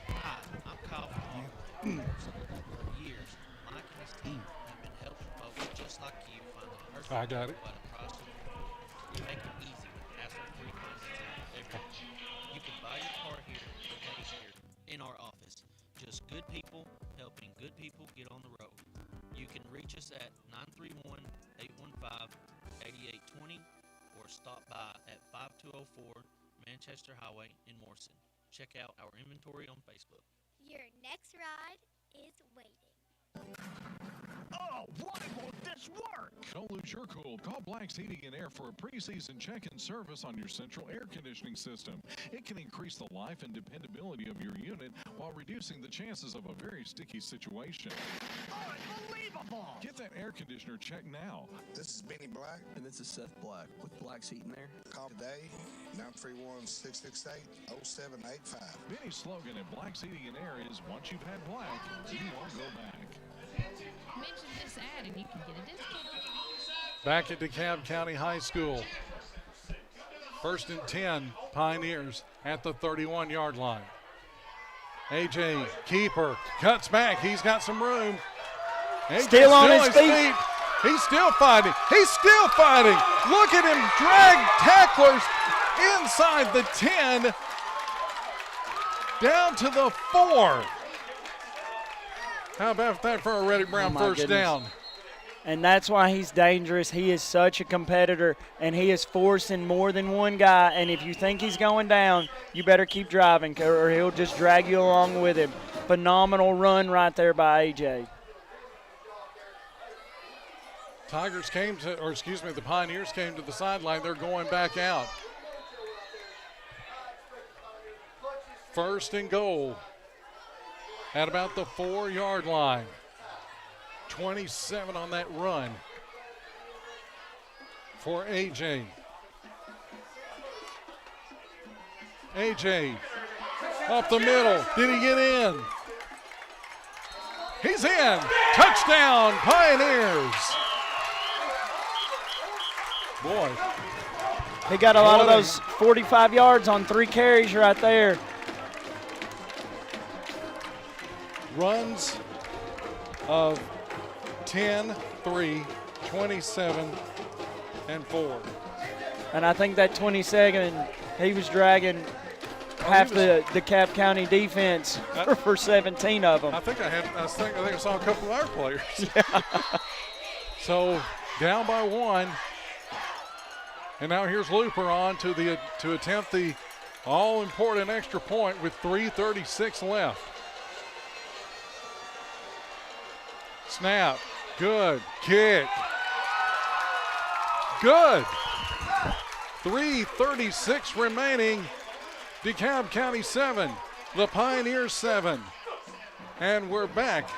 Hi, I'm Kyle from For years, Mike and his team have been helping folks just like you find the perfect I got it. at a price to afford. We make it easy with hassle-free financing everywhere. You can buy your car here or pay here in our office. Just good people helping good people get on the road. You can reach us at 931-815-8820 or stop by at 5204 Manchester Highway in Morrison. Check out our inventory on Facebook. Your next ride is waiting. Oh, rival, this Nice work. Don't lose your cool. Call Black's Heating and Air for a preseason check-in service on your central air conditioning system. It can increase the life and dependability of your unit while reducing the chances of a very sticky situation. Unbelievable. Get that air conditioner checked now. This is Benny Black. And this is Seth Black with Black's Heat and Air. Call today, 931-668-0785. Benny's slogan at Black's Heating and Air is, once you've had black, you won't go back. Mention this ad and you can get a discount. Back at DeKalb County High School. 1st and 10, Pioneers at the 31-yard line. A.J. Keeper cuts back. He's got some room. AJ Still on his feet. He's still fighting. He's still fighting. Look at him drag tacklers inside the 10 down to the 4. How about that for a Reddick Brown first down? And that's why he's dangerous. He is such a competitor, and he is forcing more than one guy. And if you think he's going down, you better keep driving, or he'll just drag you along with him. Phenomenal run right there by A.J. The Pioneers came to the sideline. They're going back out. 1st and goal at about the 4-yard line. 27 on that run for A.J. A.J. up the middle. Did he get in? He's in. Touchdown, Pioneers. Boy. He got a lot of those 45 yards on 3 carries right there. Runs of 10, 3, 27, and 4. And I think that 22nd, he was dragging half the DeKalb County defense for 17 of them. I think I saw a couple of our players. Yeah. So down by 1. And now here's Looper on to attempt the all-important extra point with 3:36 left. Snap. Good. Kick. Good. 3:36 remaining. DeKalb County 7. The Pioneers 7. And we're back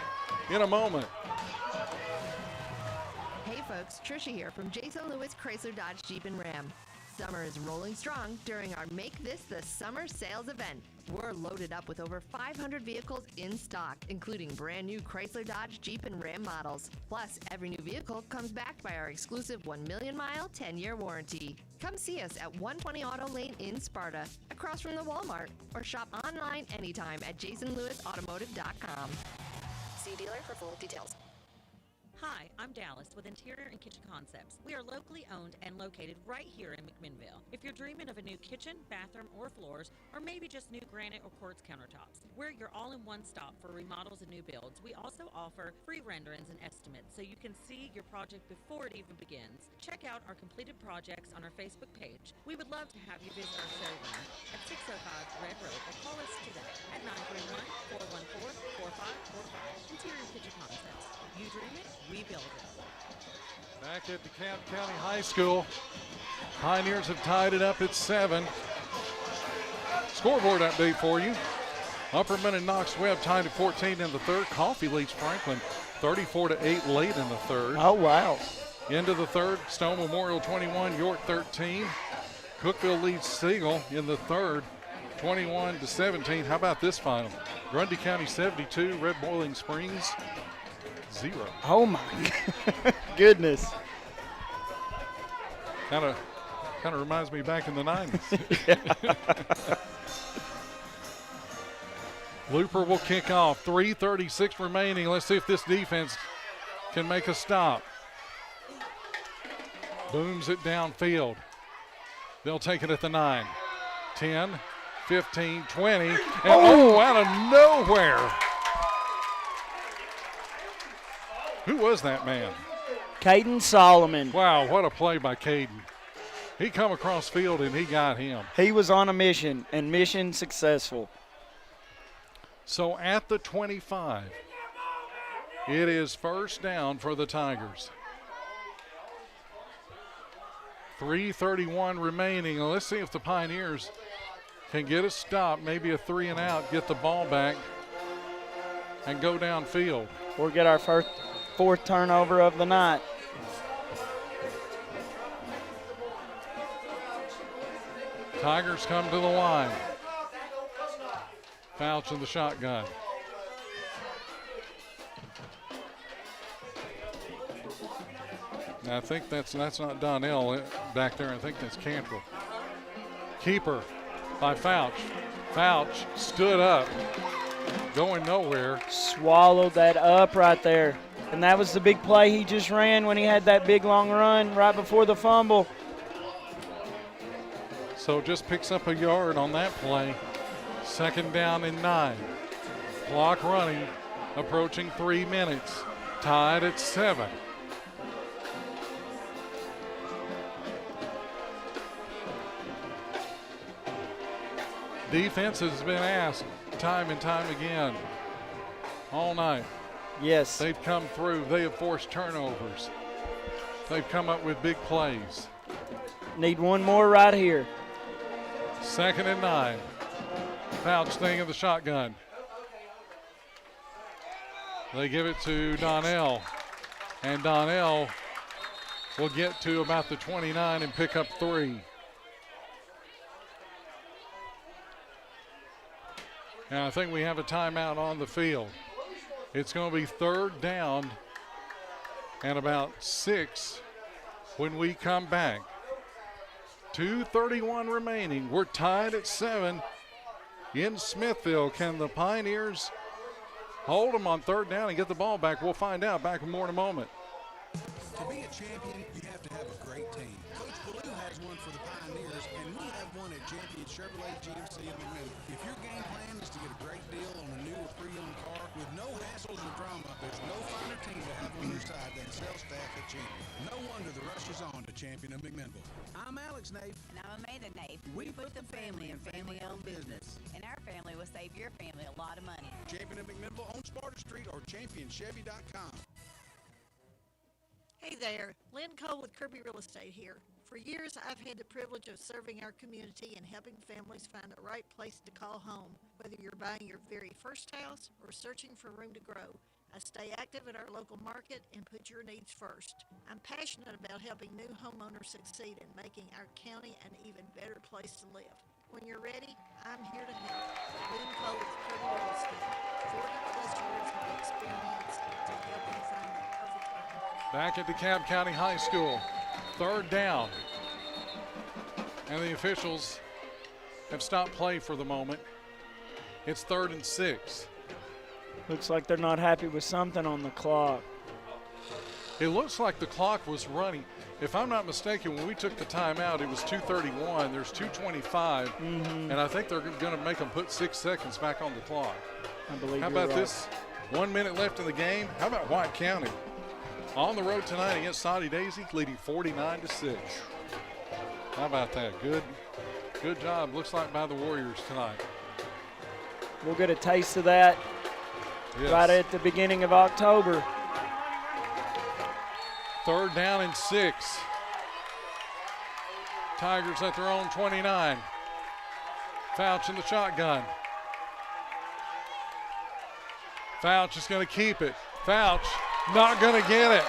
in a moment. Hey folks, Trisha here from Jason Lewis Chrysler Dodge Jeep and Ram. Summer is rolling strong during our Make This the Summer sales event. We're loaded up with over 500 vehicles in stock, including brand new Chrysler Dodge Jeep and Ram models. Plus, every new vehicle comes backed by our exclusive 1 million mile, 10-year warranty. Come see us at 120 Auto Lane in Sparta, across from the Walmart, or shop online anytime at jasonlewisautomotive.com. See dealer for full details. Hi, I'm Dallas with Interior and Kitchen Concepts. We are locally owned and located right here in McMinnville. If you're dreaming of a new kitchen, bathroom, or floors, or maybe just new granite or quartz countertops, we're your all-in-one stop for remodels and new builds. We also offer free renderings and estimates so you can see your project before it even begins. Check out our completed projects on our Facebook page. We would love to have you visit our showroom at 605 Red Road or call us today at 931-414-4545. Interior Kitchen Concepts. You dream it, we build it. Back at DeKalb County High School. Pioneers have tied it up at 7. Scoreboard update for you. Upperman and Knox Webb tied at 14 in the third. Coffee leads Franklin 34-8 late in the third. Oh, wow. Into the third, Stone Memorial 21, York 13. Cookeville leads Siegel in the third, 21-17. How about this final? Grundy County 72, Red Boiling Springs 0. Oh my goodness. Kind of reminds me back in the 90s. Looper will kick off. 3:36 remaining. Let's see if this defense can make a stop. Booms it downfield. They'll take it at the 9. 10, 15, 20. And out of nowhere. Who was that man? Caden Solomon. Wow, what a play by Caden. He come across field and he got him. He was on a mission, and mission successful. So at the 25, it is first down for the Tigers. 3:31 remaining. Well, let's see if the Pioneers can get a stop, maybe a 3 and out, get the ball back, and go downfield. Or get our fourth turnover of the night. Tigers come to the line. Fouch in the shotgun. Now I think that's not Donnell back there. I think that's Cantrell. Keeper by Fouch. Fouch stood up, going nowhere. Swallowed that up right there. And that was the big play he just ran when he had that big long run right before the fumble. So just picks up a yard on that play. 2nd down and 9. Clock running, approaching 3 minutes. Tied at 7. Defense has been asked time and time again all night. Yes. They've come through. They have forced turnovers. They've come up with big plays. Need one more right here. 2nd and 9. Fouch staying in the shotgun. They give it to Donnell. And Donnell will get to about the 29 and pick up 3. And I think we have a timeout on the field. It's going to be 3rd down and about 6 when we come back. 2:31 remaining. We're tied at 7 in Smithville. Can the Pioneers hold them on 3rd down and get the ball back? We'll find out. Back with more in a moment. To be a champion, you have to have a great team. Coach Ballou has one for the Pioneers, and we have one at Champion Chevrolet GMC in McMinnville. If your game plan is to get a great deal on a new or pre-owned car with no hassles or drama, there's no finer team to have on your side than sales staff at Champion. No wonder the rush is on to Champion of McMinnville. I'm Alex Nave. And I'm Amanda Nave. We put the family in family-owned business. And our family will save your family a lot of money. Champion of McMinnville on Sparta Street or ChampionChevy.com. Hey there, Lynn Cole with Kirby Real Estate here. For years, I've had the privilege of serving our community and helping families find the right place to call home. Whether you're buying your very first house or searching for room to grow, I stay active in our local market and put your needs first. I'm passionate about helping new homeowners succeed and making our county an even better place to live. When you're ready, I'm here to help. Lynn Cole with Kirby Real Estate. 40+ years of experience to help you find that perfect home. Back at Dekalb County High School, 3rd down. And the officials have stopped play for the moment. It's 3rd and 6. Looks like they're not happy with something on the clock. It looks like the clock was running. If I'm not mistaken, when we took the timeout, it was 2:31. There's 2:25, and I think they're going to make them put 6 seconds back on the clock. I believe How you're about right. this? 1 minute left in the game. How about White County? On the road tonight against Saudi Daisy, leading 49-6. How about that? Good job. Looks like by the Warriors tonight. We'll get a taste of that Yes. right at the beginning of October. 3rd down and 6. Tigers at their own 29. Fouch in the shotgun. Fouch is going to keep it. Fouch not going to get it.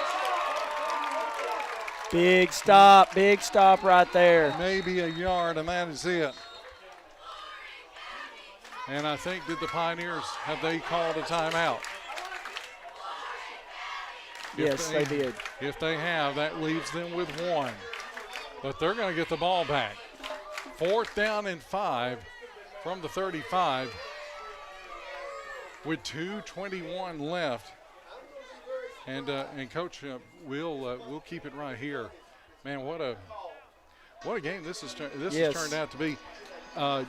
Big stop right there. Maybe a yard, and that is it. And I think, did the Pioneers, have they called a timeout? Yes, they did. If they have, that leaves them with 1. But they're going to get the ball back. 4th down and 5 from the 35 with 2:21 left. And Coach, we'll keep it right here. Man, what a game this has turned out to be. When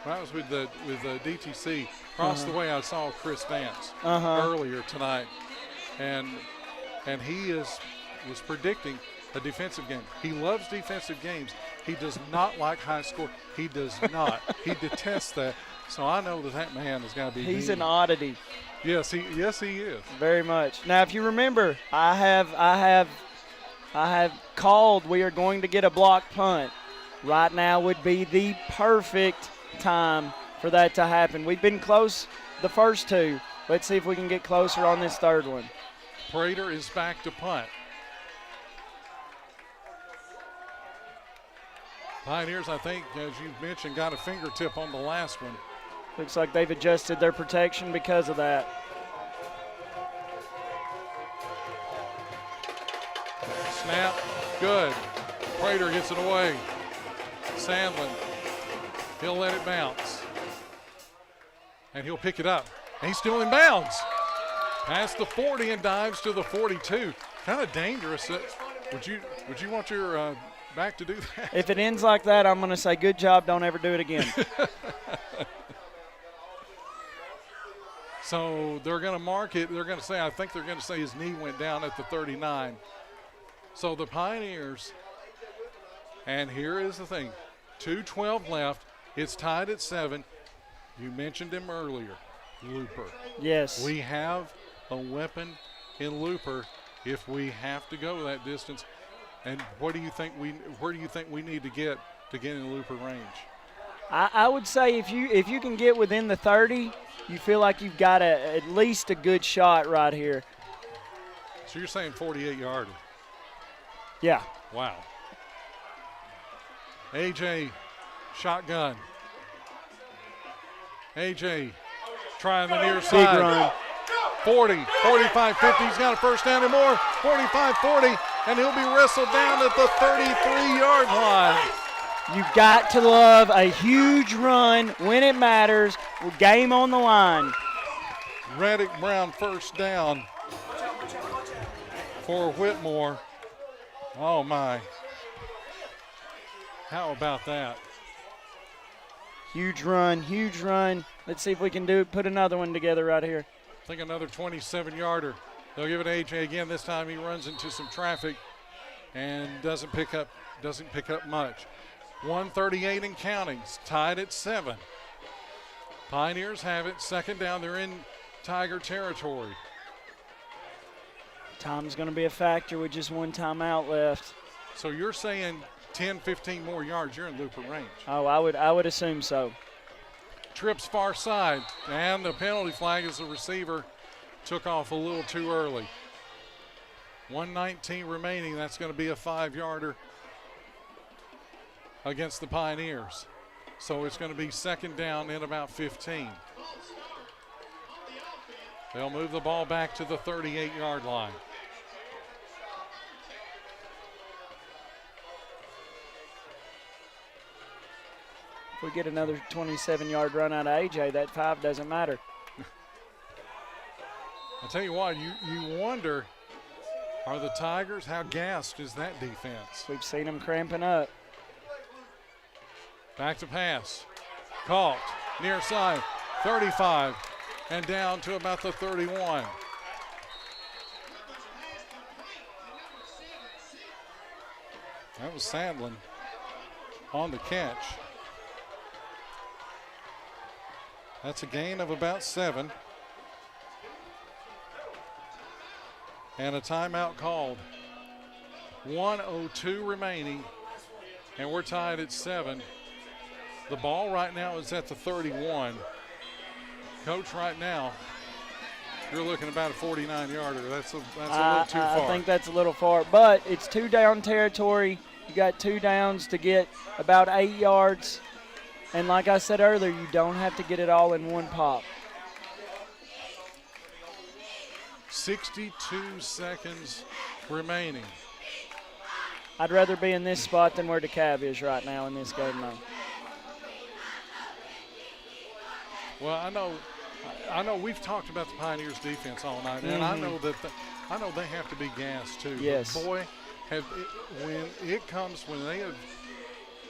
I was with DTC, across the way I saw Chris Vance earlier tonight, and he was predicting a defensive game. He loves defensive games. He does not like high score. He does not. He detests that. So I know that man is going to be. He's mean. an oddity. Yes, he is. Very much. Now, if you remember, I have I have called we are going to get a block punt. Right now would be the perfect time for that to happen. We've been close the first two. Let's see if we can get closer on this third one. Prater is back to punt. Pioneers, I think, as you mentioned, got a fingertip on the last one. Looks like they've adjusted their protection because of that. Snap, good. Prater gets it away. Sandlin, he'll let it bounce. And he'll pick it up. And he's still in bounds. Past the 40 and dives to the 42. Kind of dangerous. Would you want your back to do that? If it ends like that, I'm going to say good job, don't ever do it again. So they're going to mark it. They're going to say, I think they're going to say his knee went down at the 39. So the Pioneers, and here is the thing, 2:12 left. It's tied at 7. You mentioned him earlier, Looper. Yes. We have a weapon in Looper if we have to go that distance. And where do you think we need to get in Looper range? I would say if you can get within the 30, you feel like you've got at least a good shot right here. So you're saying 48-yarder? Yeah. Wow. AJ, shotgun. AJ trying the near side. Big run. 40, 45, 50. He's got a first down and more. 45, 40, and he'll be wrestled down at the 33-yard line. You've got to love a huge run when it matters. Game on the line. Reddick Brown first down for Whitmore. Oh, my. How about that? Huge run, huge run. Let's see if we can put another one together right here. I think another 27-yarder. They'll give it to AJ again. This time he runs into some traffic and doesn't pick up much. 138 and counting, tied at 7. Pioneers have it, second down. They're in Tiger territory. Time's going to be a factor with just one timeout left. So you're saying 10, 15 more yards, you're in Looper range. Oh, I would assume so. Trips far side, and the penalty flag as the receiver took off a little too early. 1:19 remaining. That's going to be a 5-yarder against the Pioneers. So it's going to be second down in about 15. They'll move the ball back to the 38-yard line. If we get another 27-yard run out of AJ, that 5 doesn't matter. I'll tell you what, you wonder, are the Tigers, how gassed is that defense? We've seen them cramping up. Back to pass. Caught. Near side. 35. And down to about the 31. That was Sandlin on the catch. That's a gain of about 7. And a timeout called. 1:02 remaining, and we're tied at 7. The ball right now is at the 31. Coach, right now, you're looking about a 49-yarder. That's a little too far. I think that's a little far, but it's 2-down territory. You got 2 downs to get about 8 yards. And like I said earlier, you don't have to get it all in one pop. 62 seconds remaining. I'd rather be in this spot than where Dekalb is right now in this game, though. Well, I know we've talked about the Pioneers defense all night, and I know that I know they have to be gassed too. Yes. But boy,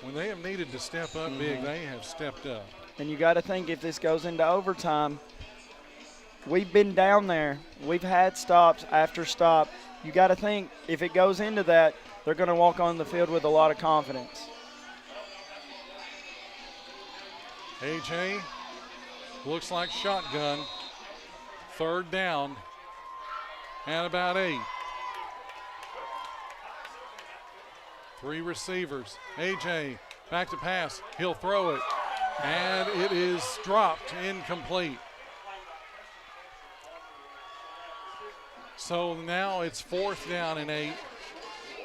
when they have needed to step up big, they have stepped up. And you got to think if this goes into overtime, we've been down there. We've had stops after stop. You got to think if it goes into that, they're going to walk on the field with a lot of confidence. AJ looks like shotgun. Third down and about 8. Three receivers. A.J. back to pass. He'll throw it. And it is dropped, incomplete. So now it's 4th down and 8.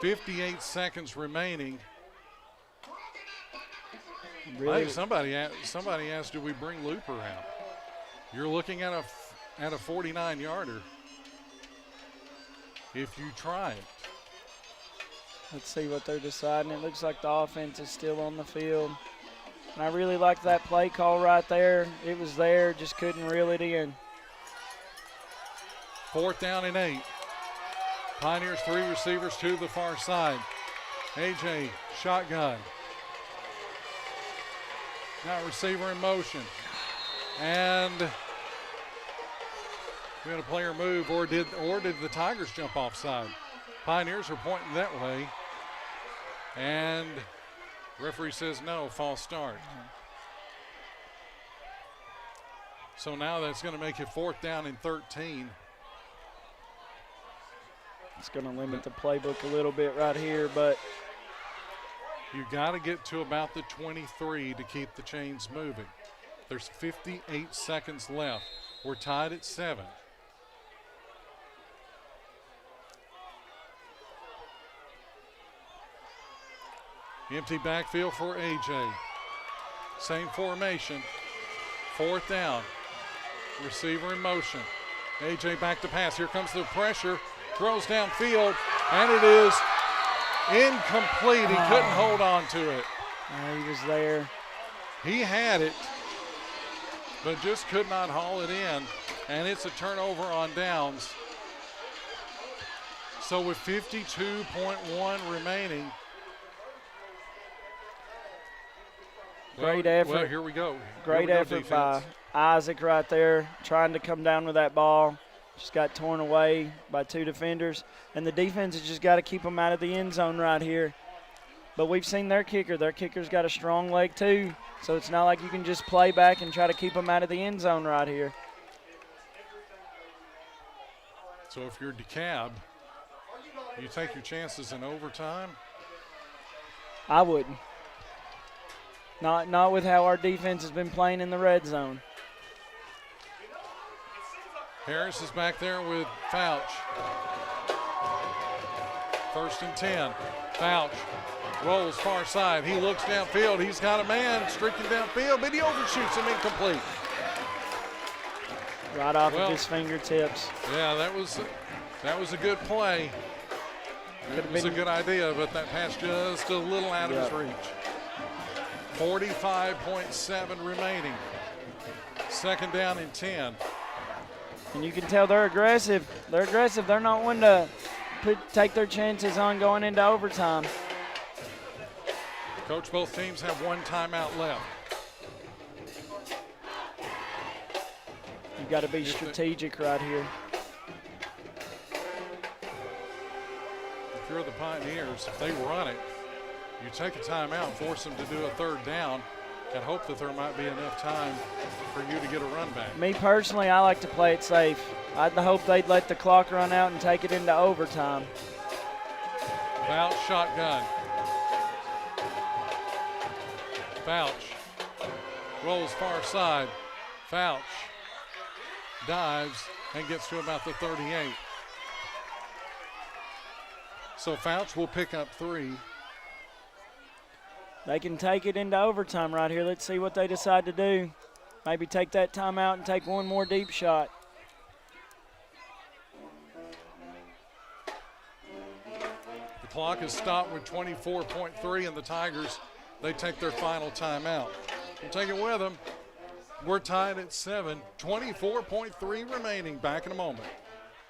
58 seconds remaining. Really? I think somebody asked, do we bring Looper out? You're looking at a 49-yarder. If you try it. Let's see what they're deciding. It looks like the offense is still on the field. And I really like that play call right there. It was there, just couldn't reel it in. 4th down and 8. Pioneers 3 receivers to the far side. A.J. shotgun. Now receiver in motion. And we had a player move, or did the Tigers jump offside? Pioneers are pointing that way. And referee says no, false start. So now that's going to make it 4th down and 13. It's going to limit the playbook a little bit right here, but you got to get to about the 23 to keep the chains moving. There's 58 seconds left. We're tied at 7. Empty backfield for A.J. Same formation. 4th down. Receiver in motion. A.J. back to pass. Here comes the pressure. Throws downfield, and it is incomplete. He couldn't hold on to it. He was there. He had it, but just could not haul it in. And it's a turnover on downs. So with 52.1 remaining. Great effort. Well, here we go. Great effort by Isaac right there, trying to come down with that ball. Just got torn away by 2 defenders. And the defense has just got to keep them out of the end zone right here. But we've seen their kicker. Their kicker's got a strong leg too. So it's not like you can just play back and try to keep them out of the end zone right here. So if you're Dekalb, you take your chances in overtime? I wouldn't. Not with how our defense has been playing in the red zone. Harris is back there with Fouch. 1st and 10. Fouch rolls far side. He looks downfield. He's got a man streaking downfield, but he overshoots him, incomplete. Right off of his fingertips. Yeah, that was a good play. It was a good idea, but that pass just a little out of his reach. 45.7 remaining. 2nd down and 10. And you can tell they're aggressive. They're aggressive. They're not one to take their chances on going into overtime. Coach, both teams have 1 timeout left. You've got to be strategic right here. If you're the Pioneers, if they run it, you take a timeout, force them to do a 3rd down, and hope that there might be enough time for you to get a run back. Me personally, I like to play it safe. I'd hope they'd let the clock run out and take it into overtime. Fouch shotgun. Fouch rolls far side. Fouch dives and gets to about the 38. So Fouch will pick up 3. They can take it into overtime right here. Let's see what they decide to do. Maybe take that timeout and take 1 more deep shot. The clock is stopped with 24.3, and the Tigers, they take their final timeout. We'll take it with them. We're tied at 7, 24.3 remaining. Back in a moment.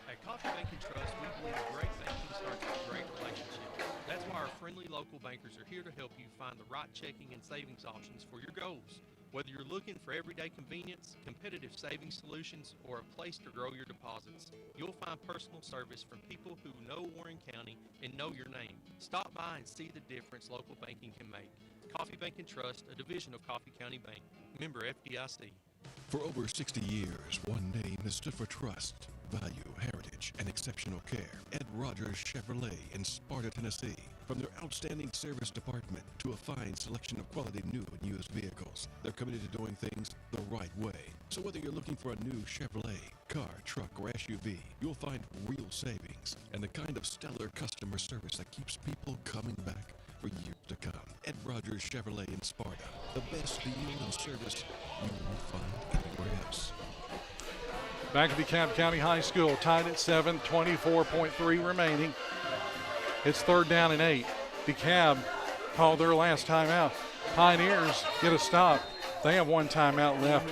At Coffee Banking Trust, we believe great banking starts with great relationships. That's why our friendly local bankers are here to help you find the right checking and savings options for your goals. Whether you're looking for everyday convenience, competitive savings solutions, or a place to grow your deposits, you'll find personal service from people who know Warren County and know your name. Stop by and see the difference local banking can make. Coffee Bank and Trust, a division of Coffee County Bank. Member FDIC. For over 60 years, one name has stood for trust, value, heritage, and exceptional care. Ed Rogers Chevrolet in Sparta, Tennessee. From their outstanding service department to a fine selection of quality new and used vehicles, they're committed to doing things the right way. So whether you're looking for a new Chevrolet, car, truck, or SUV, you'll find real savings and the kind of stellar customer service that keeps people coming back for years to come. Ed Rogers Chevrolet in Sparta, the best deal and service you won't find anywhere else. Back at DeKalb County High School, tied at 7, 24.3 remaining. It's 3rd down and 8. DeKalb called their last timeout. Pioneers get a stop. They have 1 timeout left.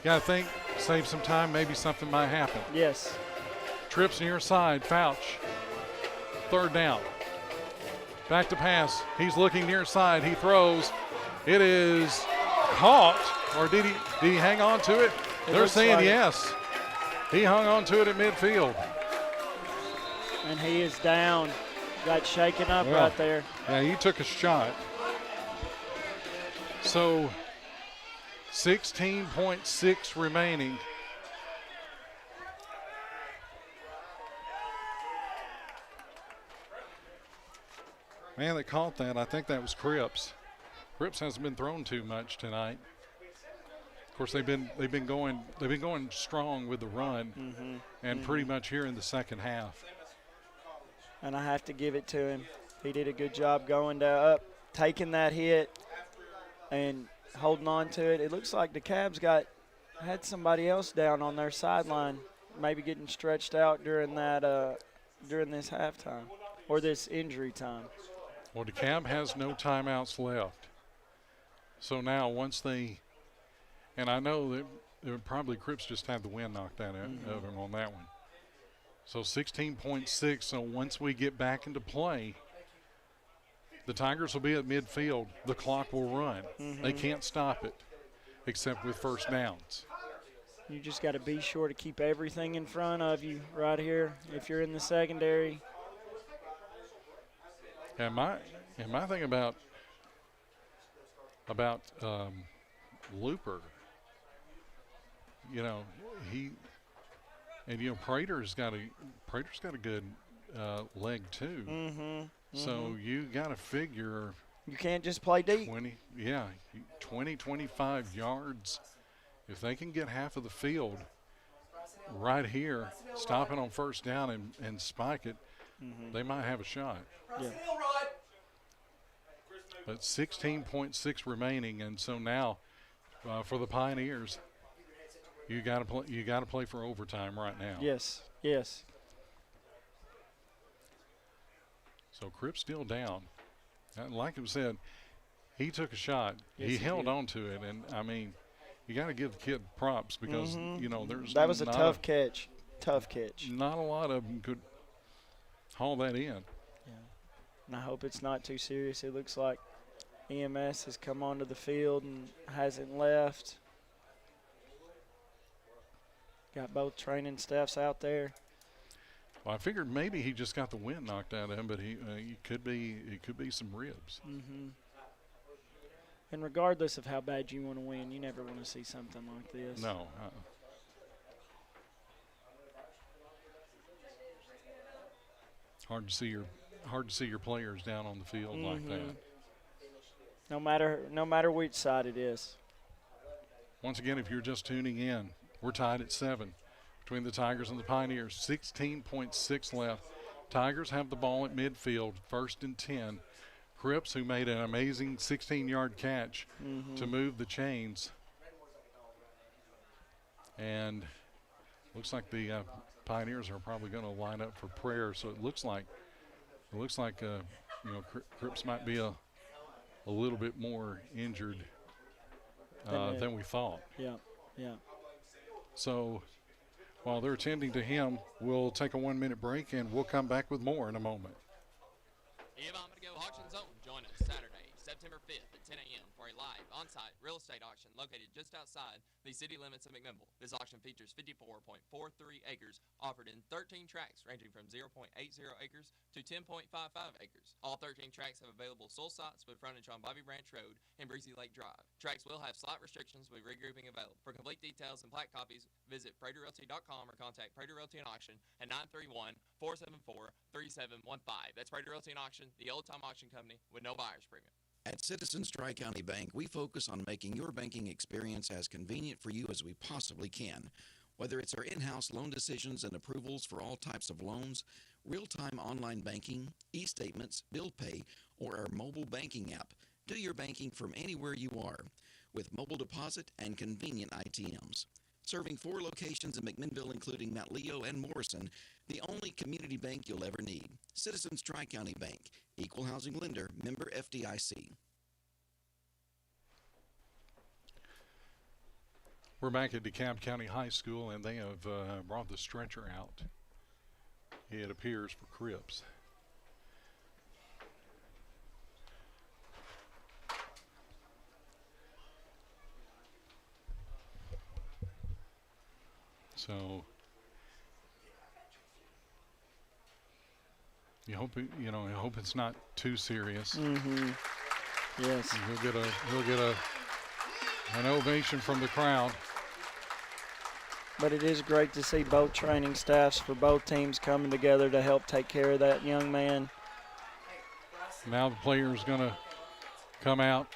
Got to think, save some time, maybe something might happen. Yes. Trips near side, Fouch. 3rd down. Back to pass. He's looking near side. He throws. It is caught, or did he hang on to it? They're saying yes. He hung on to it at midfield. And he is down. Got shaken up right there. Yeah, he took a shot. So 16.6 remaining. Man, that caught that. I think that was Cripps. Cripps hasn't been thrown too much tonight. Of course, they've been going strong with the run, and pretty much here in the second half. And I have to give it to him. He did a good job going up, taking that hit, and holding on to it. It looks like the Cavs had somebody else down on their sideline, maybe getting stretched out during this halftime or this injury time. Well, DeKalb has no timeouts left. So now once they, and I know that probably Cripps just had the wind knocked out of him on that one. So 16.6, so once we get back into play, the Tigers will be at midfield. The clock will run. They can't stop it except with first downs. You just got to be sure to keep everything in front of you right here if you're in the secondary. And my thing about Looper, Prater's got a good leg too. So you got to figure you can't just play deep. 20, 25 yards. If they can get half of the field right here, stop it on first down and spike it, they might have a shot. Yeah. But 16.6 remaining, and so now for the Pioneers, you got to play for overtime right now. Yes. So Cripps still down. Like I said, he took a shot. Yes, he held did. on to it, and I mean, you got to give the kid props because there's that was a tough catch. Tough catch. Not a lot of them could haul that in. Yeah. And I hope it's not too serious. It looks like EMS has come onto the field and hasn't left. Got both training staffs out there. Well, I figured maybe he just got the wind knocked out of him, but it could be some ribs. And regardless of how bad you want to win, you never want to see something like this. No. Hard to see your players down on the field like that. No matter which side it is. Once again, if you're just tuning in, we're tied at 7 between the Tigers and the Pioneers. 16.6 left. Tigers have the ball at midfield, 1st and 10. Cripps, who made an amazing 16-yard catch to move the chains. And looks like the Pioneers are probably going to line up for prayer. So it looks like Cripps might be a little bit more injured than we thought. Yeah. So while they're attending to him, we'll take a 1-minute break and we'll come back with more in a moment. If I'm going to go Auction Zone, join us Saturday, September 5th at 10 a.m. for for a live, on-site real estate auction located just outside the city limits of McMinnville. This auction features 54.43 acres offered in 13 tracts ranging from 0.80 acres to 10.55 acres. All 13 tracts have available sold sites with frontage on Bobby Branch Road and Breezy Lake Drive. Tracts will have slight restrictions with regrouping available. For complete details and plat copies, visit PraterRealty.com or contact Prater Realty and Auction at 931-474-3715. That's Prater Realty and Auction, the old-time auction company with no buyer's premium. At Citizens Tri-County Bank, we focus on making your banking experience as convenient for you as we possibly can. Whether it's our in-house loan decisions and approvals for all types of loans, real-time online banking, e-statements, bill pay, or our mobile banking app, do your banking from anywhere you are with mobile deposit and convenient ITMs. Serving 4 locations in McMinnville, including Mount Leo and Morrison, the only community bank you'll ever need. Citizens Tri-County Bank, equal housing lender, member FDIC. We're back at Dekalb County High School, and they have brought the stretcher out. It appears for Cripps. So you hope I hope it's not too serious. Mm-hmm. Yes. And he'll get an ovation from the crowd. But it is great to see both training staffs for both teams coming together to help take care of that young man. Now the player is going to come out.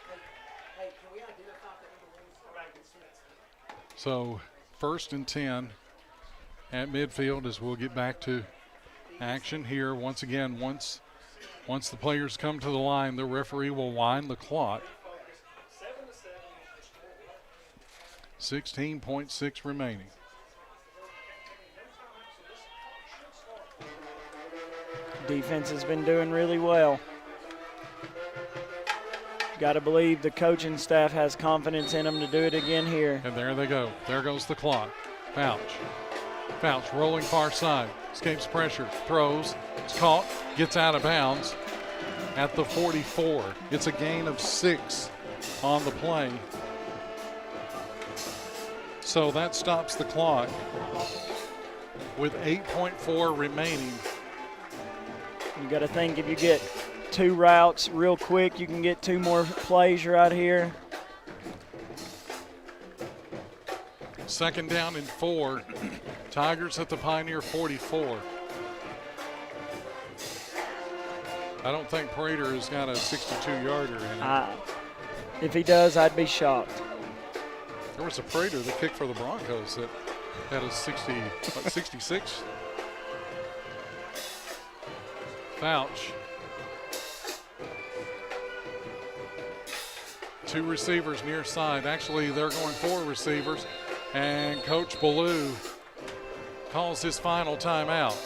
So 1st and 10 at midfield as we'll get back to action here. Once again, once the players come to the line, the referee will wind the clock. 16.6 remaining. Defense has been doing really well. Got to believe the coaching staff has confidence in them to do it again here. And there they go. There goes the clock. Fouch rolling far side. Escapes pressure. Throws. It's caught. Gets out of bounds at the 44. It's a gain of 6 on the play. So that stops the clock with 8.4 remaining. You got to think if you get 2 routes real quick, you can get 2 more plays right here. 2nd down and 4. Tigers at the Pioneer 44. I don't think Prater has got a 62-yarder in it. If he does, I'd be shocked. There was a Prater that kicked for the Broncos that had a 66. Fouch. 2 receivers near side. Actually, they're going 4 receivers. And Coach Ballou calls his final timeout.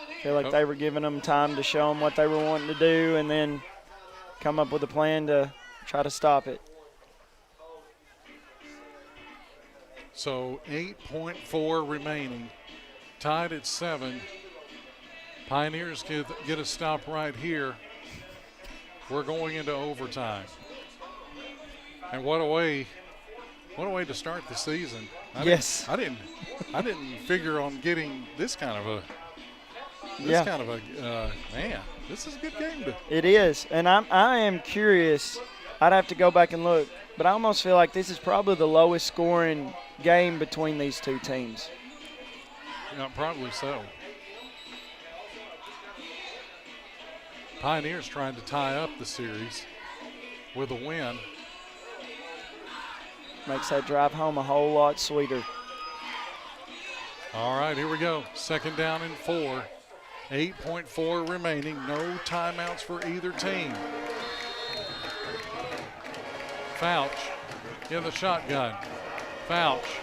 I feel like they were giving them time to show them what they were wanting to do and then come up with a plan to try to stop it. So 8.4 remaining, tied at 7. Pioneers get a stop right here. We're going into overtime. And what a way to start the season. I didn't figure on getting this kind of a man. This is a good game. It is, and I am curious. I'd have to go back and look, but I almost feel like this is probably the lowest scoring game between these 2 teams. Yeah, probably so. Pioneers trying to tie up the series with a win. Makes that drive home a whole lot sweeter. All right, here we go. 2nd down and 4. 8.4 remaining. No timeouts for either team. Fouch in the shotgun. Fouch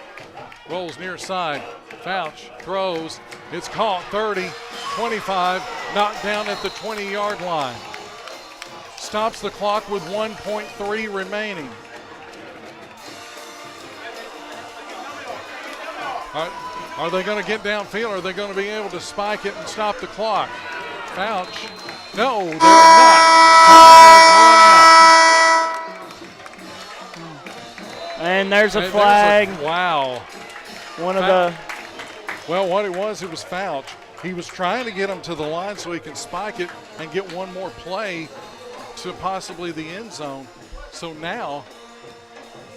rolls near side. Fouch throws. It's caught. 30, 25, knocked down at the 20-yard line. Stops the clock with 1.3 remaining. Are they going to get downfield? Or are they going to be able to spike it and stop the clock? Fouch. No, there is not. And there's a flag. Wow. One of the. Well, what it was Fouch. He was trying to get him to the line so he can spike it and get one more play to possibly the end zone. So now.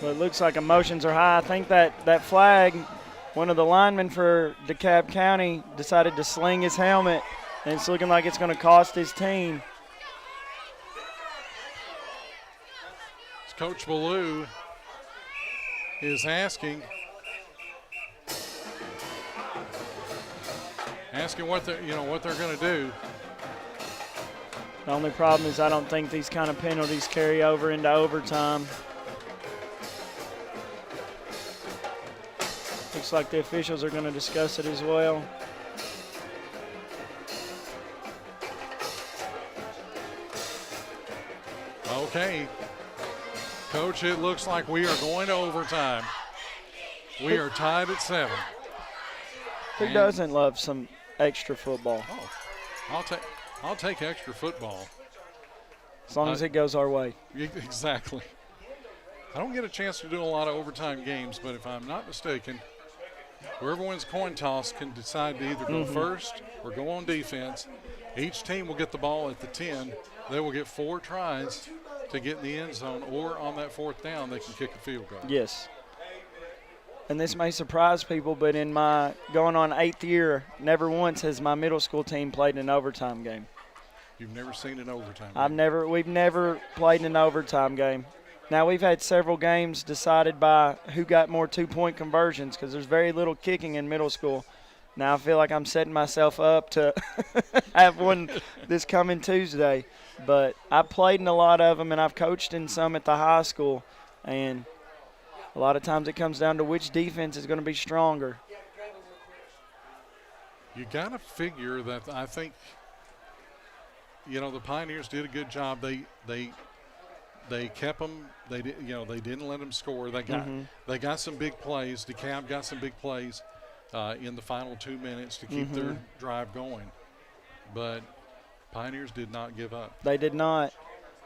Well, it looks like emotions are high. I think that flag, one of the linemen for DeKalb County decided to sling his helmet, and it's looking like it's going to cost his team. Coach Ballou is asking what they're going to do. The only problem is I don't think these kind of penalties carry over into overtime. Looks like the officials are going to discuss it as well. Okay. Coach, it looks like we are going to overtime. We are tied at 7. Who doesn't love some extra football? Oh, I'll take extra football. As long as it goes our way. Exactly. I don't get a chance to do a lot of overtime games, but if I'm not mistaken, whoever wins coin toss can decide to either go first or go on defense. Each team will get the ball at the 10. They will get 4 tries to get in the end zone, or on that 4th down, they can kick a field goal. Yes. And this may surprise people, but in my going on 8th year, never once has my middle school team played an overtime game. You've never seen an overtime game? We've never played an overtime game. Now, we've had several games decided by who got more 2-point conversions because there's very little kicking in middle school. Now I feel like I'm setting myself up to have one this coming Tuesday. But I've played in a lot of them, and I've coached in some at the high school. And a lot of times it comes down to which defense is going to be stronger. You got to figure that I think, the Pioneers did a good job. They kept them. They didn't let them score. They got some big plays. DeKalb got some big plays in the final 2 minutes to keep their drive going. But Pioneers did not give up. They did not.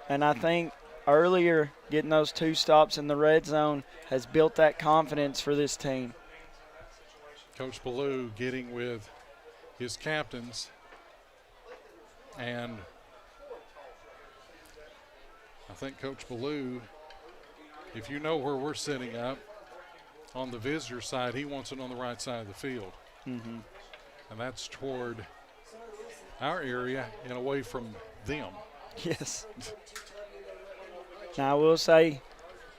And I think earlier getting those 2 stops in the red zone has built that confidence for this team. Coach Ballou getting with his captains, and I think Coach Ballou, if you know where we're sitting up on the visitor side, he wants it on the right side of the field. And that's toward our area and away from them. Yes. Now, I will say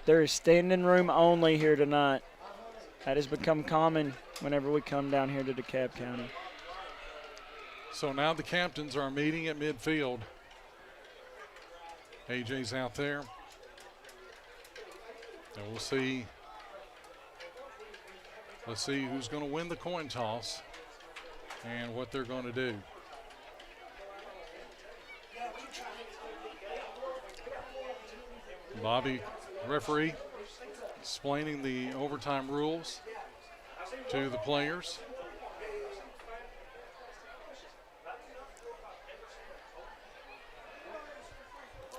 there is standing room only here tonight. That has become common whenever we come down here to DeKalb County. So now the captains are meeting at midfield. AJ's out there. And we'll see. Let's see who's going to win the coin toss and what they're going to do. Bobby, referee, explaining the overtime rules to the players.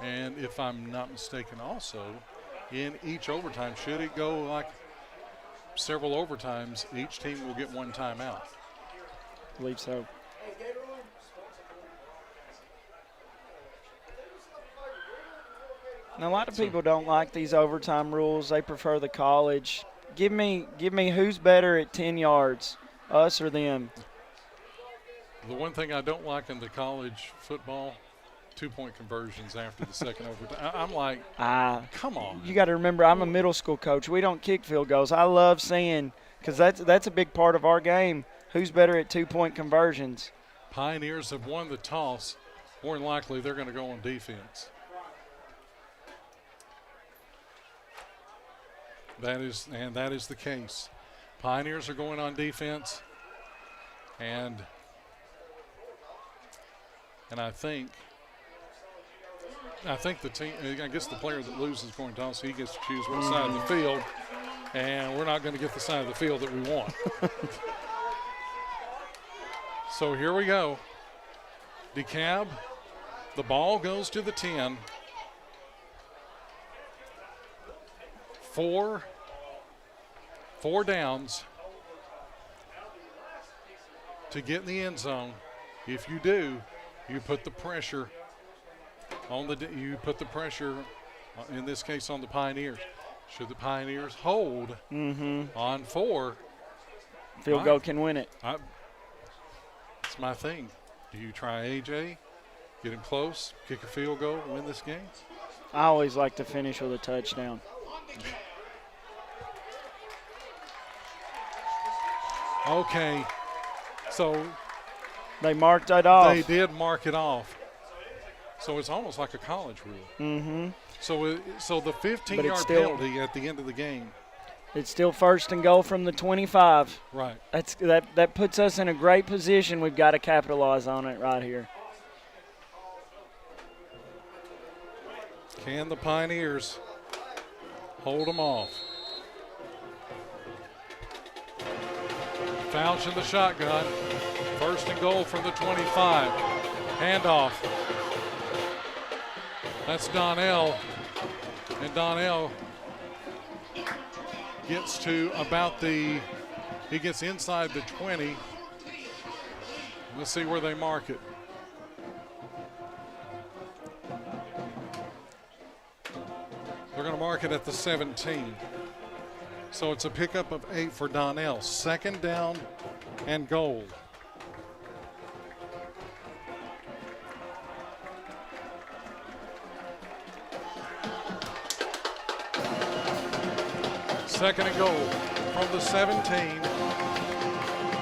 And if I'm not mistaken also, in each overtime, should it go like several overtimes, each team will get 1 timeout. I believe so. Now, a lot of people don't like these overtime rules. They prefer the college. Give me who's better at 10 yards, us or them. The one thing I don't like in the college football, 2-point conversions after the second overtime. I'm like, come on. You got to remember, I'm a middle school coach. We don't kick field goals. I love seeing, because that's a big part of our game, who's better at 2-point conversions. Pioneers have won the toss. More than likely, they're going to go on defense. That is the case. Pioneers are going on defense, and I think the team. I guess the player that loses coin toss, he gets to choose what side of the field, and we're not going to get the side of the field that we want. So here we go. DeKalb, the ball goes to the 10. 4 downs to get in the end zone. If you do, you put the pressure on in this case on the Pioneers. Should the Pioneers hold on 4, field goal can win it. It's my thing. Do you try AJ, get him close, kick a field goal, win this game? I always like to finish with a touchdown. Okay, so they marked it off. They did mark it off. So it's almost like a college rule. Mm-hmm. So the 15-yard penalty at the end of the game. It's still 1st and goal from the 25. Right. That puts us in a great position. We've got to capitalize on it right here. Can the Pioneers hold them off? Fouch in the shotgun. 1st and goal from the 25. Handoff. That's Donnell. And Donnell gets to he gets inside the 20. Let's see where they mark it. They're going to mark it at the 17. So it's a pickup of 8 for Donnell. 2nd down and goal. Second and goal from the 17.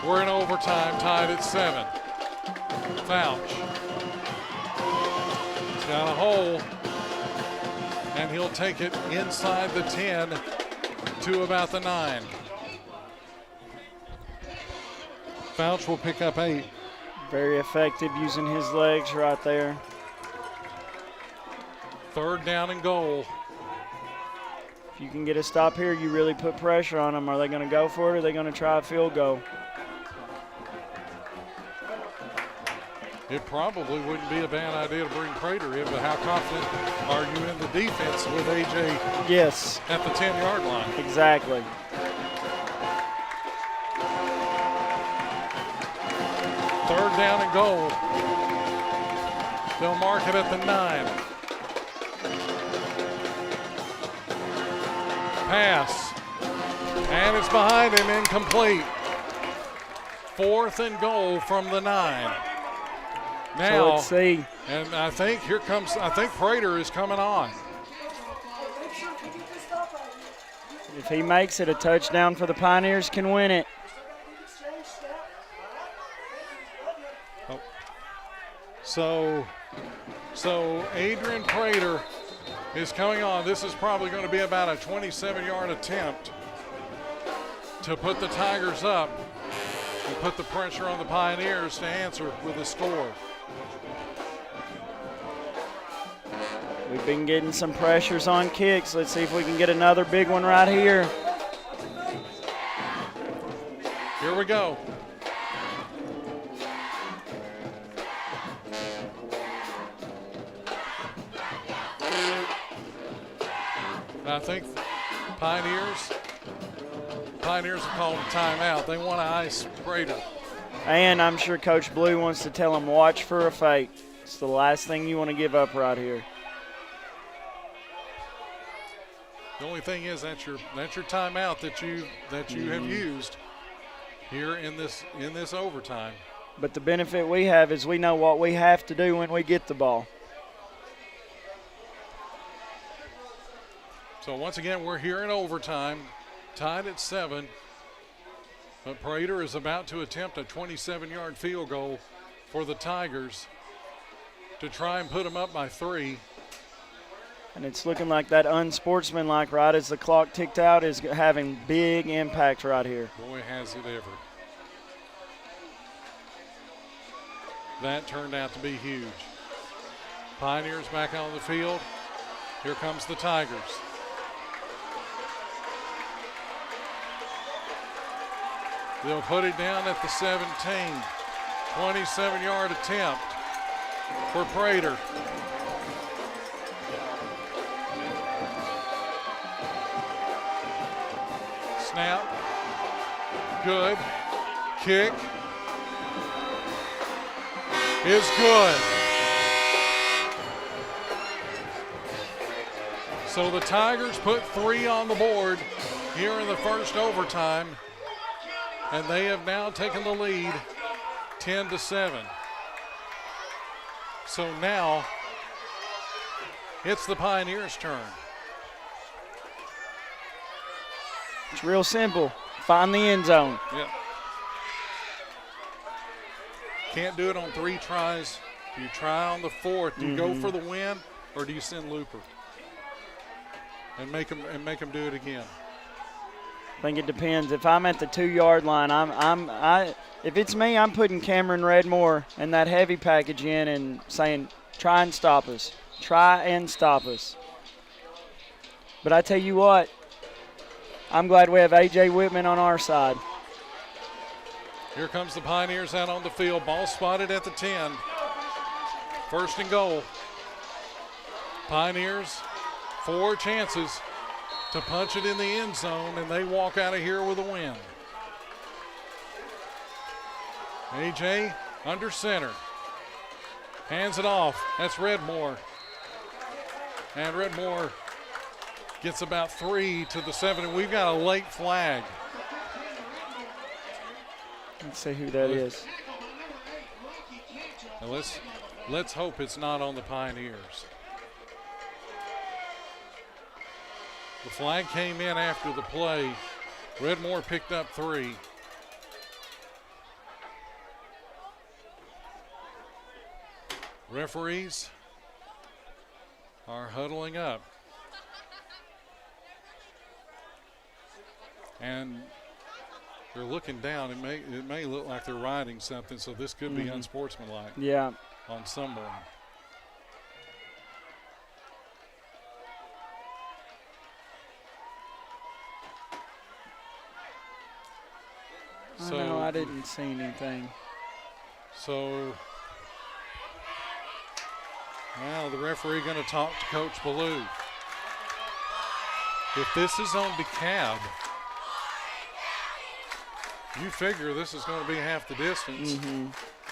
We're in overtime, tied at 7. Fouch. He's got a hole, and he'll take it inside the 10 to about the 9. Fouch will pick up 8. Very effective using his legs right there. 3rd down and goal. If you can get a stop here, you really put pressure on them. Are they going to go for it, or are they going to try a field goal? It probably wouldn't be a bad idea to bring Prater in, but how confident are you in the defense with AJ Yes. at the 10-yard line? Exactly. Third down and goal. They'll mark it at the 9. Pass. And it's behind him, incomplete. 4th and goal from the 9. Now, so let's see. And I think Prater is coming on. If he makes it, a touchdown for the Pioneers can win it. So Adrian Prater is coming on. This is probably going to be about a 27-yard attempt to put the Tigers up and put the pressure on the Pioneers to answer with a score. We've been getting some pressures on kicks. Let's see if we can get another big one right here. Here we go. I think Pioneers are calling a timeout. They want to ice Prater. And I'm sure Coach Blue wants to tell them, watch for a fake. It's the last thing you want to give up right here. The only thing is that's your timeout that you have used here in this overtime. But the benefit we have is we know what we have to do when we get the ball. So once again, we're here in overtime, tied at 7. But Prater is about to attempt a 27-yard field goal for the Tigers to try and put them up by 3. And it's looking like that unsportsmanlike right as the clock ticked out is having big impact right here. Boy, has it ever. That turned out to be huge. Pioneers back on the field. Here comes the Tigers. They'll put it down at the 17. 27-yard attempt. for Prater. Snap. Good. Kick. Is good. So the Tigers put 3 on the board here in the first overtime, and they have now taken the lead 10-7. So now it's the Pioneers' turn. It's real simple. Find the end zone. Yep. Can't do it on 3 tries. Do you try on the 4th? Do you go for the win, or do you send Looper and make them do it again? I think it depends. If I'm at the 2-yard line, if it's me, I'm putting Cameron Redmore and that heavy package in and saying, try and stop us. Try and stop us. But I tell you what, I'm glad we have A.J. Whitman on our side. Here comes the Pioneers out on the field. Ball spotted at the 10. First and goal. Pioneers, 4 chances to punch it in the end zone, and they walk out of here with a win. A.J. under center. Hands it off. That's Redmore. And Redmore gets about 3 to the 7, and we've got a late flag. Let's see who that is. Now let's hope it's not on the Pioneers. The flag came in after the play. Redmore picked up 3. Referees are huddling up. And they're looking down. It may look like they're riding something, so this could be unsportsmanlike. Yeah. On someone. No, I didn't see anything. So now the referee going to talk to Coach Ballou. If this is on DeKalb, you figure this is going to be half the distance.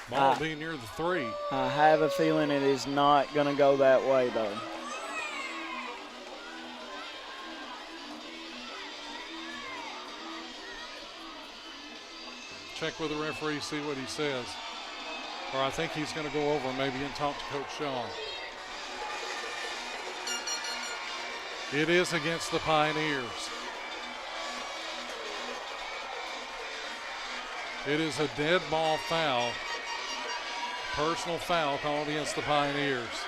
Ball being near the 3. I have a feeling it is not going to go that way, though. Check with the referee, see what he says. Or I think he's going to go over maybe and talk to Coach Shaw. It is against the Pioneers. It is a dead ball foul. Personal foul called against the Pioneers.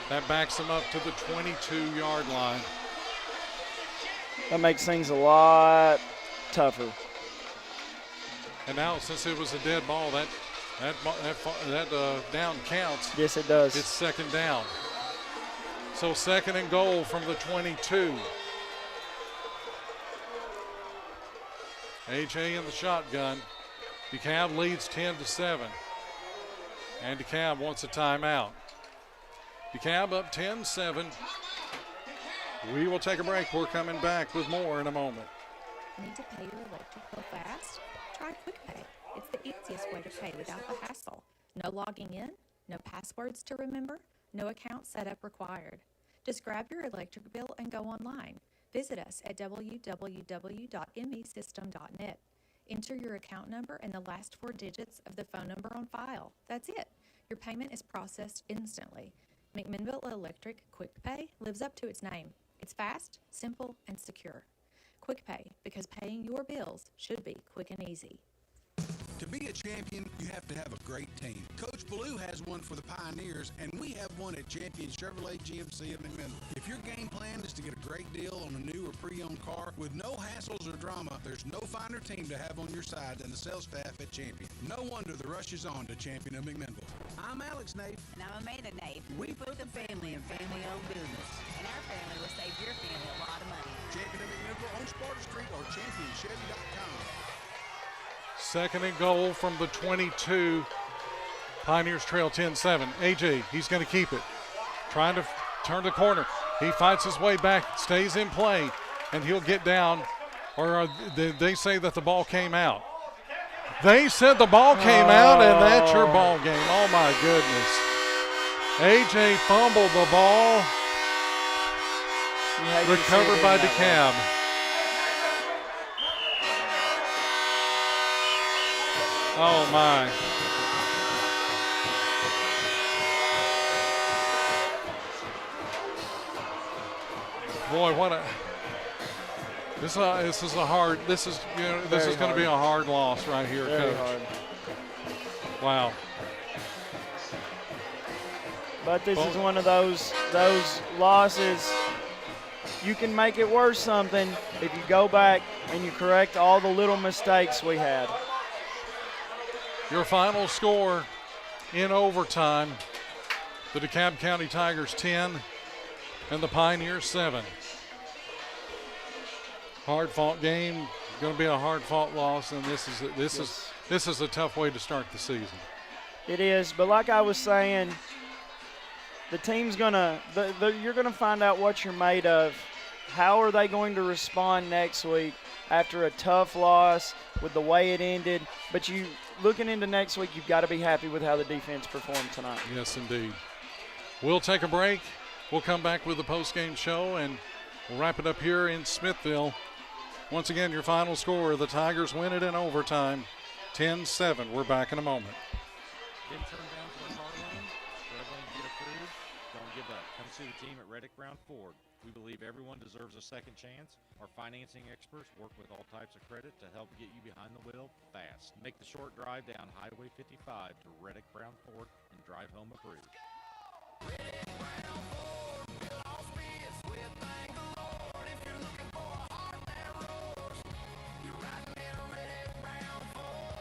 That backs them up to the 22-yard line. That makes things a lot tougher. And now, since it was a dead ball, that down counts. Yes, it does. It's second down. So second and goal from the 22. A.J. in the shotgun. DeKalb leads 10-7. And DeKalb wants a timeout. DeKalb up 10-7. We will take a break. We're coming back with more in a moment. Need to pay your electric bill fast? Try QuickPay. It's the easiest way to pay without the hassle. No logging in, no passwords to remember, no account setup required. Just grab your electric bill and go online. Visit us at www.mesystem.net. Enter your account number and the last 4 digits of the phone number on file. That's it. Your payment is processed instantly. McMinnville Electric QuickPay lives up to its name. It's fast, simple, and secure. QuickPay, because paying your bills should be quick and easy. To be a champion, you have to have a great team. Coach Ballou has one for the Pioneers, and we have one at Champion Chevrolet GMC of McMinnville. If your game plan is to get a great deal on a new or pre-owned car with no hassles or drama, there's no finer team to have on your side than the sales staff at Champion. No wonder the rush is on to Champion of McMinnville. I'm Alex Nave. And I'm Amanda Nave. We put the family in family-owned business. And our family will save your family a lot of money. Champion of McMinnville on Sparta Street or championchevy.com. Second and goal from the 22. Pioneers trail 10-7. AJ, he's going to keep it. Trying to turn the corner. He fights his way back, stays in play, and he'll get down. Or they say that the ball came out. They said the ball came out, and that's your ball game. Oh, my goodness. AJ fumbled the ball. Recovered by Dekalb. Oh, my. Boy, what a this is a hard this is going to be a hard loss right here, Very Coach. hard. Wow. But this is one of those losses. You can make it worth something if you go back and you correct all the little mistakes we had. Your final score in overtime, the DeKalb County Tigers 10 and the Pioneers 7. Hard-fought game, going to be a hard-fought loss, and this is a tough way to start the season. It is, but like I was saying, the team's you're gonna find out what you're made of. How are they going to respond next week after a tough loss with the way it ended? But you looking into next week, you've got to be happy with how the defense performed tonight. Yes, indeed. We'll take a break. We'll come back with the post-game show, and we'll wrap it up here in Smithville. Once again, your final score, the Tigers win it in overtime, 10-7. We're back in a moment. Didn't turn down for a car loan? Struggling to get approved? Don't give up. Come see the team at Reddick Brown Ford. We believe everyone deserves a second chance. Our financing experts work with all types of credit to help get you behind the wheel fast. Make the short drive down Highway 55 to Reddick Brown Ford and drive home approved. Reddick Brown Ford, we'll all spirits. We'll thank the Lord if you're looking for a heart that roars. You're riding in a Reddick Brown Ford.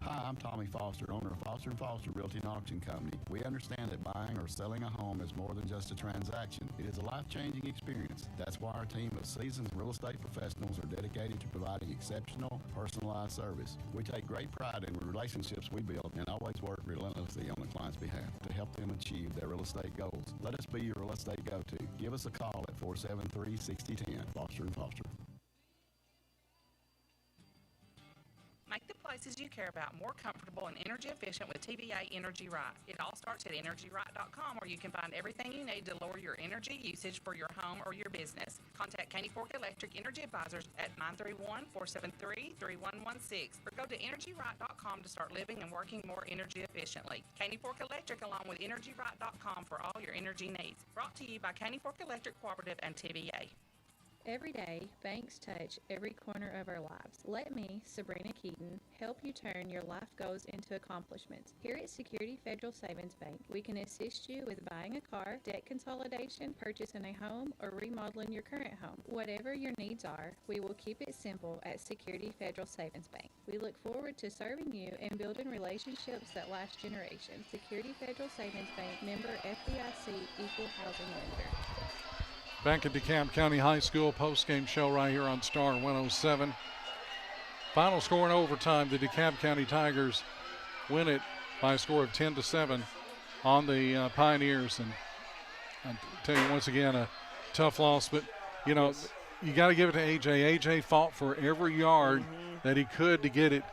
Hi, I'm Tommy Foster, owner of Foster & Foster Realty and Auction Company. We understand that buying or selling a home is more than just a transaction. It is a life-changing experience. That's why our team of seasoned real estate professionals are dedicated to providing exceptional, personalized service. We take great pride in the relationships we build and always work relentlessly on the client's behalf to help them achieve their real estate goals. Let us be your real estate go-to. Give us a call at 473-6010. Foster & Foster. Make the places you care about more comfortable and energy efficient with TBA Energy Right. It all starts at EnergyRight.com, where you can find everything you need to lower your energy usage for your home or your business. Contact Caney Fork Electric Energy Advisors at 931-473-3116 or go to EnergyRight.com to start living and working more energy efficiently. Caney Fork Electric along with EnergyRight.com for all your energy needs. Brought to you by Caney Fork Electric Cooperative and TBA. Every day, banks touch every corner of our lives. Let me, Sabrina Keaton, help you turn your life goals into accomplishments. Here at Security Federal Savings Bank, we can assist you with buying a car, debt consolidation, purchasing a home, or remodeling your current home. Whatever your needs are, we will keep it simple at Security Federal Savings Bank. We look forward to serving you and building relationships that last generations. Security Federal Savings Bank, member FDIC, equal housing lender. Back at DeKalb County High School, post-game show right here on Star 107. Final score in overtime, the DeKalb County Tigers win it by a score of 10-7 on the Pioneers. And I tell you, once again, a tough loss, but, you know, you got to give it to AJ. AJ fought for every yard that he could to get it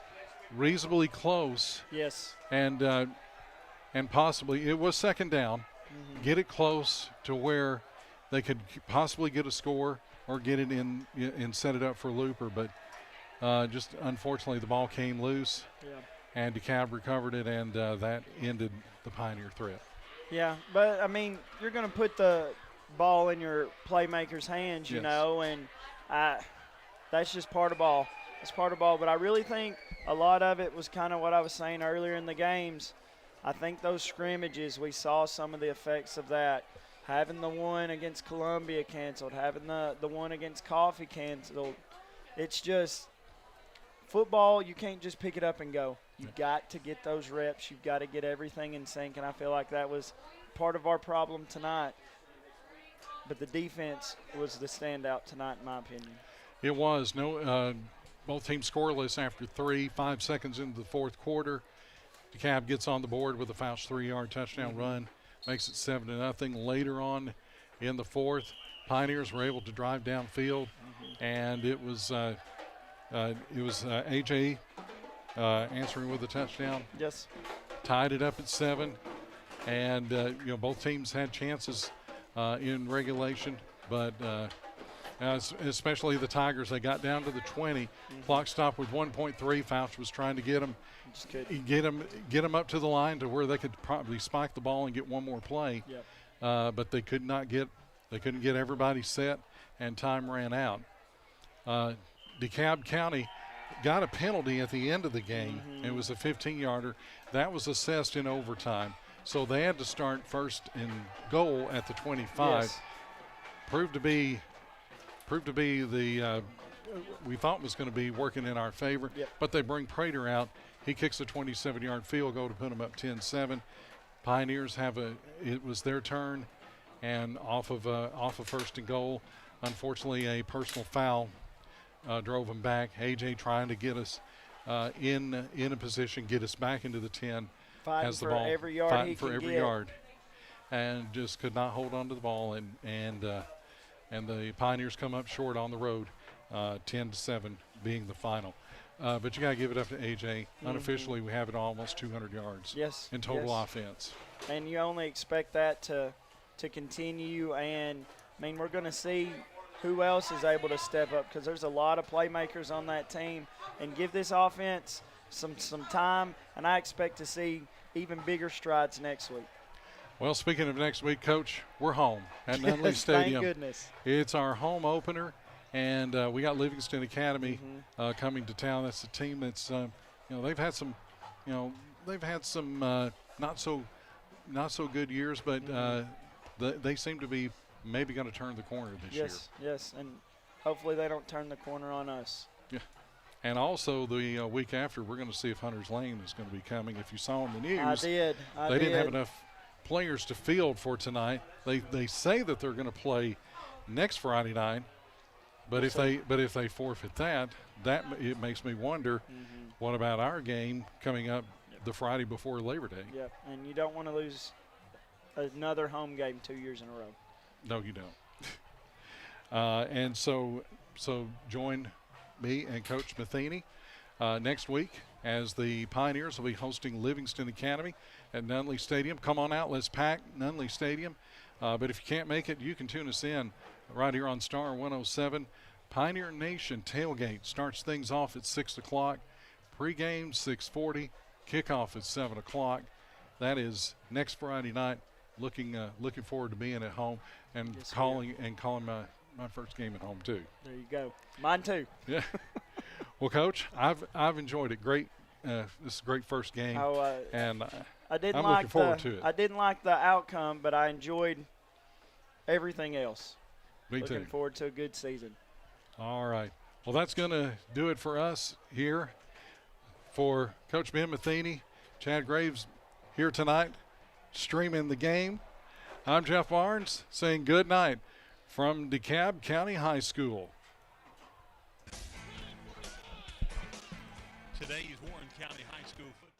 reasonably close. Yes. And possibly, it was second down, get it close to where they could possibly get a score or get it in and set it up for Looper, but just unfortunately the ball came loose, and DeKalb recovered it, and that ended the Pioneer threat. Yeah, but, I mean, you're going to put the ball in your playmaker's hands, you know, and that's just part of ball. It's part of ball, but I really think a lot of it was kind of what I was saying earlier in the games. I think those scrimmages, we saw some of the effects of that. Having the one against Columbia canceled, having the one against Coffee canceled. It's just football, you can't just pick it up and go. You've got to get those reps. You've got to get everything in sync, and I feel like that was part of our problem tonight. But the defense was the standout tonight, in my opinion. It was. No, both teams scoreless after 5 seconds into the fourth quarter. DeKalb gets on the board with a Fausch 3-yard touchdown run, makes it 7-0. Later on in the fourth, Pioneers were able to drive downfield, and it was AJ answering with a touchdown. Yes. Tied it up at 7, and both teams had chances in regulation, but especially the Tigers, they got down to the 20. Clock stopped with 1.3. Fausch was trying to get them up to the line to where they could probably spike the ball and get one more play. Yep. But they couldn't get everybody set, and time ran out. Dekalb County got a penalty at the end of the game. It was a 15-yarder. That was assessed in overtime. So they had to start first and goal at the 25. Yes. Proved to be the we thought was going to be working in our favor. Yep. But they bring Prater out. He kicks a 27-yard field goal to put them up 10-7. Pioneers it was their turn, and off of first and goal, unfortunately a personal foul drove them back. AJ trying to get us in a position, get us back into the 10. Fighting has the for ball, every yard fighting he for can every get. yard, and just could not hold on to the ball, and the Pioneers come up short on the road, 10-7 being the final. But you got to give it up to AJ. Unofficially, we have it almost 200 yards. Yes. In total yes. offense. And you only expect that to continue. And I mean, we're going to see who else is able to step up, because there's a lot of playmakers on that team, and give this offense some time. And I expect to see even bigger strides next week. Well, speaking of next week, Coach, we're home at Nunley Stadium. Thank goodness. It's our home opener, and we got Livingston Academy coming to town. That's a team that's, they've had some, not so good years, but they seem to be maybe going to turn the corner this year. Yes, and hopefully they don't turn the corner on us. Yeah. And also the week after, we're going to see if Hunters Lane is going to be coming. If you saw in the news, I did. They didn't have enough players to field for tonight. They say that they're going to play next Friday night, but if they forfeit that it makes me wonder, what about our game coming up the Friday before Labor Day? Yep, and you don't want to lose another home game 2 years in a row. No, you don't. And so join me and Coach Matheny next week as the Pioneers will be hosting Livingston Academy at Nunley Stadium. Come on out, let's pack Nunley Stadium. But if you can't make it, you can tune us in right here on Star 107. Pioneer Nation tailgate starts things off at 6 o'clock. Pre-game 6:40. Kickoff at 7 o'clock. That is next Friday night. Looking forward to being at home and calling my first game at home too. There you go. Mine too. Yeah. Well, Coach, I've enjoyed it. Great. This is a great first game, and I'm looking forward to it. I didn't like the outcome, but I enjoyed everything else. Me too. Looking forward to a good season. All right. Well, that's going to do it for us here. For Coach Ben Matheny, Chad Graves here tonight, streaming the game. I'm Jeff Barnes saying good night from DeKalb County High School. Today's Warren County High School football.